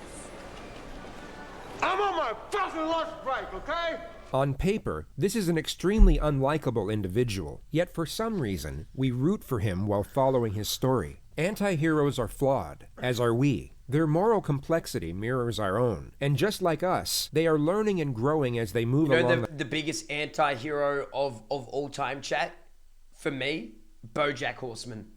I'm on my fucking lunch break, okay? On paper, this is an extremely unlikable individual, yet for some reason, we root for him while following his story. Anti-heroes are flawed, as are we. Their moral complexity mirrors our own, and just like us, they are learning and growing as they move You know along the biggest anti-hero of all time, chat? For me, BoJack Horseman.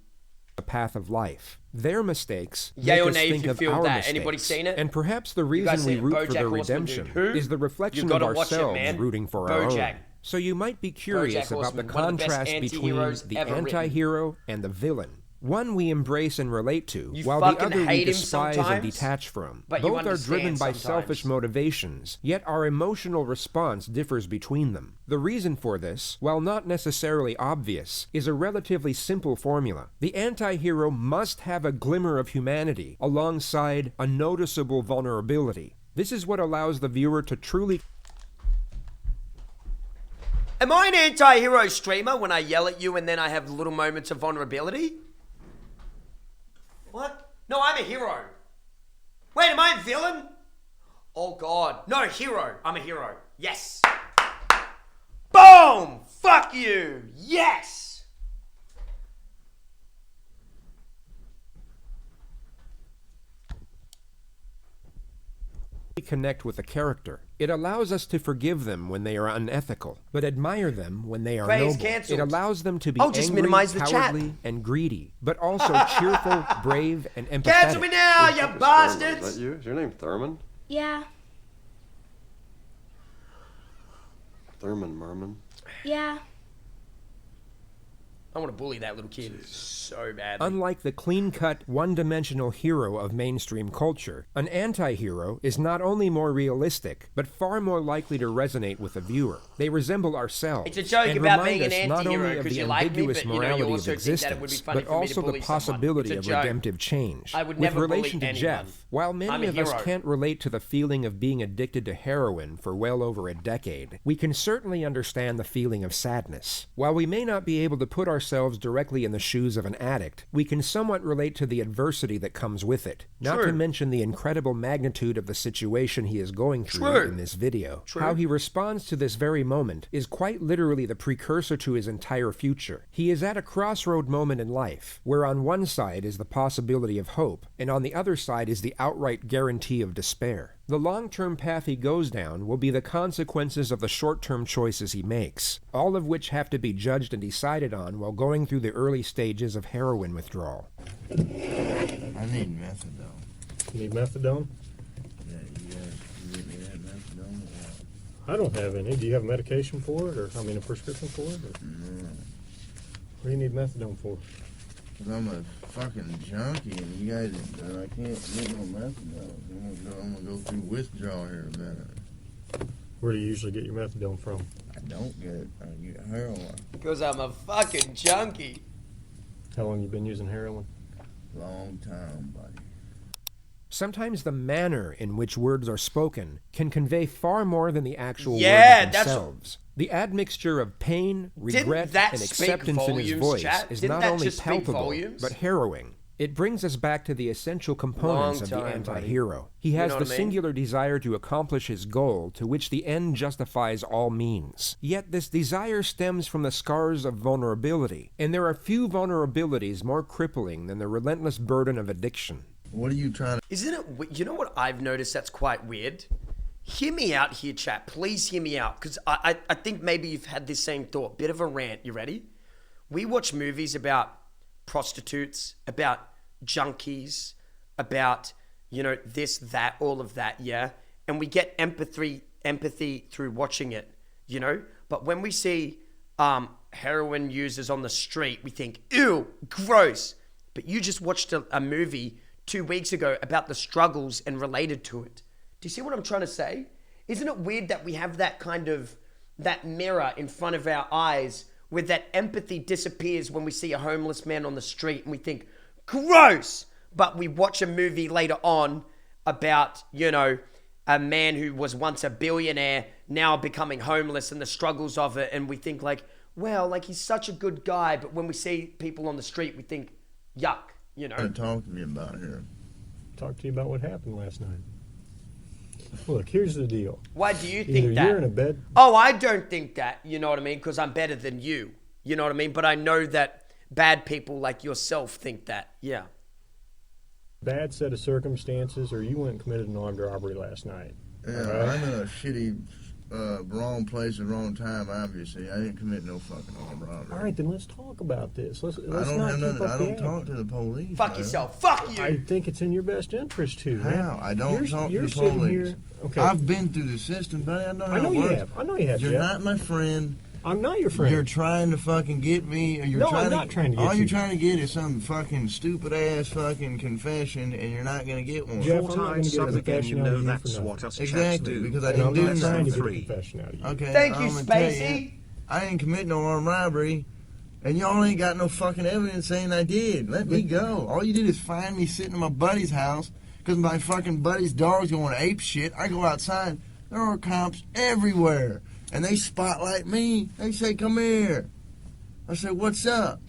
the path of life. Their mistakes Yay make or us nay if think you of feel our that. mistakes. Anybody seen it? And perhaps the You guys reason we seen it? root for BoJack their Horseman, redemption dude. Who? is the reflection You of gotta watch it, ourselves man. rooting for our BoJack. own. So you might be curious BoJack about the Horseman, one of the best contrast between anti-heroes the ever written. anti-hero and the villain. One we embrace and relate to, You while the fucking other we hate him despise and sometimes, detach from. but you Both are driven understand by sometimes. selfish motivations, yet our emotional response differs between them. The reason for this, while not necessarily obvious, is a relatively simple formula. The anti-hero must have a glimmer of humanity alongside a noticeable vulnerability. This is what allows the viewer to truly Am I an anti-hero streamer when I yell at you and then I have little moments of vulnerability? What? No, I'm a hero. Wait, am I a villain? Oh god. No, hero. I'm a hero. Yes. Boom! Fuck you! Yes! connect with a character. It allows us to forgive them when they are unethical, but admire them when they are Cray is noble. cancelled. It allows them to be Oh, just angry, minimize the chat. cowardly, and greedy, but also cheerful, brave, and empathetic. Cancel me now, you bastards! Is that you? Is your name Thurman? Yeah, Thurman Merman? yeah. I want to bully that little kid so badly. Unlike the clean-cut, one-dimensional hero of mainstream culture, an anti-hero is not only more realistic, but far more likely to resonate with the viewer. They resemble ourselves. It's a joke and about remind being an us not anti-hero only of because the you like me, ambiguous but you morality also of think that it would be existence, funny but for me to also the bully someone. possibility It's of a joke. redemptive change. I would With never relation bully to anyone. Jeff, while I'm many a of us hero. can't relate to the feeling of being addicted to heroin for well over a decade, we can certainly understand the feeling of sadness. While we may not be able to put ourselves directly in the shoes of an addict, we can somewhat relate to the adversity that comes with it, not True. to mention the incredible magnitude of the situation he is going through True. in this video. True. How he responds to this very moment is quite literally the precursor to his entire future. He is at a crossroad moment in life, where on one side is the possibility of hope, and on the other side is the outright guarantee of despair. The long-term path he goes down will be the consequences of the short-term choices he makes, all of which have to be judged and decided on while going through the early stages of heroin withdrawal. I need methadone. You need methadone? Yeah, you guys get me that methadone or what? I don't have any. Do you have medication for it, or I mean a prescription for it? Or? No. What do you need methadone for? Because I'm a fucking junkie and you guys, I can't get no methadone. I'm gonna go through withdrawal here in a minute. Where do you usually get your methadone from? I don't get it. I get heroin. Because I'm a fucking junkie. How long you been using heroin? Long time, buddy. Sometimes the manner in which words are spoken can convey far more than the actual Yeah, words that's- themselves. The admixture of pain, regret, that and speak acceptance in his volumes, voice chat? is Didn't not that only just speak palpable, volumes? but harrowing. It brings us back to the essential components Long of the time, anti-hero. He You has know the what I mean? singular desire to accomplish his goal, to which the end justifies all means. Yet this desire stems from the scars of vulnerability, and there are few vulnerabilities more crippling than the relentless burden of addiction. What are you trying to... Isn't it, you know what I've noticed that's quite weird? Hear me out here, chat. Please hear me out. Because I think maybe you've had this same thought. Bit of a rant. You ready? We watch movies about prostitutes, about junkies, about, you know, this, that, all of that, yeah? And we get empathy through watching it, you know? But when we see heroin users on the street, we think, ew, gross. But you just watched a movie 2 weeks ago about the struggles and related to it. Do you see what I'm trying to say? Isn't it weird that we have that kind of, that mirror in front of our eyes where that empathy disappears when we see a homeless man on the street and we think, gross! But we watch a movie later on about, you know, a man who was once a billionaire, now becoming homeless and the struggles of it. And we think like, well, like he's such a good guy. But when we see people on the street, we think, yuck, you know. Talk to me about here. Talk to you about what happened last night. Look, here's the deal. Why do you Either think that? you're in a bed. Oh, I don't think that. You know what I mean? Because I'm better than you. You know what I mean? But I know that bad people like yourself think that. Yeah. Bad set of circumstances, or you went and committed an armed robbery last night. Yeah, all right? I'm in a shitty, wrong place at the wrong time, obviously. I didn't commit no fucking armed robbery. All right, then let's talk about this. Let's I not don't have keep nothing. up I the don't act. talk to the police. Fuck man. yourself. Fuck you. I think it's in your best interest to. How? Man. I don't talk you're to the sitting police. Here, okay. I've been through the system, buddy. I know how I know it you works. have. I know you have. You're Jeff. not my friend. I'm not your friend. You're trying to fucking get me. Or you're No, trying I'm not trying to get all you. you're trying to get is some fucking stupid ass fucking confession, and you're not gonna get one. Jeff, I'm not going to get a confession out of you for nothing. Exactly, because I And didn't I'm do not trying to nothing. get a confession out of you. Okay. Thank you, I'm gonna tell Spacey. I didn't commit no armed robbery, and y'all ain't got no fucking evidence saying I did. Let me go. All you did is find me sitting in my buddy's house because my fucking buddy's dog's going ape shit. I go outside. There are cops everywhere, and they spotlight me. They say, "Come here." I said, "What's up?"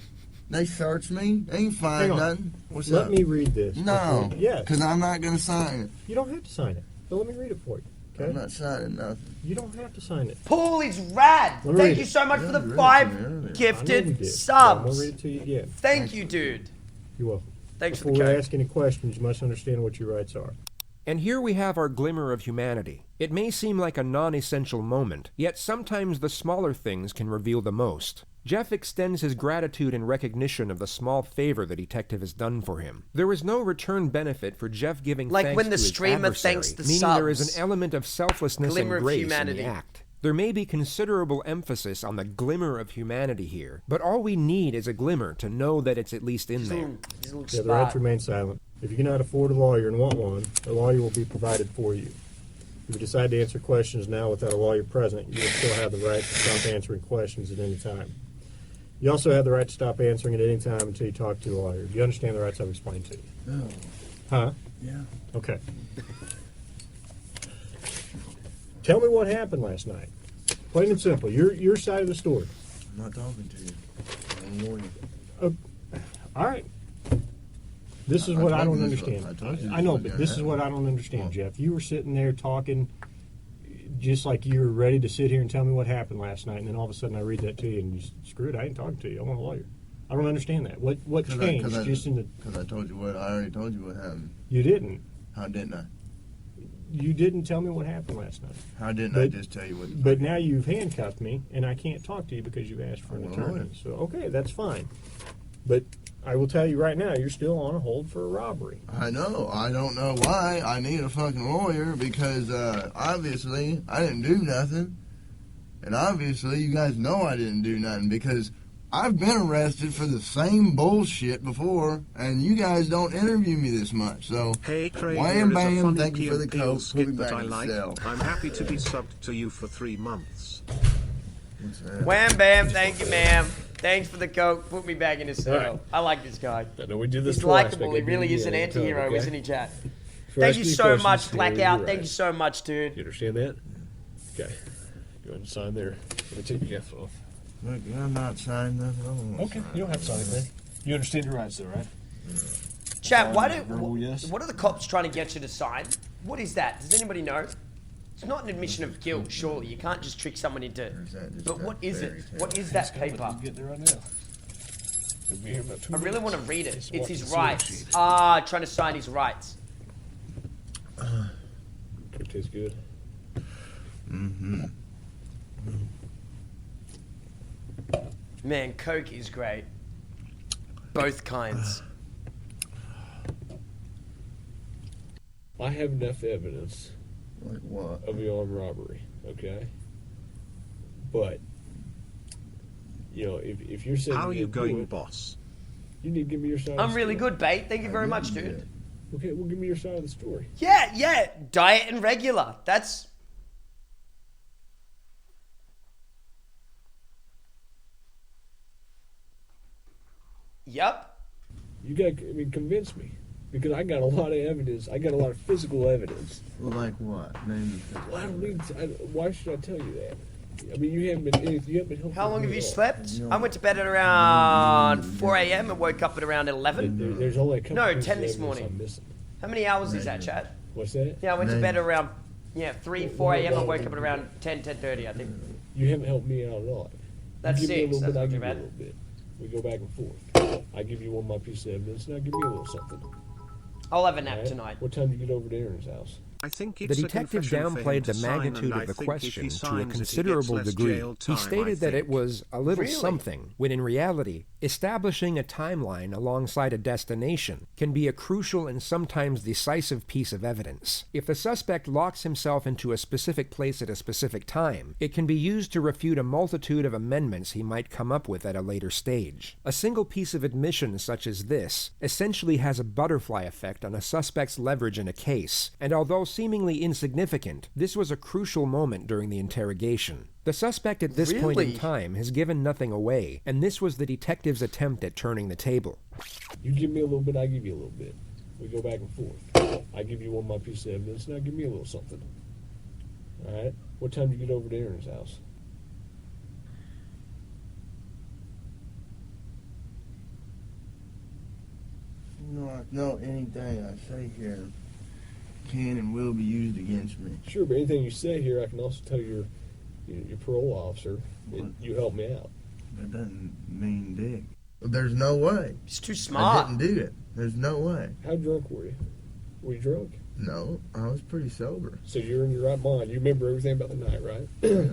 They search me. They ain't Hang find on. nothing. What's Let up? me read this. No. before- Yes. Because I'm not gonna sign it. You don't have to sign it. But let me read it for you. Okay? I'm not signing nothing. You don't have to sign it. Paul is rad. Let me Thank read you it. so much Yeah, for the you read it to me 5 earlier. I know we gifted did. I'm subs. going to read it to you again. Thank you, dude. You're welcome. Thanks for Before the we code. ask any questions, you must understand what your rights are. And here we have our glimmer of humanity. It may seem like a non-essential moment, yet sometimes the smaller things can reveal the most. Jeff extends his gratitude in recognition of the small favor the detective has done for him. There is no return benefit for Jeff giving Like thanks when the to his streamer adversary, thanks the meaning there is subs. an element of selflessness Glimmer and of grace humanity. in the act. There may be considerable emphasis on the glimmer of humanity here, but all we need is a glimmer to know that it's at least in there. Yeah, the rights remain silent. If you cannot afford a lawyer and want one, a lawyer will be provided for you. If you decide to answer questions now without a lawyer present, you will still have the right to stop answering questions at any time. You also have the right to stop answering at any time until you talk to a lawyer. Do you understand the rights I've explained to you? No. Huh? Yeah. Okay. Tell me what happened last night. Plain and simple. Your side of the story. I'm not talking to you. I'm a lawyer. All right. This is what I don't told you understand. I know, but this is what I don't understand, Jeff. You were sitting there talking just like you were ready to sit here and tell me what happened last night, and then all of a sudden I read that to you, and you screw it, I ain't talking to you. I want a lawyer. I don't understand that. What changed just in the... Because I told you what... I already told you what happened. You didn't. How didn't I? You didn't tell me what happened last night. How didn't I just tell you what... But now you've handcuffed me, and I can't talk to you because you've asked for an attorney. So, okay, that's fine. But I will tell you right now, you're still on a hold for a robbery. I know. I don't know why I need a fucking lawyer because obviously I didn't do nothing. And obviously you guys know I didn't do nothing because I've been arrested for the same bullshit before and you guys don't interview me this much. So, hey, Cray, wham here is a bam, funny thank you for the Key and coat. Peele Put skit me that back I in the like. cell. I'm happy to be subbed to you for 3 months. Wham bam, thank you, ma'am. Thanks for the coke. Put me back in his cell. Right. I like this guy. I know we do this He's twice. likable. He really is an anti-hero, okay? isn't he, Chad? For Thank you asking so questions, much, you're Blackout. right. Thank you so much, dude. You understand that? Okay. Go ahead and sign there. Let me take your Jeff off. Look, I'm not signing nothing. I don't want Okay, you don't have to sign anything. You understand your rights, though, right? Chad, Verbal yes. what are the cops trying to get you to sign? What is that? Does anybody know? It's not an admission of guilt, surely. You can't just trick someone into... But what is it? What is that paper? Get there right now. We'll be here about 2 I really minutes. want to read it. Just It's watch his the seal rights. sheet. Trying to sign his rights. Coke tastes good. Mm-hmm. Man, Coke is great. Both kinds. I have enough evidence Like what? of the armed robbery, okay? But, you know, if you're saying... How are you didn't do going, it, boss? You need to give me your side of I'm the really story. good, Bait. Thank you very much, dude. Okay, well, give me your side of the story. Yeah. Diet and regular. That's... Yep. You got, I mean, convince me. Because I got a lot of evidence. I got a lot of physical evidence. Well, like what? Name the Well, I don't need to, why should I tell you that? I mean, you haven't been helping How long me have you at all. slept? I went to bed at around 4 a.m. and woke up at around 11. There's only a couple No, pieces 10 of this evidence I'm morning. missing. How many hours is that, Chad? What's that? Yeah, I went to Name bed it. around 3, 4 a.m. and woke up at around 10:30, I think. You haven't helped me out at all. That's you give me a 6, little that's bit, I not give too you a bad. little bit. We go back and forth. I give you one of my pieces of evidence, and I give you a little something. I'll have a nap All right? tonight. What time do you get over to Aaron's house? I think The it's a detective confession for him downplayed to the sign, magnitude and of the I think if question he to a signs it, he gets considerable less degree. jail He time, stated I that it think. was a little Really? something, when in reality, establishing a timeline alongside a destination can be a crucial and sometimes decisive piece of evidence. If the suspect locks himself into a specific place at a specific time, it can be used to refute a multitude of amendments he might come up with at a later stage. A single piece of admission such as this essentially has a butterfly effect on a suspect's leverage in a case, and although seemingly insignificant, this was a crucial moment during the interrogation. The suspect at this point in Really? time has given nothing away, and this was the detective's attempt at turning the table. You give me a little bit, I give you a little bit. We go back and forth. I give you one of my pieces of evidence, and I give me a little something. All right? What time do you get over to Aaron's house? No, anything I say here can and will be used against me. Sure, but anything you say here, I can also tell your parole officer that you helped me out. That doesn't mean dick. There's no way. He's too I smart. didn't do it. There's no way. How drunk were you? Were you drunk? No, I was pretty sober. So you're in your right mind. You remember everything about the night, right?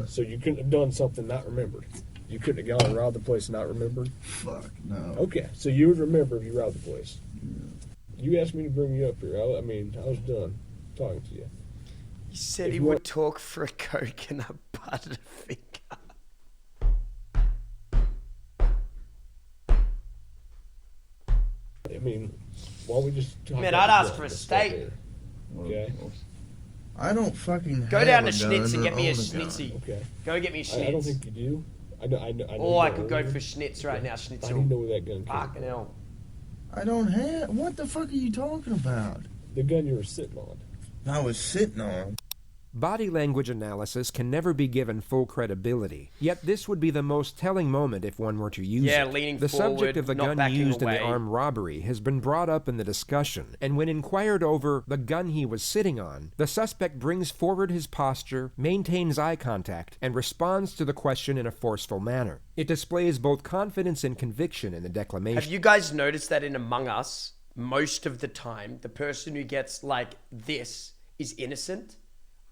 So you couldn't have done something not remembered. You couldn't have gone and robbed the place and not remembered? Fuck, no. Okay, so you would remember if you robbed the place. You asked me to bring you up here. I mean, I was done talking to you. He said If he you would want- talk for a Coke and a Butterfinger. I mean, why don't we just talk Man, about I'd the ask for a gun steak. here? Okay. I don't fucking Go have down a to gun Schnitz and or get me a own gun. schnitzy. Okay. Go get me a schnitz. I don't think you do. I know Or you I don't could go own for it. schnitz right now, schnitzel. I didn't know where that gun came Fucking from. hell. I don't have. What the fuck are you talking about? The gun you were sitting on. I was sitting on. Body language analysis can never be given full credibility, yet this would be the most telling moment if one were to use Yeah, it. leaning the forward, subject of the not gun backing used in away. the armed robbery has been brought up in the discussion, and when inquired over the gun he was sitting on, the suspect brings forward his posture, maintains eye contact, and responds to the question in a forceful manner. It displays both confidence and conviction in the declamation. Have you guys noticed that in Among Us, most of the time, the person who gets like this is innocent?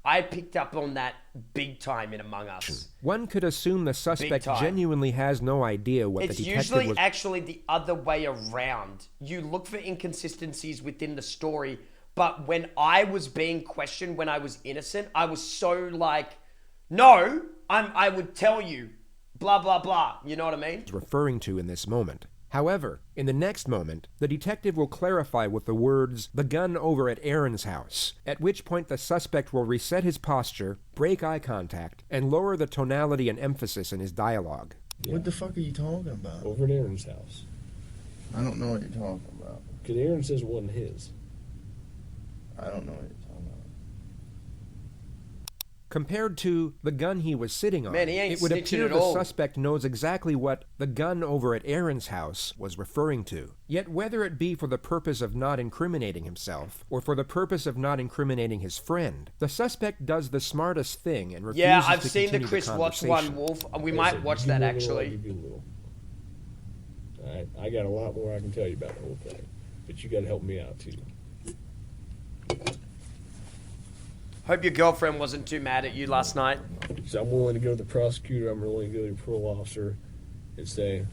I picked up on that big time in Among Us. One could assume the suspect time. genuinely has no idea what It's the detective usually was... actually the other way around. You look for inconsistencies within the story, but when I was being questioned when I was innocent, I was so like, no, I would tell you, blah, blah, blah. You know what I mean? referring to in this moment. However, in the next moment, the detective will clarify with the words, "the gun over at Aaron's house," at which point the suspect will reset his posture, break eye contact, and lower the tonality and emphasis in his dialogue. What the fuck are you talking about? Over at Aaron's house. I don't know what you're talking about. Because Aaron says it wasn't his. I don't know what you're talking about. Compared to the gun he was sitting on, Man, he ain't it would snitching appear at the all. suspect knows exactly what the gun over at Aaron's house was referring to. Yet whether it be for the purpose of not incriminating himself, or for the purpose of not incriminating his friend, the suspect does the smartest thing and refuses Yeah, I've to seen the continue Chris Watts conversation. one, Wolf. We might watch that actually. Alright, I got a lot more I can tell you about the whole thing. But you gotta help me out too. Hope your girlfriend wasn't too mad at you last night. So I'm willing to go to the prosecutor, I'm willing to go to the parole officer and say,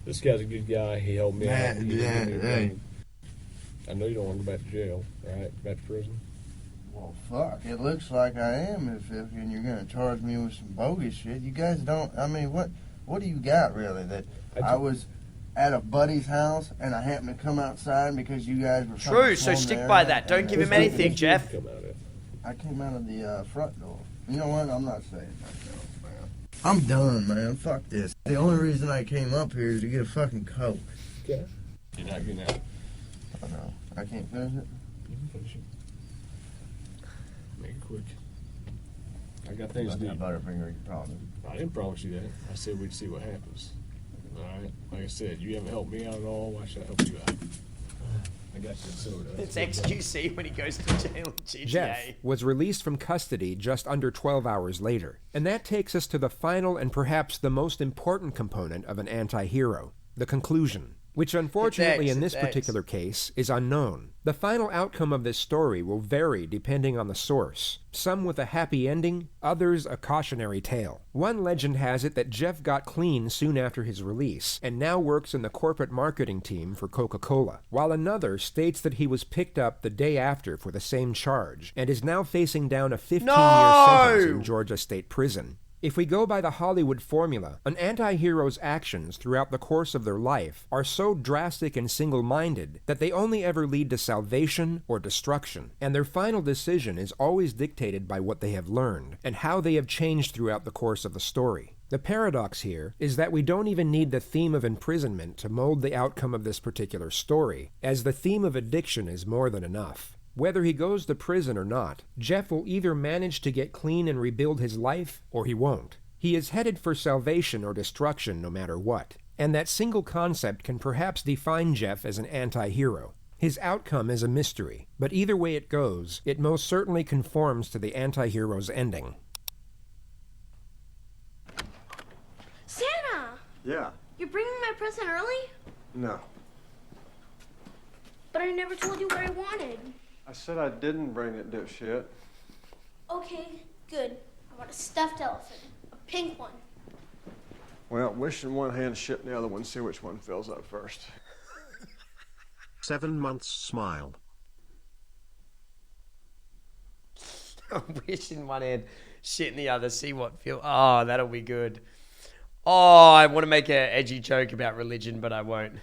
this guy's a good guy, he helped me out. He didn't do anything. I know you don't want to go back to jail, right? Back to prison. Well, fuck. It looks like I am if and you're going to charge me with some bogus shit. You guys don't, I mean, what do you got really? That I was at a buddy's house and I happened to come outside because you guys were True, so stick by that. Don't give him anything, Jeff. I came out of the front door. You know what? I'm not saying myself, man. I'm done, man. Fuck this. The only reason I came up here is to get a fucking Coke. Okay. You're not getting out. I know. I can't finish it. You can finish it. Make it quick. I got things to do. Butterfinger, you promised. I didn't promise you that. I said we'd see what happens. Alright? Like I said, you haven't helped me out at all. Why should I help you out? I got you soda. It's XQC when he goes to jail in GTA. Jeff was released from custody just under 12 hours later. And that takes us to the final and perhaps the most important component of an anti-hero, the conclusion, which unfortunately in this particular case is unknown. The final outcome of this story will vary depending on the source, some with a happy ending, others a cautionary tale. One legend has it that Jeff got clean soon after his release and now works in the corporate marketing team for Coca-Cola, while another states that he was picked up the day after for the same charge and is now facing down a 15-year sentence in Georgia State Prison. If we go by the Hollywood formula, an anti-hero's actions throughout the course of their life are so drastic and single-minded that they only ever lead to salvation or destruction, and their final decision is always dictated by what they have learned and how they have changed throughout the course of the story. The paradox here is that we don't even need the theme of imprisonment to mold the outcome of this particular story, as the theme of addiction is more than enough. Whether he goes to prison or not, Jeff will either manage to get clean and rebuild his life, or he won't. He is headed for salvation or destruction no matter what, and that single concept can perhaps define Jeff as an anti-hero. His outcome is a mystery, but either way it goes, it most certainly conforms to the anti-hero's ending. Santa! Yeah. You're bringing my present early? No. But I never told you what I wanted. I said I didn't bring it, dipshit. Okay, good. I want a stuffed elephant. A pink one. Well, wish in one hand, shit in the other one, see which one fills up first. 7 months smile. Wish in one hand, shit in the other. See what feel. Oh, that'll be good. Oh, I want to make an edgy joke about religion, but I won't.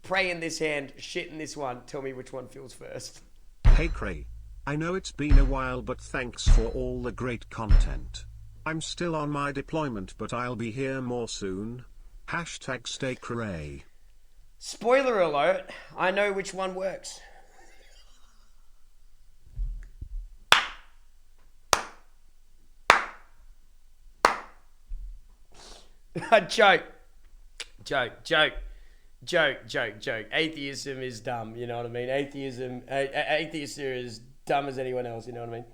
Pray in this hand, shit in this one. Tell me which one feels first. Hey Cray. I know it's been a while, but thanks for all the great content. I'm still on my deployment, but I'll be here more soon. Hashtag stay Cray. Spoiler alert, I know which one works. Joke. Atheism is dumb, you know what I mean? Atheists are as dumb as anyone else, you know what I mean?